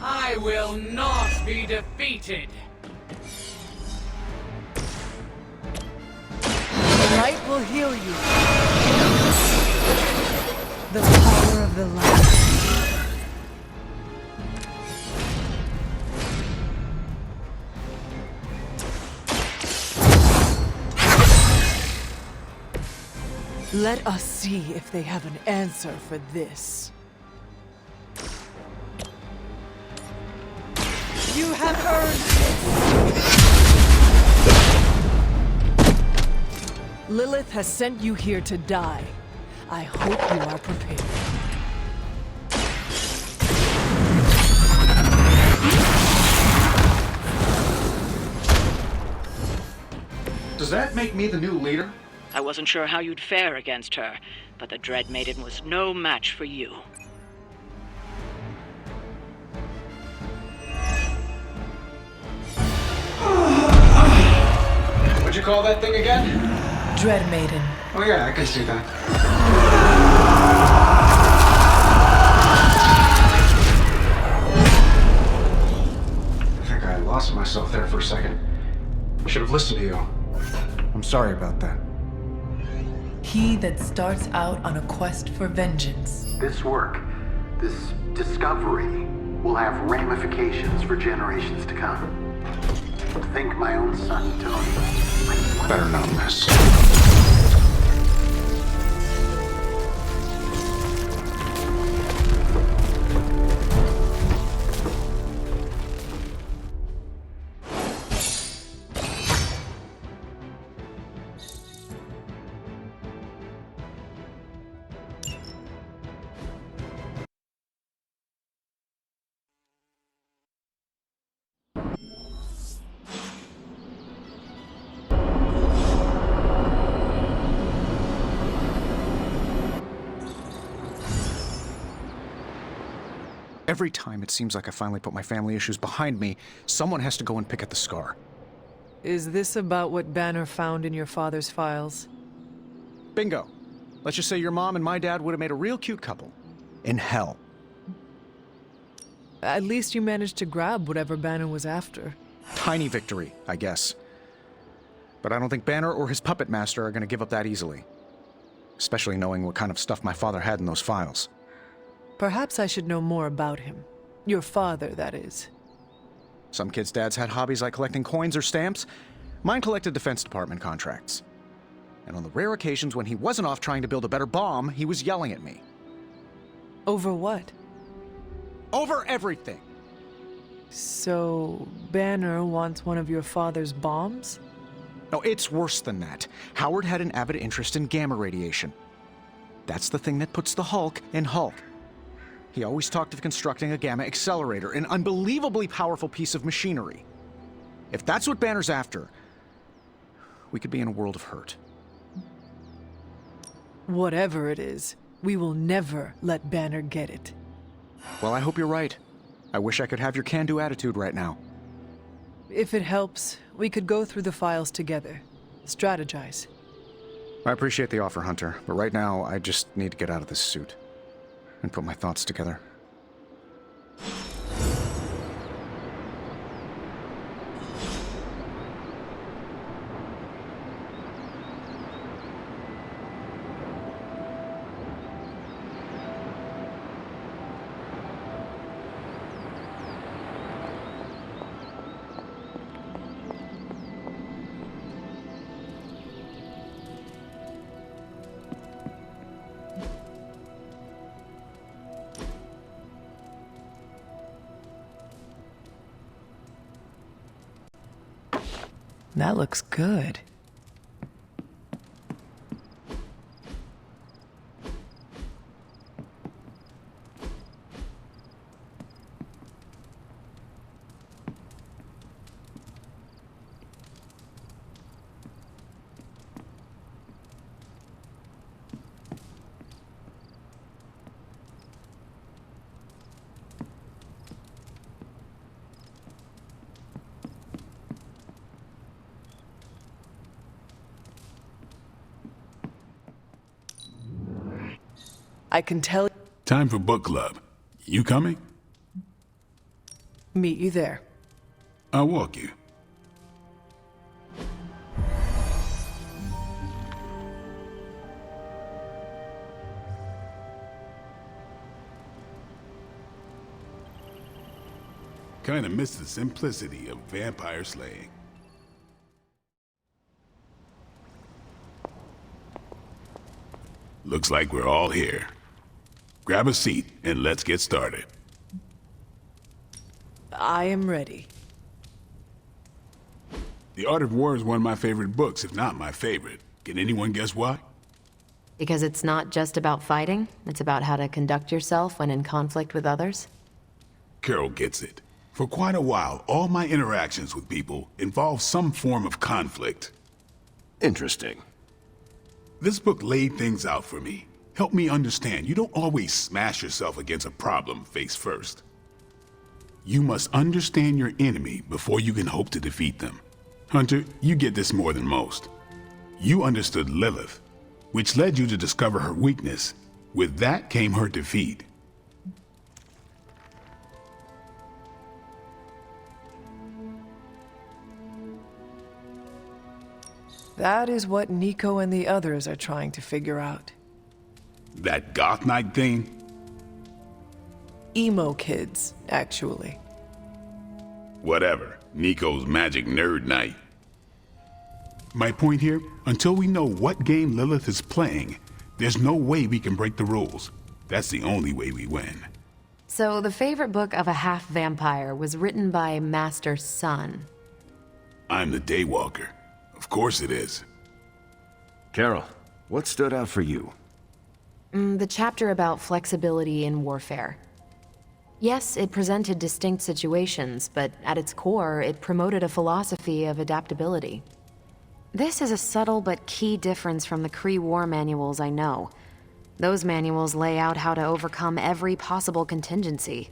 I will not be defeated. The light will heal you. The power of the light. Let us see if they have an answer for this. You have earned this! Lilith has sent you here to die. I hope you are prepared. Does that make me the new leader? I wasn't sure how you'd fare against her, but the Dread Maiden was no match for you. What'd you call that thing again? Dread Maiden. Oh yeah, I can see that. I think I lost myself there for a second. I should have listened to you. I'm sorry about that. He that starts out on a quest for vengeance. This work, this discovery, will have ramifications for generations to come. Think my own son, Tony. Better not miss. Every time it seems like I finally put my family issues behind me, someone has to go and pick at the scar. Is this about what Banner found in your father's files? Bingo. Let's just say your mom and my dad would have made a real cute couple. In hell. At least you managed to grab whatever Banner was after. Tiny victory, I guess. But I don't think Banner or his puppet master are going to give up that easily. Especially knowing what kind of stuff my father had in those files. Perhaps I should know more about him. Your father, that is. Some kids' dads had hobbies like collecting coins or stamps. Mine collected Defense Department contracts. And on the rare occasions when he wasn't off trying to build a better bomb, he was yelling at me. Over what? Over everything! So, Banner wants one of your father's bombs? No, it's worse than that. Howard had an avid interest in gamma radiation. That's the thing that puts the Hulk in Hulk. He always talked of constructing a gamma accelerator, an unbelievably powerful piece of machinery. If that's what Banner's after, we could be in a world of hurt. Whatever it is, we will never let Banner get it. Well, I hope you're right. I wish I could have your can-do attitude right now. If it helps, we could go through the files together. Strategize. I appreciate the offer, Hunter, but right now, I just need to get out of this suit and put my thoughts together. That looks good. I can tell. Time for book club. You coming? Meet you there. I'll walk you. Kinda miss the simplicity of vampire slaying. looks like we're all here. Grab a seat and let's get started. I am ready. The Art of War is one of my favorite books, if not my favorite. Can anyone guess why? Because it's not just about fighting, it's about how to conduct yourself when in conflict with others? Carol gets it. For quite a while, all my interactions with people involve some form of conflict. Interesting. This book laid things out for me. Helped me understand you don't always smash yourself against a problem face first. You must understand your enemy before you can hope to defeat them. Hunter, you get this more than most. You understood Lilith, which led you to discover her weakness. With that came her defeat. That is what Nico and the others are trying to figure out. That goth night thing? Emo kids, actually. Whatever. Nico's magic nerd night. My point here, until we know what game Lilith is playing, there's no way we can break the rules. That's the only way we win. So the favorite book of a half-vampire was written by Master's son. I'm the Daywalker. Of course it is. Carol, what stood out for you? The chapter about flexibility in warfare. Yes, it presented distinct situations, but at its core, it promoted a philosophy of adaptability. This is a subtle but key difference from the Kree war manuals I know. Those manuals lay out how to overcome every possible contingency.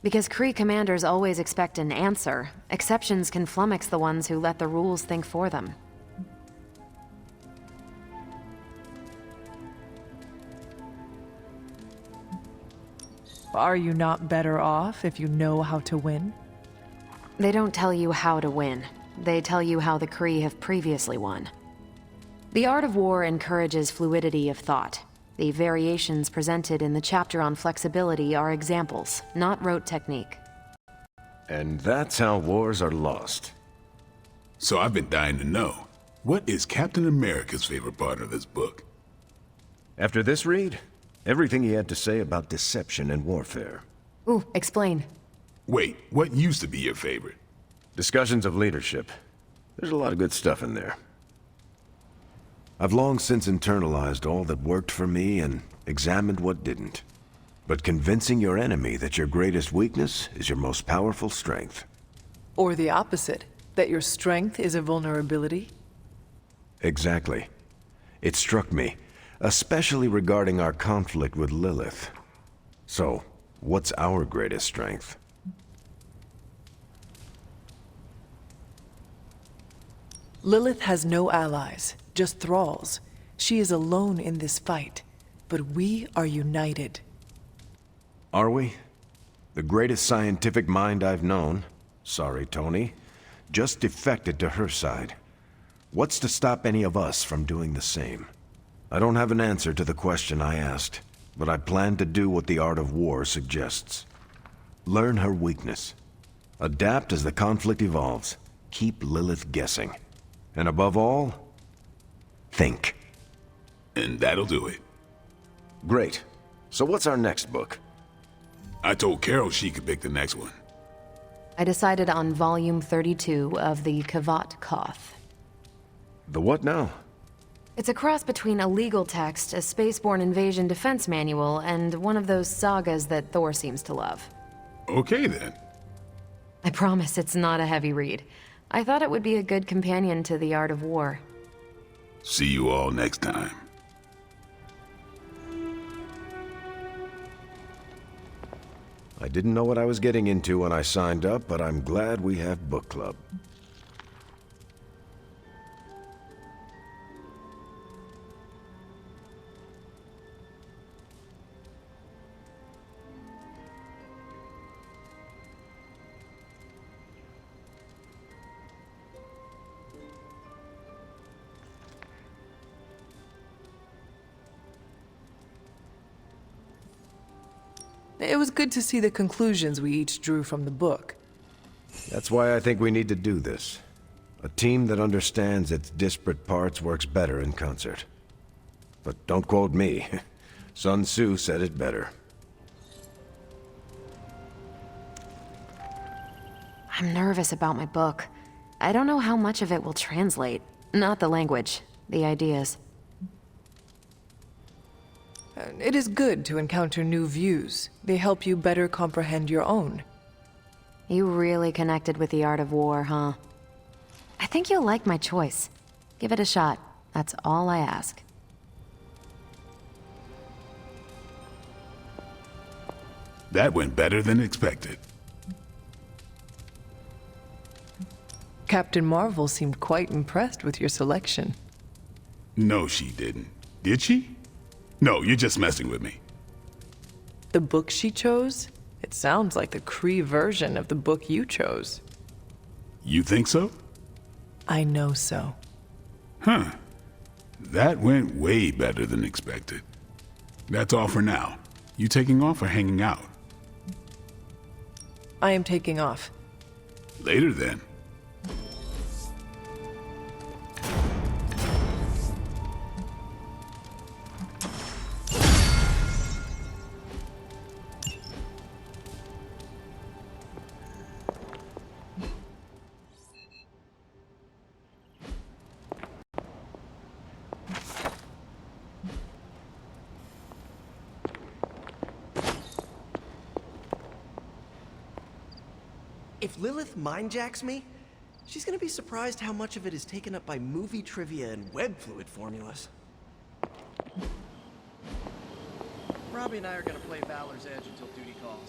Because Kree commanders always expect an answer, exceptions can flummox the ones who let the rules think for them. Are you not better off if you know how to win? They don't tell you how to win. They tell you how the Kree have previously won. The Art of War encourages fluidity of thought. The variations presented in the chapter on flexibility are examples, not rote technique. And that's how wars are lost. So I've been dying to know, what is Captain America's favorite part of this book? After this read, everything he had to say about deception and warfare. Ooh, explain. Wait, what used to be your favorite? Discussions of leadership. There's a lot of good stuff in there. I've long since internalized all that worked for me and examined what didn't. But convincing your enemy that your greatest weakness is your most powerful strength. Or the opposite, that your strength is a vulnerability? Exactly. It struck me, especially regarding our conflict with Lilith. So, what's our greatest strength? Lilith has no allies, just thralls. She is alone in this fight, but we are united. Are we? The greatest scientific mind I've known, sorry Tony, just defected to her side. What's to stop any of us from doing the same? I don't have an answer to the question I asked, but I plan to do what the Art of War suggests. Learn her weakness. Adapt as the conflict evolves. Keep Lilith guessing. And above all, think. And that'll do it. Great. So what's our next book? I told Carol she could pick the next one. I decided on volume 32 of the Kavat Koth. The what now? It's a cross between a legal text, a spaceborne invasion defense manual, and one of those sagas that Thor seems to love. Okay then. I promise it's not a heavy read. I thought it would be a good companion to the Art of War. See you all next time. I didn't know what I was getting into when I signed up, but I'm glad we have book club. It was good to see the conclusions we each drew from the book. That's why I think we need to do this. A team that understands its disparate parts works better in concert. but don't quote me. Sun Tzu said it better. I'm nervous about my book. I don't know how much of it will translate. Not the language, the ideas. It is good to encounter new views. They help you better comprehend your own. You really connected with the art of war, huh? I think you'll like my choice. Give it a shot. That's all I ask. That went better than expected. Captain Marvel seemed quite impressed with your selection. No, she didn't. Did she? No, you're just messing with me. The book she chose? It sounds like the Kree version of the book you chose. You think so? I know so. Huh. That went way better than expected. That's all for now. You taking off or hanging out? I am taking off. Later then. If Lilith mindjacks me, she's gonna be surprised how much of it is taken up by movie trivia and web fluid formulas. Robbie and I are gonna play Valor's Edge until duty calls.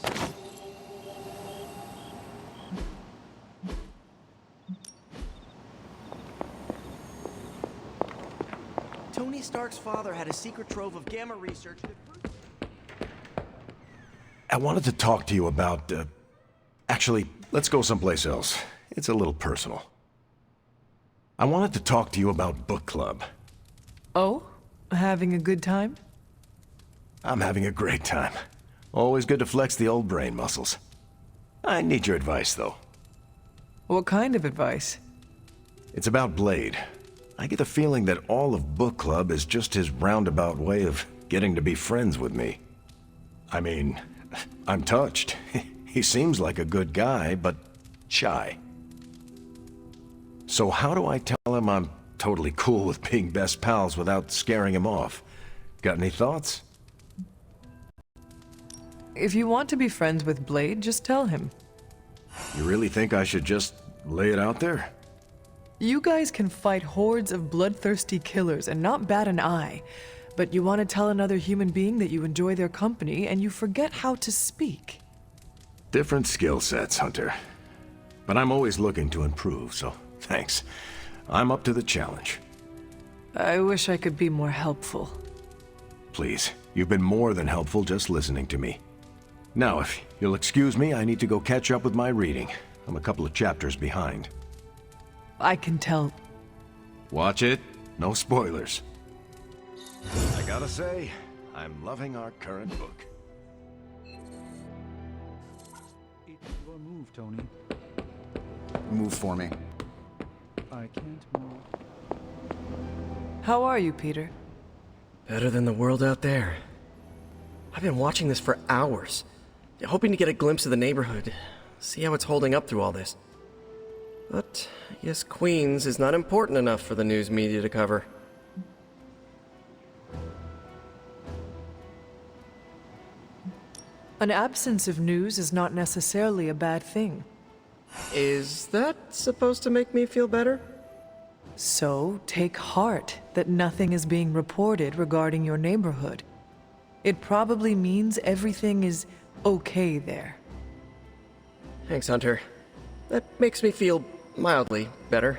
Tony Stark's father had a secret trove of gamma research that... I wanted to talk to you about, actually, let's go someplace else. It's a little personal. I wanted to talk to you about book club. Oh? Having a good time? I'm having a great time. Always good to flex the old brain muscles. I need your advice, though. What kind of advice? It's about Blade. I get the feeling that all of book club is just his roundabout way of getting to be friends with me. I mean, I'm touched. He seems like a good guy, but shy. So how do I tell him I'm totally cool with being best pals without scaring him off? Got any thoughts? If you want to be friends with Blade, just tell him. You really think I should just lay it out there? You guys can fight hordes of bloodthirsty killers and not bat an eye, but you want to tell another human being that you enjoy their company and you forget how to speak. Different skill sets, Hunter. But I'm always looking to improve, so thanks. I'm up to the challenge. I wish I could be more helpful. Please, you've been more than helpful just listening to me. Now, if you'll excuse me, I need to go catch up with my reading. I'm a couple of chapters behind. I can tell. Watch it. No spoilers. I gotta say, I'm loving our current book. It's your move, Tony. Move for me. I can't move. How are you, Peter? Better than the world out there. I've been watching this for hours, hoping to get a glimpse of the neighborhood, see how it's holding up through all this. But I guess Queens is not important enough for the news media to cover. An absence of news is not necessarily a bad thing. Is that supposed to make me feel better? So, take heart that nothing is being reported regarding your neighborhood. It probably means everything is okay there. Thanks, Hunter. That makes me feel mildly better.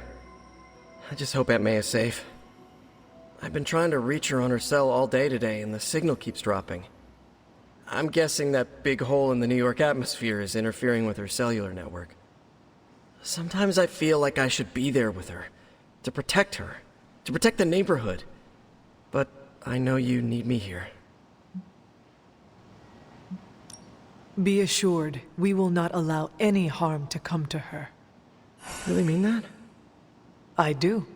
I just hope Aunt May is safe. I've been trying to reach her on her cell all day today, and the signal keeps dropping. I'm guessing that big hole in the New York atmosphere is interfering with her cellular network. Sometimes I feel like I should be there with her, to protect her, to protect the neighborhood. But I know you need me here. Be assured, we will not allow any harm to come to her. Really mean that? I do.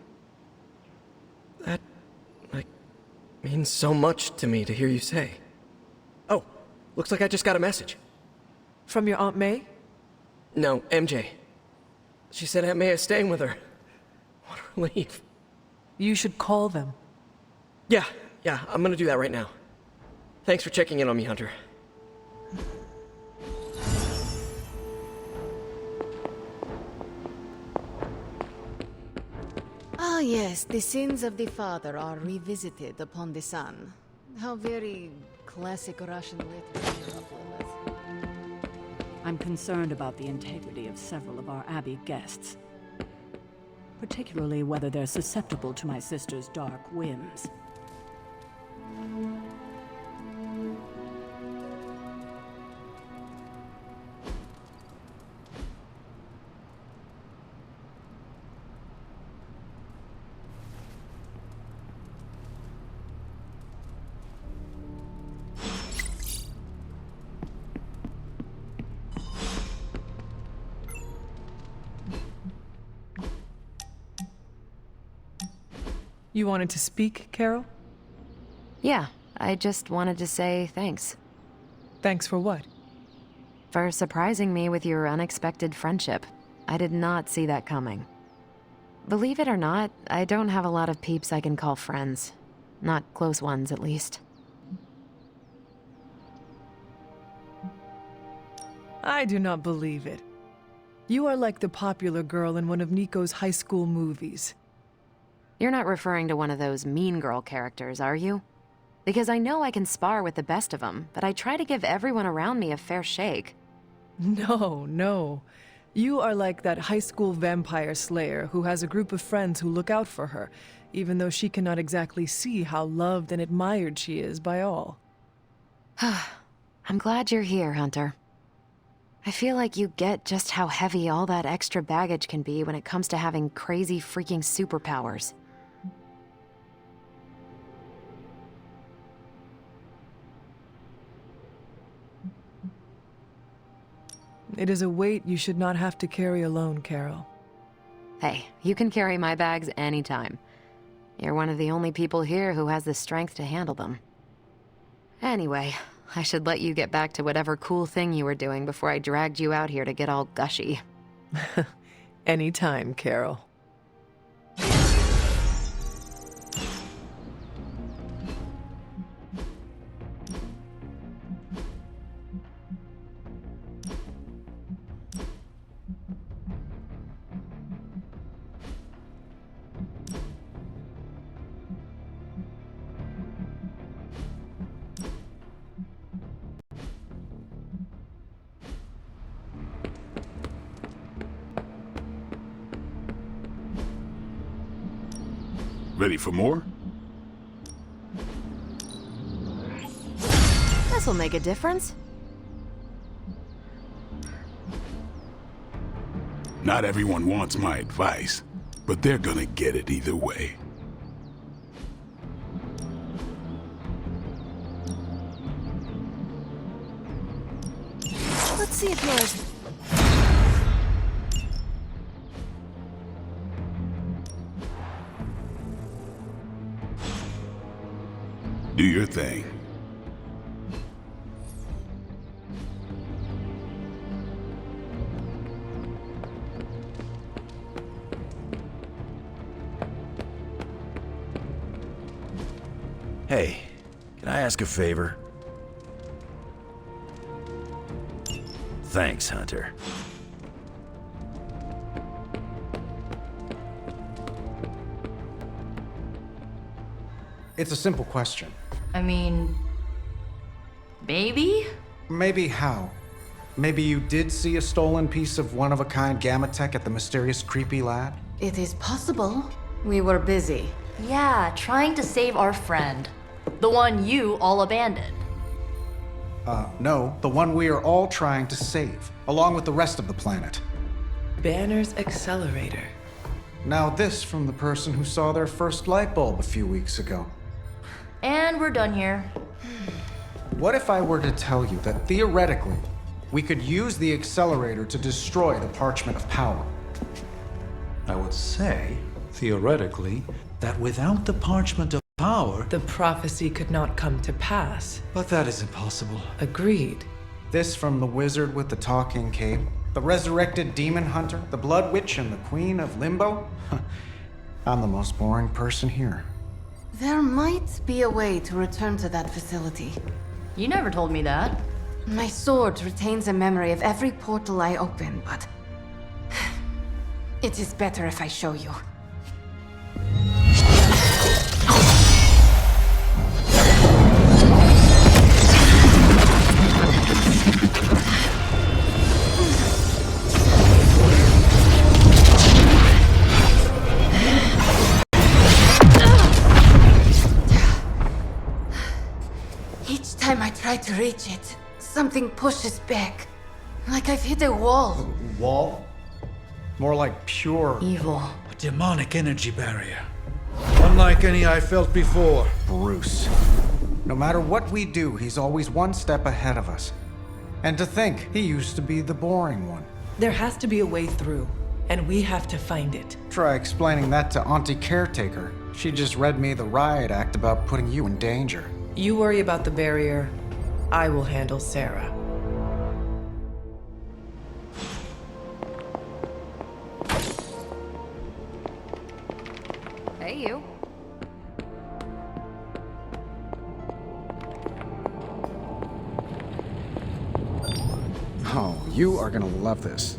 That, like, Means so much to me to hear you say. Oh, looks like I just got a message. From your Aunt May? No, MJ. She said Aunt May is staying with her. What a relief. You should call them. Yeah, I'm gonna do that right now. Thanks for checking in on me, Hunter. Ah, yes, the sins of the father are revisited upon the son. How very classic Russian literature of Lilith. I'm concerned about the integrity of several of our Abbey guests. Particularly whether they're susceptible to my sister's dark whims. You wanted to speak, Carol? Yeah, I just wanted to say thanks. Thanks for what? For surprising me with your unexpected friendship. I did not see that coming. Believe it or not, I don't have a lot of peeps I can call friends. Not close ones, at least. I do not believe it. You are like the popular girl in one of Nico's high school movies. You're not referring to one of those mean girl characters, are you? Because I know I can spar with the best of them, but I try to give everyone around me a fair shake. No. You are like that high school vampire slayer who has a group of friends who look out for her, even though she cannot exactly see how loved and admired she is by all. I'm glad you're here, Hunter. I feel like you get just how heavy all that extra baggage can be when it comes to having crazy freaking superpowers. It is a weight you should not have to carry alone, Carol. Hey, you can carry my bags anytime. You're one of the only people here who has the strength to handle them. Anyway, I should let you get back to whatever cool thing you were doing before I dragged you out here to get all gushy. Anytime, Carol. Ready for more? This'll make a difference. Not everyone wants my advice, but they're gonna get it either way. Let's see if yours... Do your thing. Hey, can I ask a favor? Thanks, Hunter. It's a simple question. I mean... maybe? Maybe how? Maybe you did see a stolen piece of one-of-a-kind gamma tech at the mysterious creepy lab? It is possible. We were busy. Yeah, trying to save our friend. The one you all abandoned. No, the one we are all trying to save, along with the rest of the planet. Banner's accelerator. Now this from the person who saw their first light bulb a few weeks ago. And we're done here. What if I were to tell you that theoretically, we could use the accelerator to destroy the Parchment of Power? I would say, theoretically, that without the Parchment of power? The prophecy could not come to pass. But that is impossible. Agreed. This from the wizard with the talking cape, the resurrected demon hunter, the blood witch, and the queen of limbo? I'm the most boring person here. There might be a way to return to that facility. You never told me that. My sword retains a memory of every portal I open, but it is better if I show you. Each time I try to reach it, something pushes back. Like I've hit a wall. Wall? More like pure evil. A demonic energy barrier. Unlike any I felt before. Bruce. No matter what we do, he's always one step ahead of us. And to think, he used to be the boring one. There has to be a way through, and we have to find it. Try explaining that to Auntie Caretaker. She just read me the riot act about putting you in danger. You worry about the barrier. I will handle Sarah. Hey, you. Oh, you are gonna love this.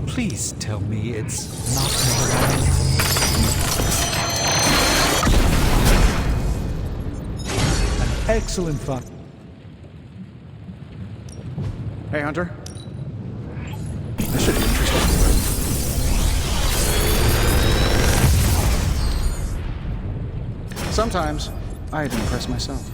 Please tell me it's not melhorando. An excellent thought. Hey, Hunter. This should be interesting. Sometimes, I even impress myself.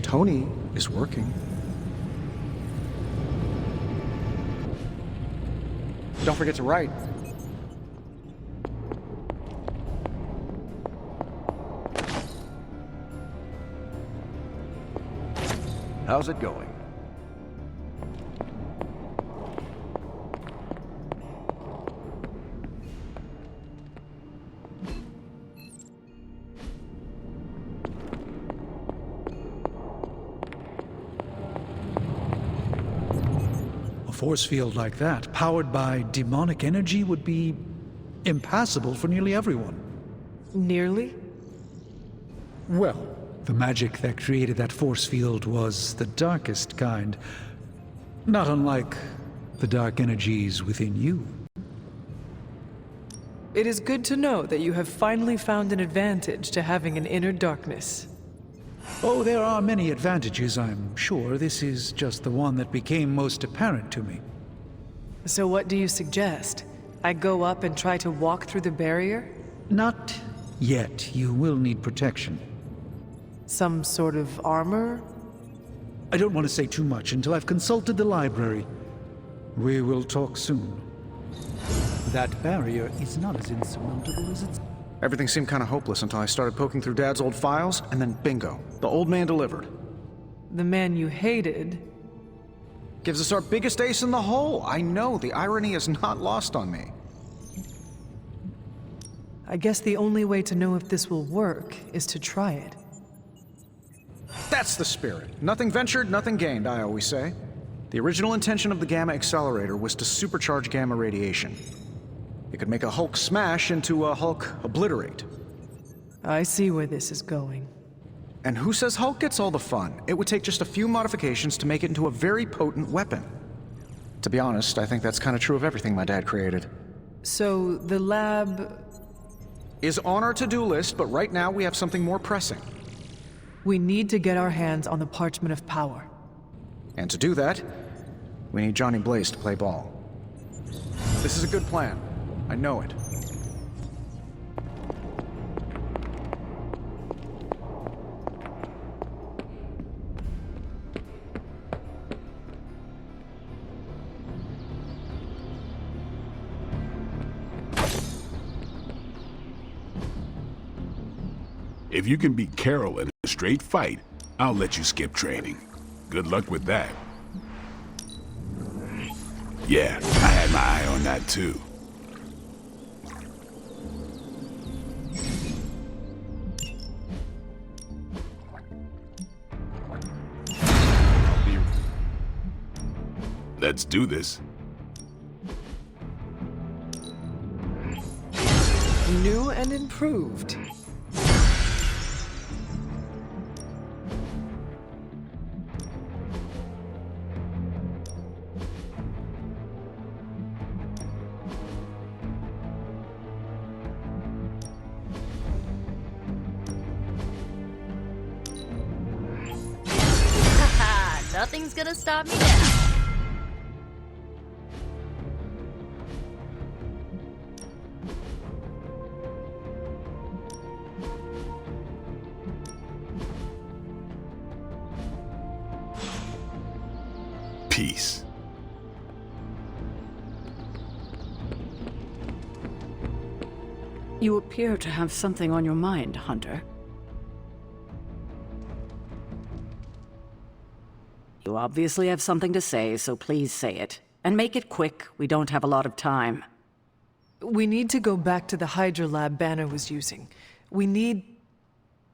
Tony is working. Don't forget to write. How's it going? A force field like that, powered by demonic energy, would be impassable for nearly everyone. Nearly? Well, the magic that created that force field was the darkest kind. Not unlike the dark energies within you. It is good to know that you have finally found an advantage to having an inner darkness. Oh, there are many advantages, I'm sure. This is just the one that became most apparent to me. So what do you suggest? I go up and try to walk through the barrier? Not yet. You will need protection. Some sort of armor? I don't want to say too much until I've consulted the library. We will talk soon. That barrier is not as insurmountable as it's... Everything seemed kind of hopeless until I started poking through Dad's old files, and then bingo. The old man delivered. The man you hated? Gives us our biggest ace in the hole. I know, the irony is not lost on me. I guess the only way to know if this will work is to try it. That's the spirit. Nothing ventured, nothing gained, I always say. The original intention of the Gamma Accelerator was to supercharge gamma radiation. It could make a Hulk smash into a Hulk obliterate. I see where this is going. And who says Hulk gets all the fun? It would take just a few modifications to make it into a very potent weapon. To be honest, I think that's kind of true of everything my dad created. So, the lab... is on our to-do list, but right now we have something more pressing. We need to get our hands on the Parchment of Power. And to do that, we need Johnny Blaze to play ball. This is a good plan. I know it. If you can beat Carol in a straight fight, I'll let you skip training. Good luck with that. Yeah, I had my eye on that too. Let's do this. New and improved. Nothing's gonna stop me now. Peace. You appear to have something on your mind, Hunter. You obviously have something to say, so please say it. And make it quick. We don't have a lot of time. We need to go back to the Hydra lab Banner was using. We need...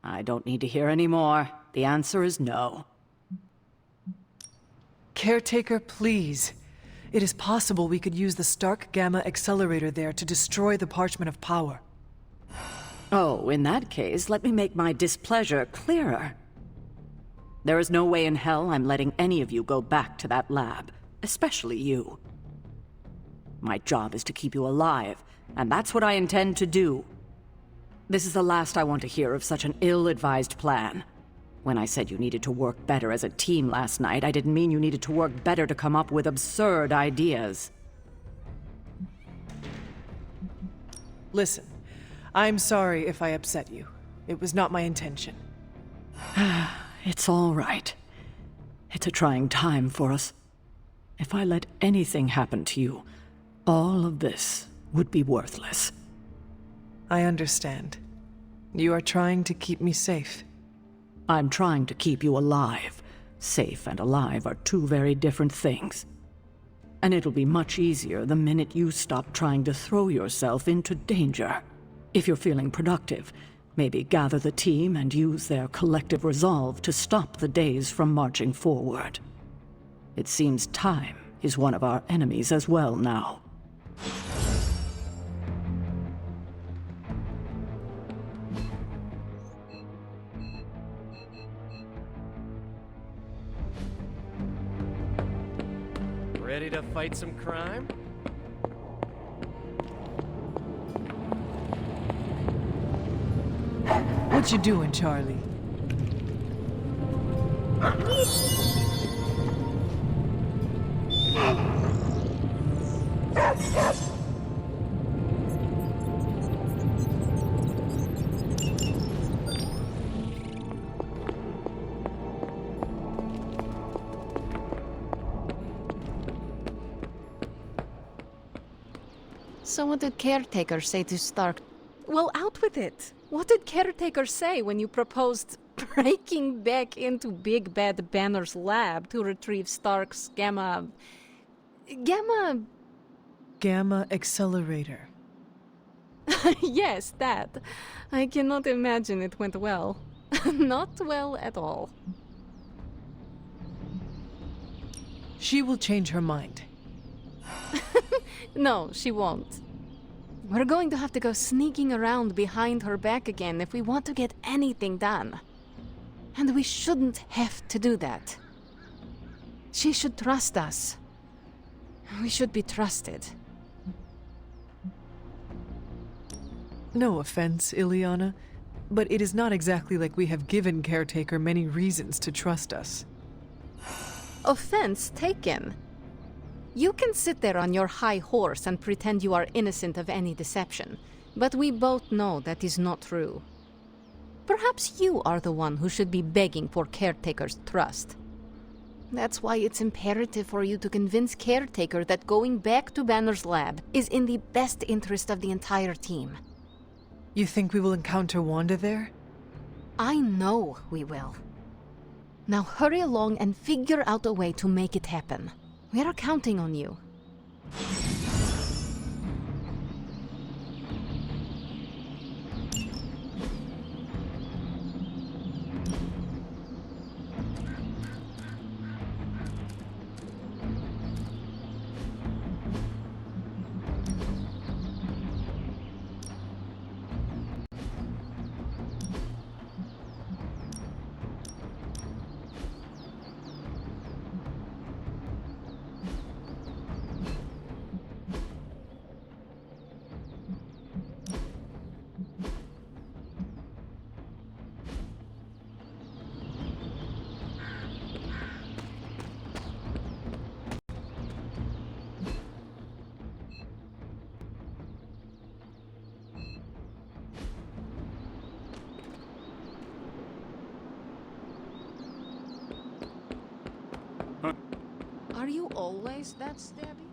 I don't need to hear any more. The answer is no. Caretaker, please. It is possible we could use the Stark Gamma accelerator there to destroy the Parchment of Power. Oh, in that case, let me make my displeasure clearer. There is no way in hell I'm letting any of you go back to that lab, especially you. My job is to keep you alive, and that's what I intend to do. This is the last I want to hear of such an ill-advised plan. When I said you needed to work better as a team last night, I didn't mean you needed to work better to come up with absurd ideas. Listen, I'm sorry if I upset you. It was not my intention. It's all right. It's a trying time for us. If I let anything happen to you, all of this would be worthless. I understand. You are trying to keep me safe. I'm trying to keep you alive. Safe and alive are two very different things. And it'll be much easier the minute you stop trying to throw yourself into danger. If you're feeling productive, maybe gather the team and use their collective resolve to stop the days from marching forward. It seems time is one of our enemies as well now. Ready to fight some crime? What you doing, Charlie? So what did Caretaker say to Stark? Well, out with it. What did Caretaker say when you proposed breaking back into Big Bad Banner's lab to retrieve Stark's Gamma accelerator. Yes, that. I cannot imagine it went well. Not well at all. She will change her mind. No, she won't. We're going to have to go sneaking around behind her back again if we want to get anything done. And we shouldn't have to do that. She should trust us. We should be trusted. No offense, Ileana, but it is not exactly like we have given Caretaker many reasons to trust us. Offense taken. You can sit there on your high horse and pretend you are innocent of any deception, but we both know that is not true. Perhaps you are the one who should be begging for Caretaker's trust. That's why it's imperative for you to convince Caretaker that going back to Banner's lab is in the best interest of the entire team. You think we will encounter Wanda there? I know we will. Now hurry along and figure out a way to make it happen. We are counting on you. Are you always that stabby?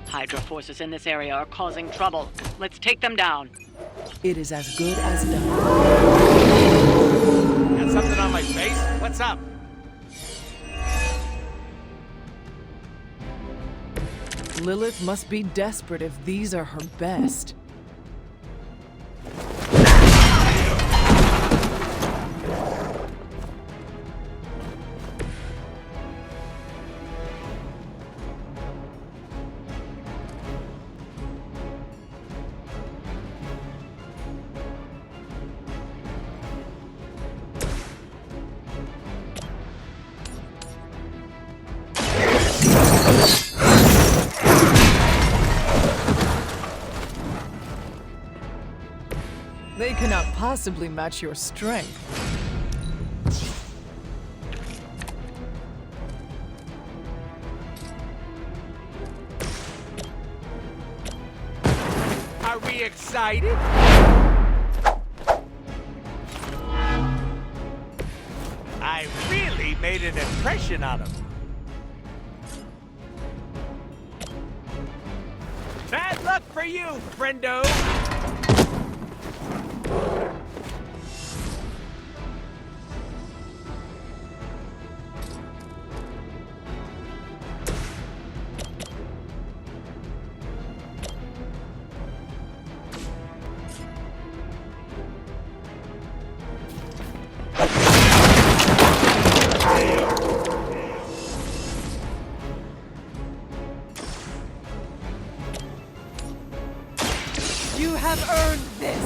Hydra forces in this area are causing trouble. Let's take them down. It is as good as done. Got something on my face? What's up? Lilith must be desperate if these are her best. They cannot possibly match your strength. Are we excited? I really made an impression on him. Bad luck for you, friendo! You have earned this!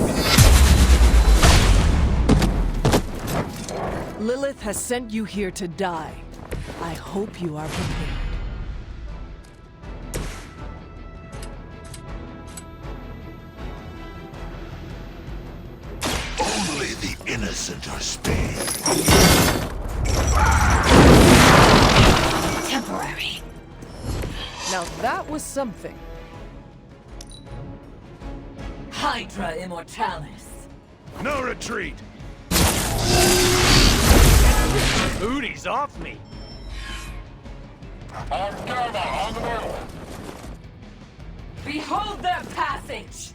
Lilith has sent you here to die. I hope you are prepared. Only the innocent are spared. Temporary. Now that was something. Hydra Immortalis. No retreat! Booty's off me. Behold their passage!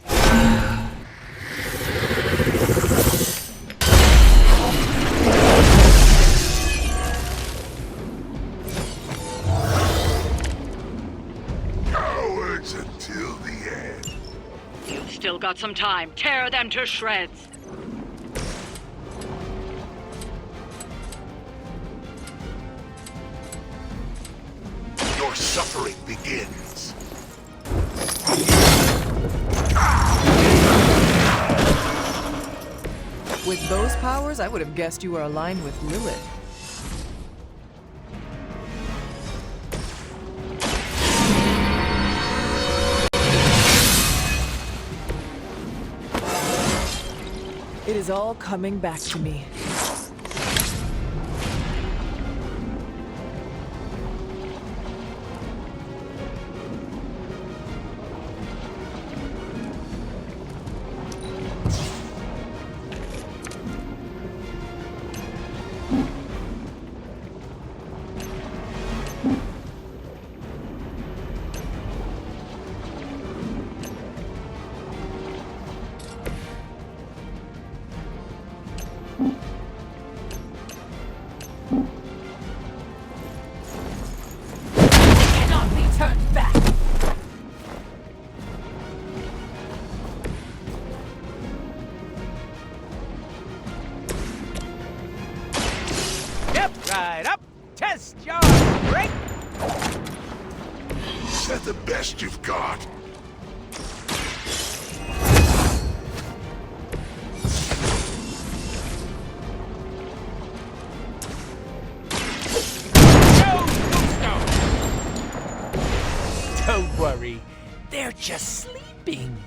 Cowards until the end. You've still got some time. Tear them to shreds. Your suffering begins. With those powers, I would have guessed you were aligned with Lilith. It is all coming back to me. Cannot be turned back. Step right up. Test your strength. Is that the best you've got? Don't worry. They're just sleeping.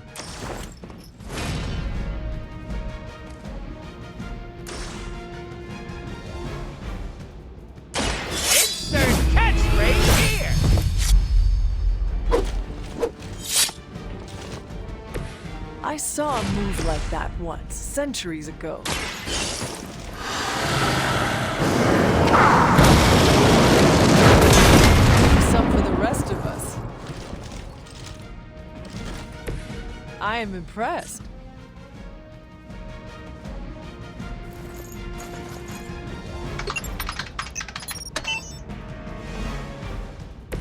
Insert catchphrase here. I saw a move like that once, centuries ago. Some for the rest of us. I am impressed.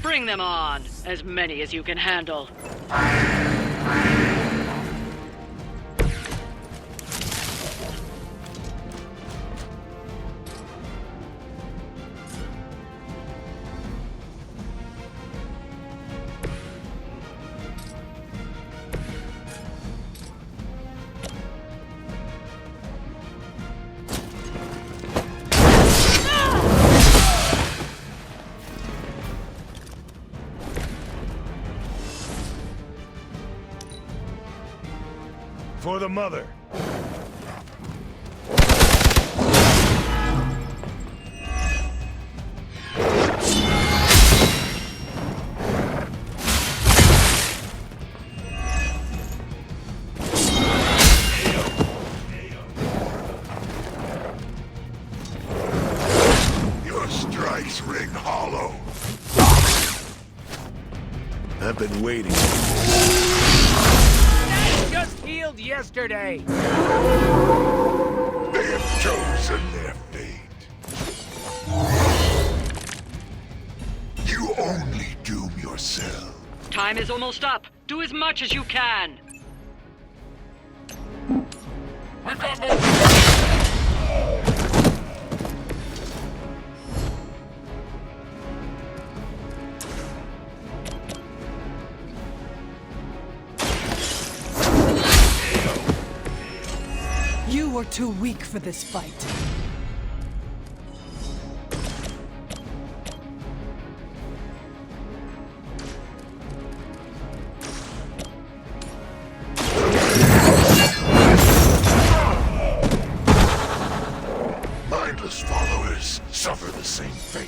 Bring them on, as many as you can handle. For the mother. Your strikes ring hollow. I've been waiting. Just healed yesterday. They have chosen their fate. You only doom yourself. Time is almost up. Do as much as you can. You are too weak for this fight. Mindless followers suffer the same fate.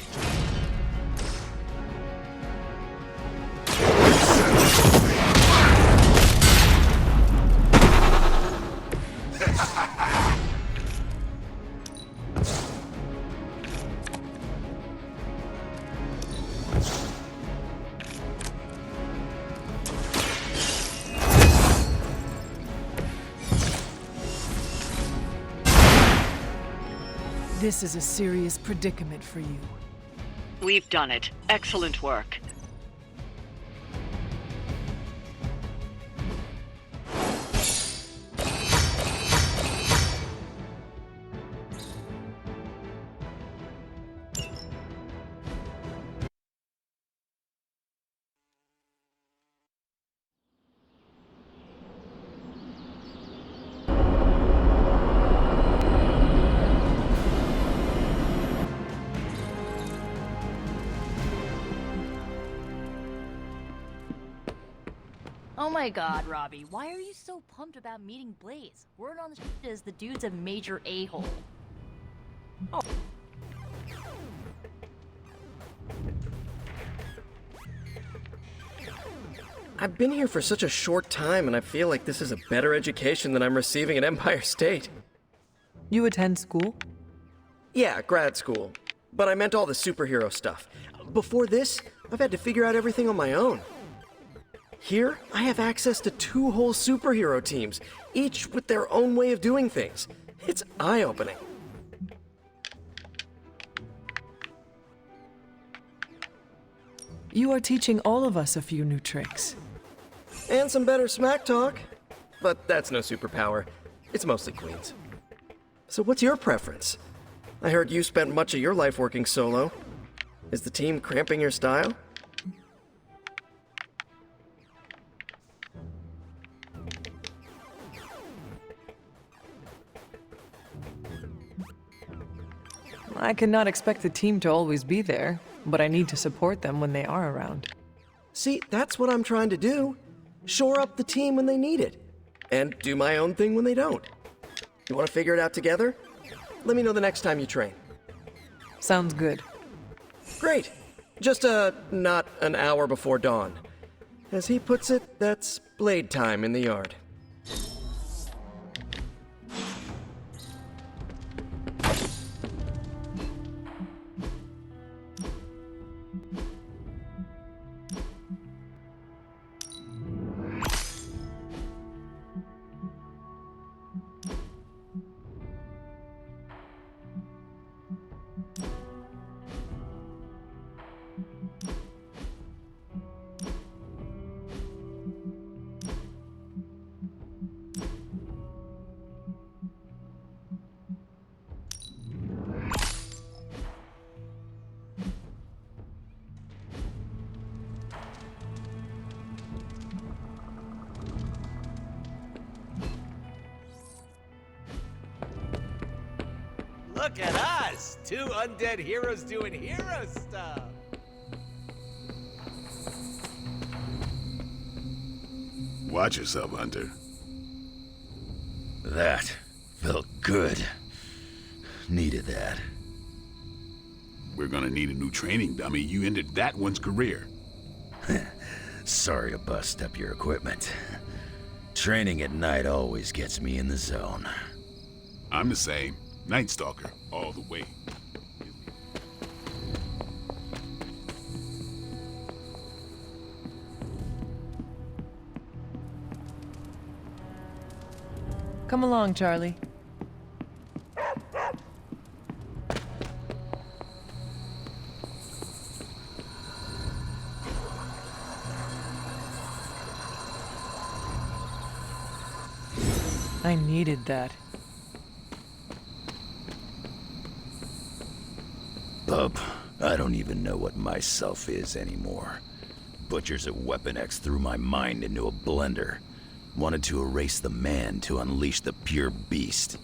This is a serious predicament for you. We've done it. Excellent work. Oh my god, Robbie, why are you so pumped about meeting Blaze? Word on the street is the dude's a major a-hole. Oh. I've been here for such a short time, and I feel like this is a better education than I'm receiving at Empire State. You attend school? Yeah, grad school. But I meant all the superhero stuff. Before this, I've had to figure out everything on my own. Here, I have access to 2 whole superhero teams, each with their own way of doing things. It's eye-opening. You are teaching all of us a few new tricks. And some better smack talk. But that's no superpower. It's mostly Queens. So what's your preference? I heard you spent much of your life working solo. Is the team cramping your style? I cannot expect the team to always be there, but I need to support them when they are around. See, that's what I'm trying to do. Shore up the team when they need it. And do my own thing when they don't. You want to figure it out together? Let me know the next time you train. Sounds good. Great. Just, not an hour before dawn. As he puts it, that's blade time in the yard. Look at us! 2 undead heroes doing hero stuff! Watch yourself, Hunter. That felt good. Needed that. We're gonna need a new training dummy. You ended that one's career. Sorry to bust up your equipment. Training at night always gets me in the zone. I'm the same. Night Stalker, all the way. Come along, Charlie. I needed that. Bub, I don't even know what myself is anymore. Butchers at Weapon X threw my mind into a blender. Wanted to erase the man to unleash the pure beast.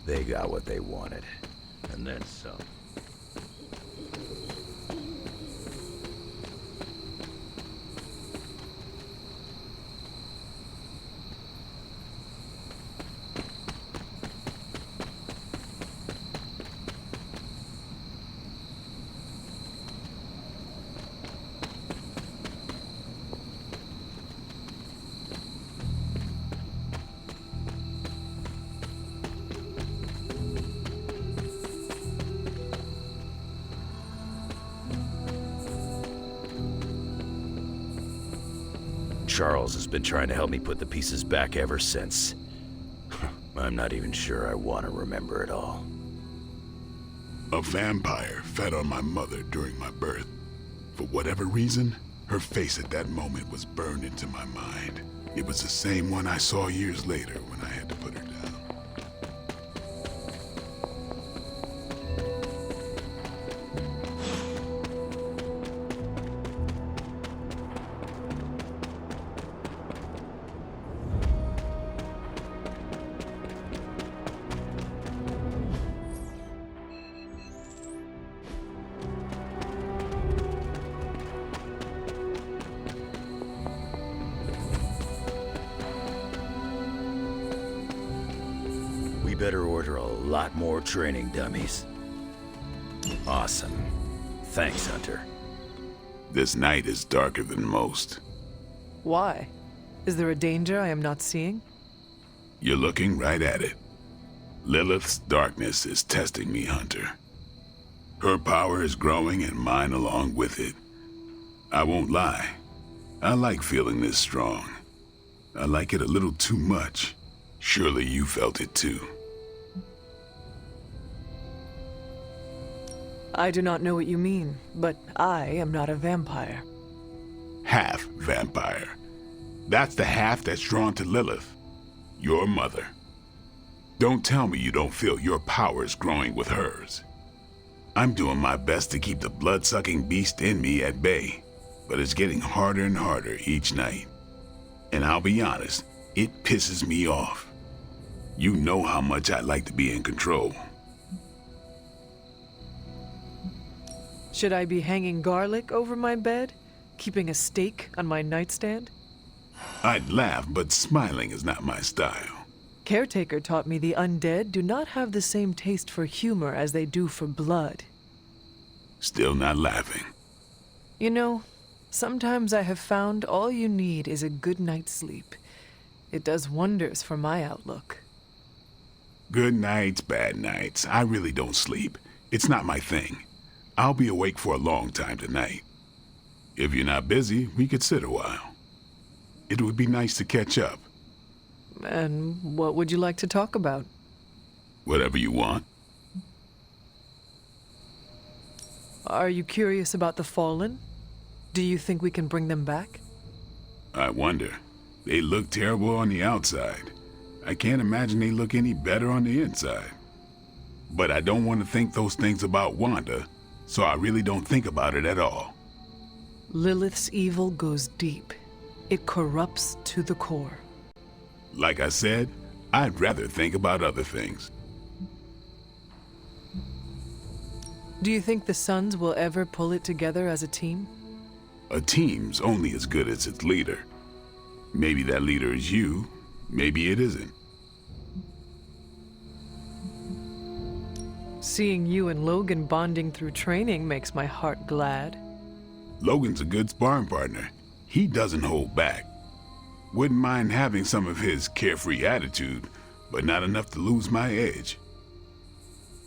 They got what they wanted, and then some. Charles has been trying to help me put the pieces back ever since. I'm not even sure I want to remember it all. A vampire fed on my mother during my birth. For whatever reason, her face at that moment was burned into my mind. It was the same one I saw years later when I had to put her down. better order a lot more training dummies. Awesome. Thanks, Hunter. This night is darker than most. Why? Is there a danger I am not seeing? You're looking right at it. Lilith's darkness is testing me, Hunter. Her power is growing and mine along with it. I won't lie. I like feeling this strong. I like it a little too much. Surely you felt it too. I do not know what you mean, but I am not a vampire. Half vampire. That's the half that's drawn to Lilith, your mother. Don't tell me you don't feel your powers growing with hers. I'm doing my best to keep the blood-sucking beast in me at bay, but it's getting harder and harder each night. And I'll be honest, it pisses me off. You know how much I like to be in control. Should I be hanging garlic over my bed? Keeping a steak on my nightstand? I'd laugh, but smiling is not my style. Caretaker taught me the undead do not have the same taste for humor as they do for blood. Still not laughing. You know, sometimes I have found all you need is a good night's sleep. It does wonders for my outlook. Good nights, bad nights. I really don't sleep. It's not my thing. I'll be awake for a long time tonight. If you're not busy, we could sit a while. It would be nice to catch up. And what would you like to talk about? Whatever you want. Are you curious about the Fallen? Do you think we can bring them back? I wonder. They look terrible on the outside. I can't imagine they look any better on the inside. But I don't want to think those things about Wanda, so I really don't think about it at all. Lilith's evil goes deep. It corrupts to the core. Like I said, I'd rather think about other things. Do you think the Sons will ever pull it together as a team? A team's only as good as its leader. Maybe that leader is you, maybe it isn't. Seeing you and Logan bonding through training makes my heart glad. Logan's a good sparring partner. He doesn't hold back. Wouldn't mind having some of his carefree attitude, but not enough to lose my edge.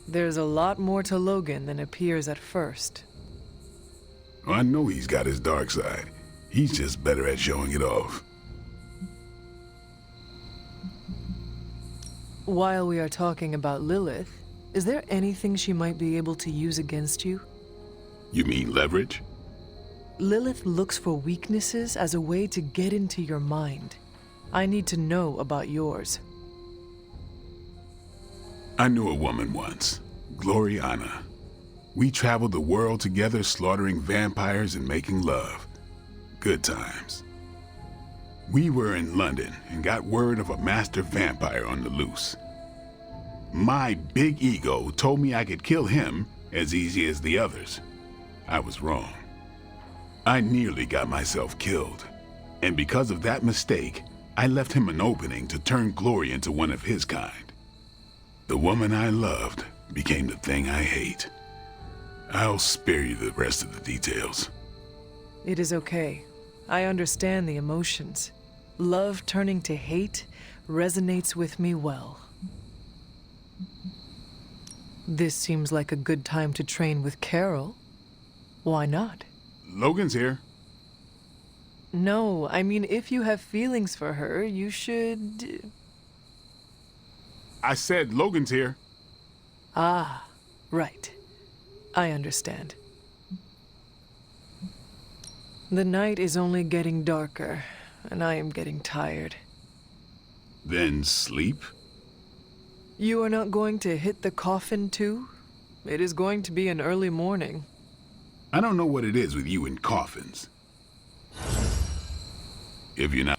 There's a lot more to Logan than appears at first. I know he's got his dark side. He's just better at showing it off. While we are talking about Lilith, is there anything she might be able to use against you? You mean leverage? Lilith looks for weaknesses as a way to get into your mind. I need to know about yours. I knew a woman once, Gloriana. We traveled the world together, slaughtering vampires and making love. Good times. We were in London and got word of a master vampire on the loose. My big ego told me I could kill him as easy as the others. I was wrong. I nearly got myself killed, and because of that mistake, I left him an opening to turn Glory into one of his kind. The woman I loved became the thing I hate. I'll spare you the rest of the details. It is okay. I understand the emotions. Love turning to hate resonates with me well. This seems like a good time to train with Carol. Why not? Logan's here. No, I mean, if you have feelings for her, you should... I said Logan's here. Ah, right. I understand. The night is only getting darker, and I am getting tired. Then sleep? You are not going to hit the coffin too? It is going to be an early morning. I don't know what it is with you and coffins. If you're not...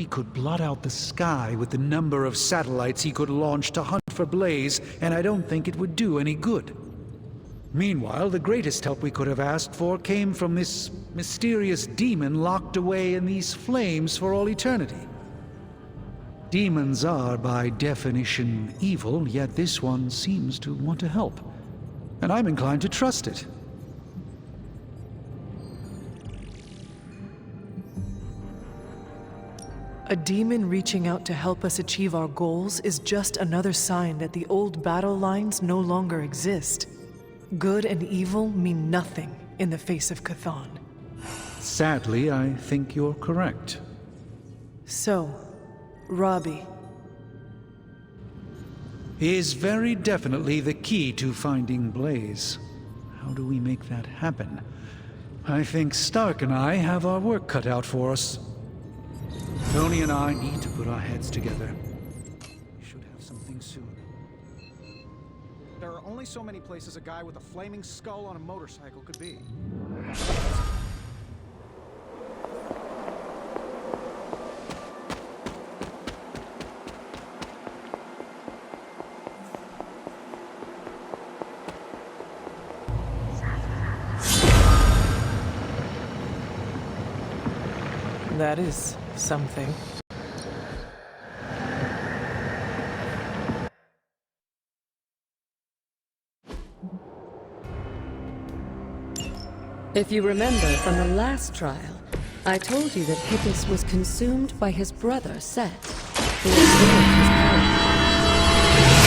he could blot out the sky with the number of satellites he could launch to hunt for Blaze, and I don't think it would do any good. Meanwhile, the greatest help we could have asked for came from this mysterious demon locked away in these flames for all eternity. Demons are, by definition, evil, yet this one seems to want to help. And I'm inclined to trust it. A demon reaching out to help us achieve our goals is just another sign that the old battle lines no longer exist. Good and evil mean nothing in the face of Chthon. Sadly, I think you're correct. So, Robbie is very definitely the key to finding Blaze. How do we make that happen? I think Stark and I have our work cut out for us. Tony and I need to put our heads together. We should have something soon. There are only so many places a guy with a flaming skull on a motorcycle could be. That is something. If you remember from the last trial, I told you that Hippus was consumed by his brother Set, who absorbed his power.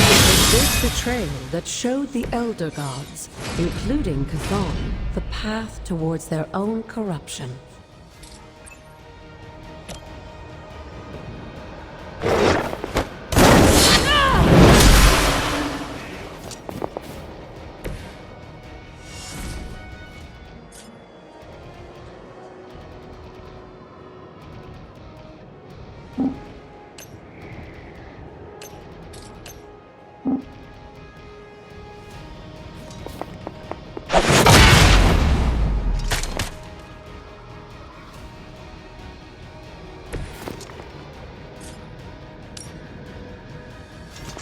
It was this betrayal that showed the Elder Gods, including Chthon, the path towards their own corruption.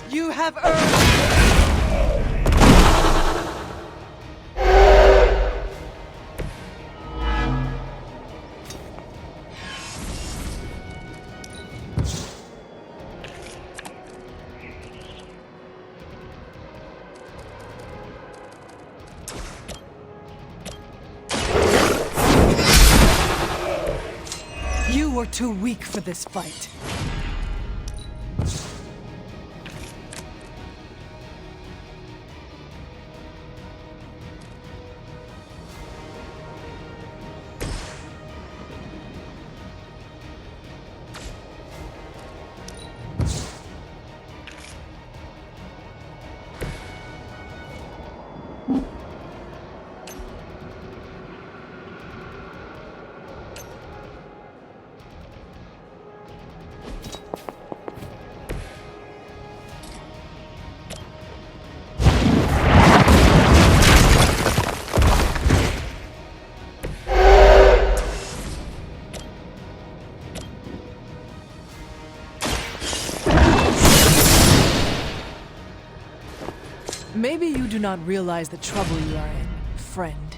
You have earned... You were too weak for this fight. Maybe you do not realize the trouble you are in, friend.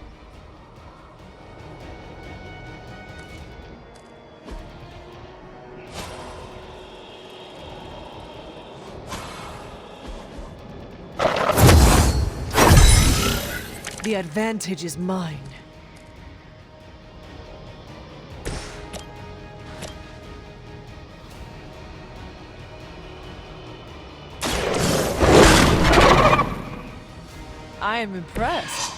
The advantage is mine. I am impressed.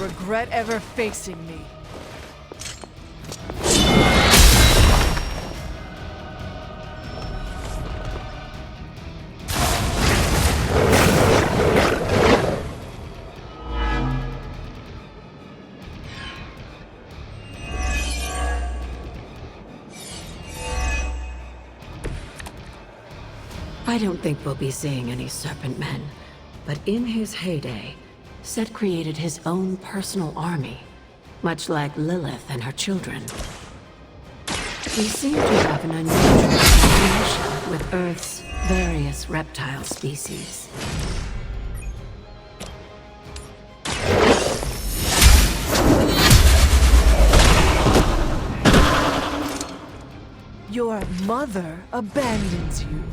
Regret ever facing me. I don't think we'll be seeing any Serpent Men, but in his heyday, Set created his own personal army, much like Lilith and her children. He seemed to have an unusual fascination with Earth's various reptile species. Your mother abandons you.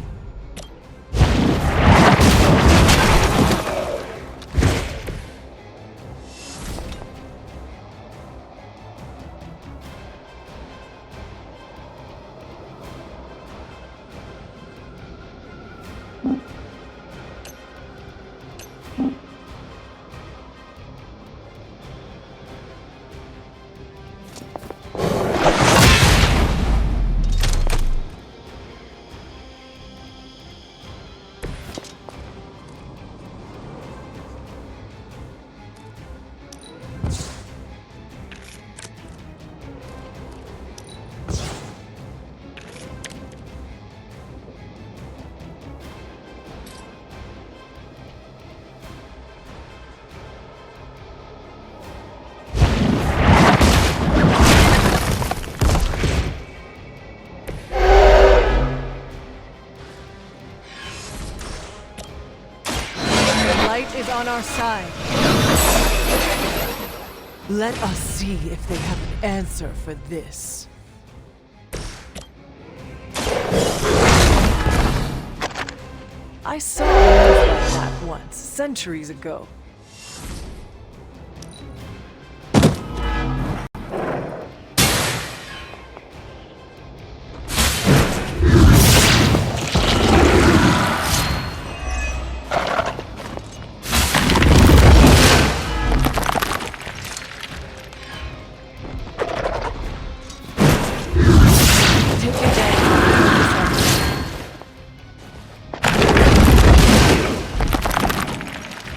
Is on our side. Let us see if they have an answer for this. I saw a move like that once, centuries ago.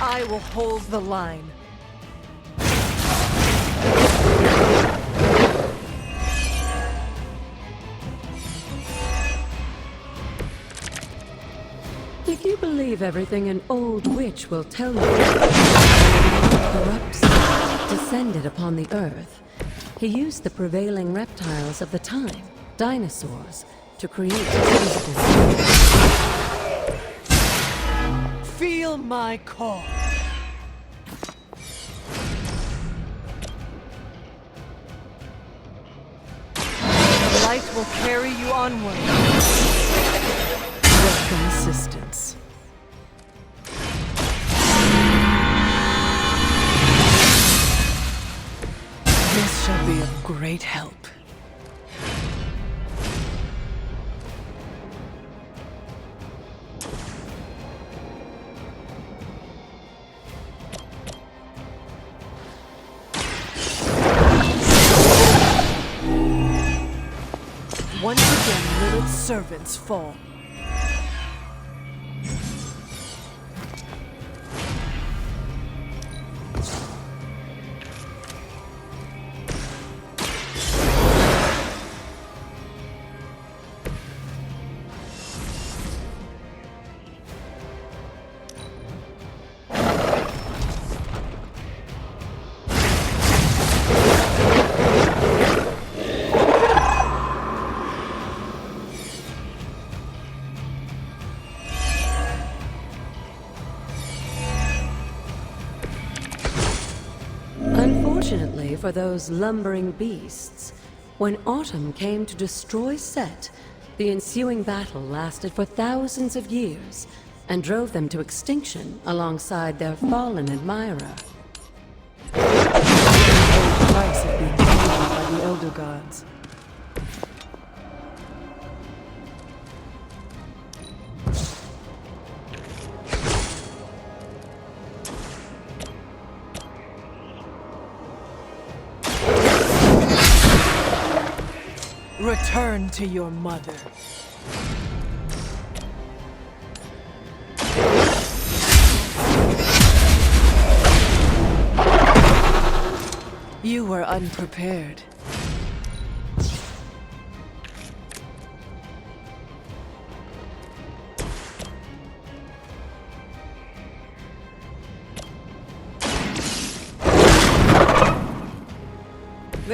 I will hold the line. If you believe everything an old witch will tell you, corrupt descended upon the earth. He used the prevailing reptiles of the time, dinosaurs, to create his physical form. Feel my call. The light will carry you onward. Welcome assistance. This shall be of great help. Once again, Lilith's servants fall. Unfortunately for those lumbering beasts, when autumn came to destroy Set, the ensuing battle lasted for thousands of years and drove them to extinction alongside their fallen admirer. The price of being defeated by the Elder Gods. Return to your mother. You were unprepared.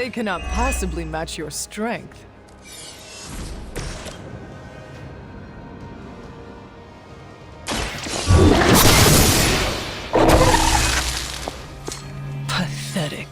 They cannot possibly match your strength. Pathetic.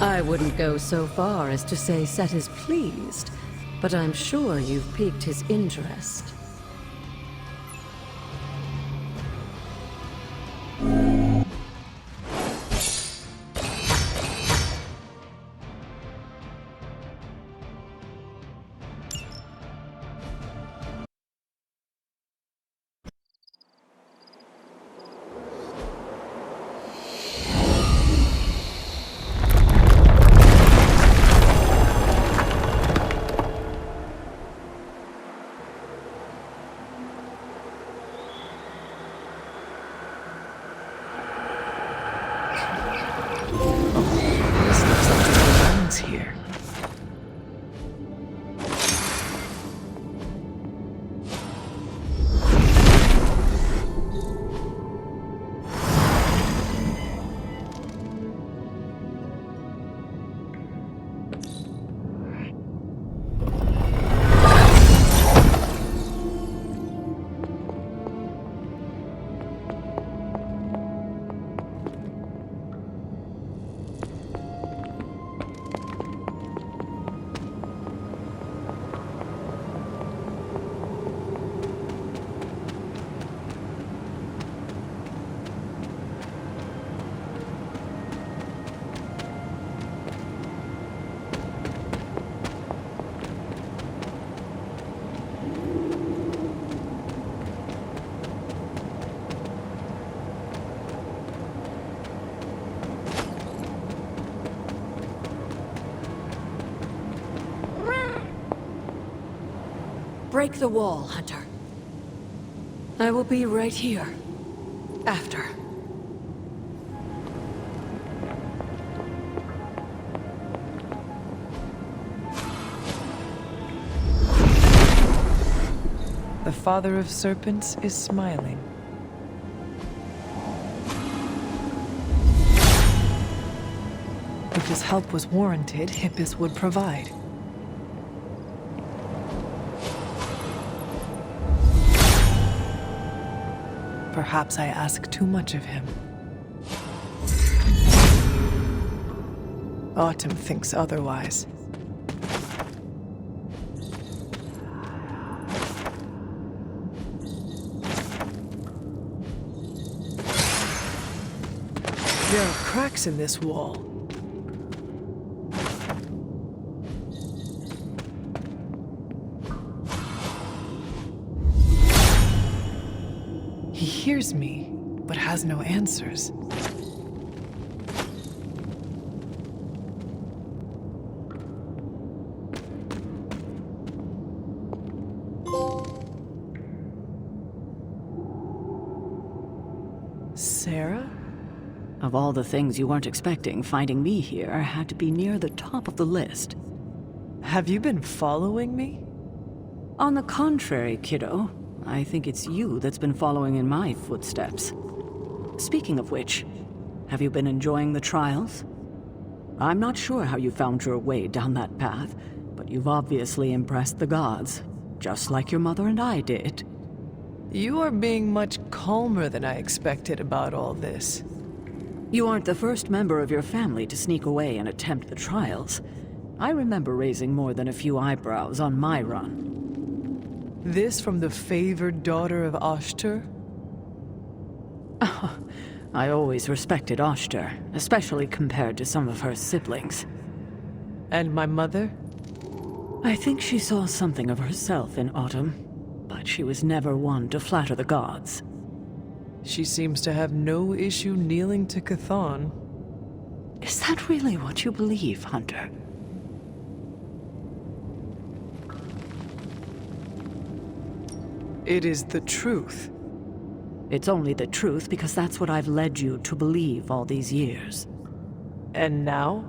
I wouldn't go so far as to say Set is pleased, but I'm sure you've piqued his interest. Here. Break the wall, Hunter. I will be right here. After. The father of serpents is smiling. If his help was warranted, Hippus would provide. Perhaps I ask too much of him. Autumn thinks otherwise. There are cracks in this wall. He hears me, but has no answers. Sarah? Of all the things you weren't expecting, finding me here had to be near the top of the list. Have you been following me? On the contrary, kiddo. I think it's you that's been following in my footsteps. Speaking of which, have you been enjoying the trials? I'm not sure how you found your way down that path, but you've obviously impressed the gods, just like your mother and I did. You are being much calmer than I expected about all this. You aren't the first member of your family to sneak away and attempt the trials. I remember raising more than a few eyebrows on my run. This from the favored daughter of Ashtar? I always respected Ashtar, especially compared to some of her siblings. And my mother? I think she saw something of herself in Autumn, but she was never one to flatter the gods. She seems to have no issue kneeling to Chthon. Is that really what you believe, Hunter? It is the truth. It's only the truth because that's what I've led you to believe all these years. And now?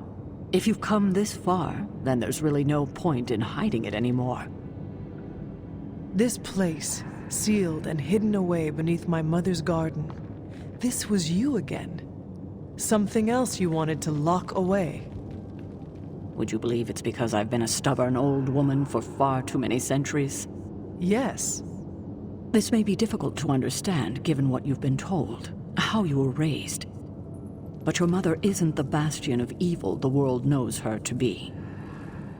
If you've come this far, then there's really no point in hiding it anymore. This place, sealed and hidden away beneath my mother's garden. This was you again. Something else you wanted to lock away. Would you believe it's because I've been a stubborn old woman for far too many centuries? Yes. This may be difficult to understand given what you've been told, how you were raised. But your mother isn't the bastion of evil the world knows her to be.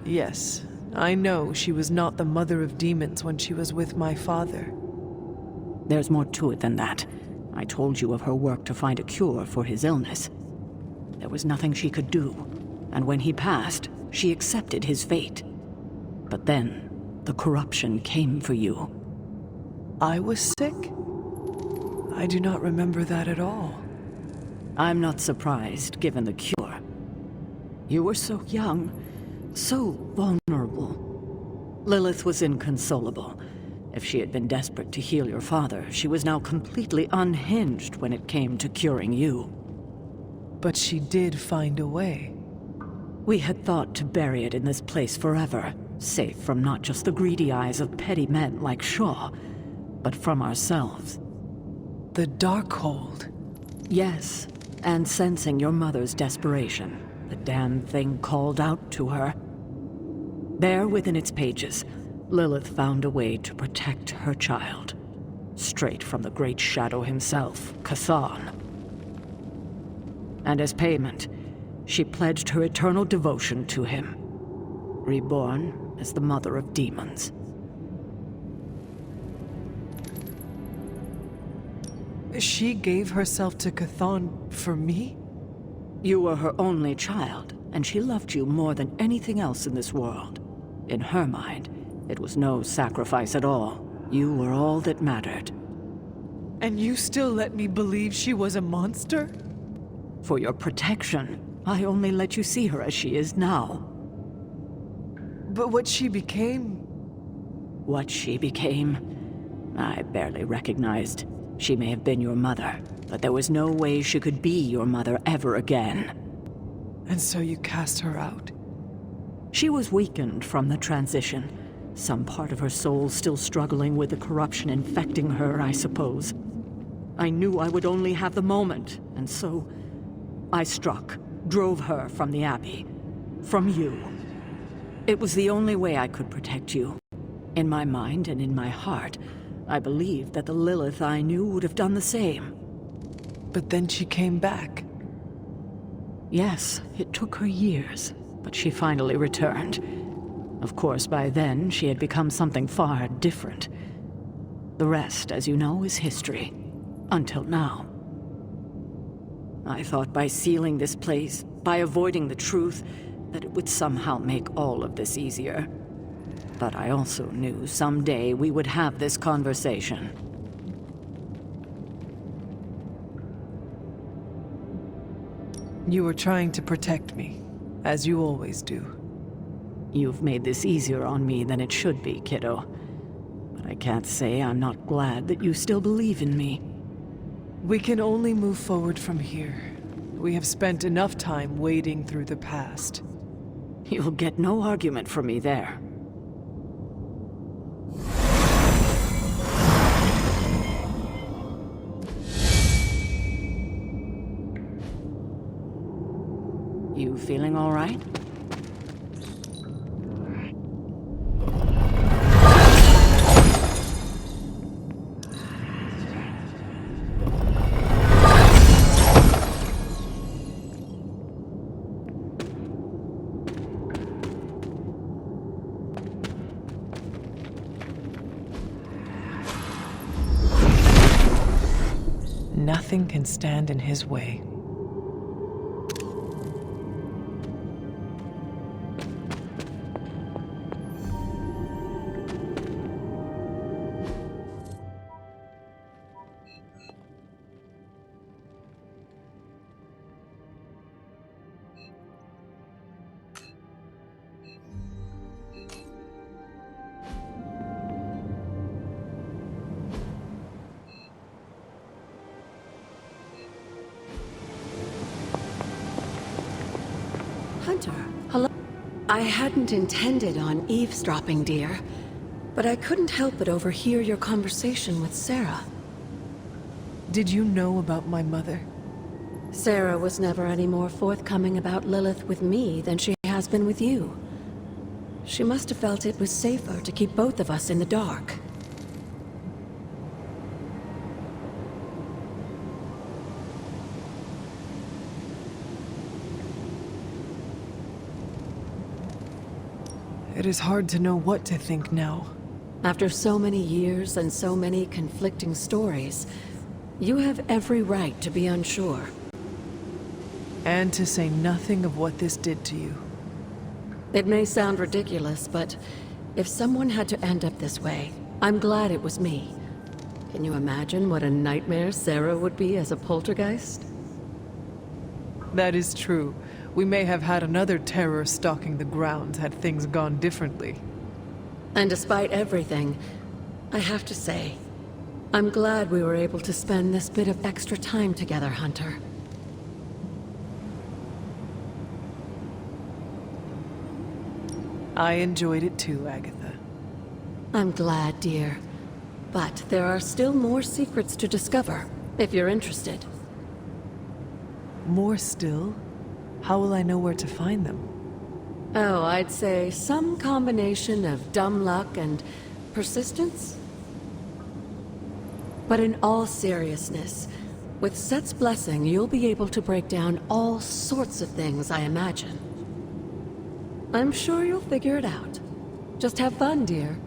Yes, I know she was not the mother of demons when she was with my father. There's more to it than that. I told you of her work to find a cure for his illness. There was nothing she could do, and when he passed, she accepted his fate. But then, the corruption came for you. I was sick? I do not remember that at all. I'm not surprised, given the cure. You were so young, so vulnerable. Lilith was inconsolable. If she had been desperate to heal your father, she was now completely unhinged when it came to curing you. But she did find a way. We had thought to bury it in this place forever, safe from not just the greedy eyes of petty men like Shaw, but from ourselves. The Darkhold. Yes, and sensing your mother's desperation, the damn thing called out to her. There within its pages, Lilith found a way to protect her child. Straight from the Great Shadow himself, Chthon. And as payment, she pledged her eternal devotion to him. Reborn as the mother of demons. She gave herself to Chthon for me? You were her only child, and she loved you more than anything else in this world. In her mind, it was no sacrifice at all. You were all that mattered. And you still let me believe she was a monster? For your protection, I only let you see her as she is now. But what she became... What she became, I barely recognized. She may have been your mother, but there was no way she could be your mother ever again. And so you cast her out? She was weakened from the transition. Some part of her soul still struggling with the corruption infecting her, I suppose. I knew I would only have the moment, and so I struck, drove her from the Abbey, from you. It was the only way I could protect you. In my mind and in my heart, I believed that the Lilith I knew would have done the same. But then she came back. Yes, it took her years, but she finally returned. Of course, by then, she had become something far different. The rest, as you know, is history. Until now. I thought by sealing this place, by avoiding the truth, that it would somehow make all of this easier. But I also knew someday we would have this conversation. You were trying to protect me, as you always do. You've made this easier on me than it should be, kiddo. But I can't say I'm not glad that you still believe in me. We can only move forward from here. We have spent enough time wading through the past. You'll get no argument from me there. You feeling all right? Nothing can stand in his way. Hunter, hello. I hadn't intended on eavesdropping, dear, but I couldn't help but overhear your conversation with Sarah. Did you know about my mother? Sarah was never any more forthcoming about Lilith with me than she has been with you. She must have felt it was safer to keep both of us in the dark. It is hard to know what to think now. After so many years and so many conflicting stories, you have every right to be unsure. And to say nothing of what this did to you. It may sound ridiculous, but if someone had to end up this way, I'm glad it was me. Can you imagine what a nightmare Sarah would be as a poltergeist? That is true. We may have had another terror stalking the grounds had things gone differently. And despite everything, I have to say, I'm glad we were able to spend this bit of extra time together, Hunter. I enjoyed it too, Agatha. I'm glad, dear. But there are still more secrets to discover, if you're interested. More still? How will I know where to find them? Oh, I'd say some combination of dumb luck and persistence? But in all seriousness, with Set's blessing, you'll be able to break down all sorts of things, I imagine. I'm sure you'll figure it out. Just have fun, dear.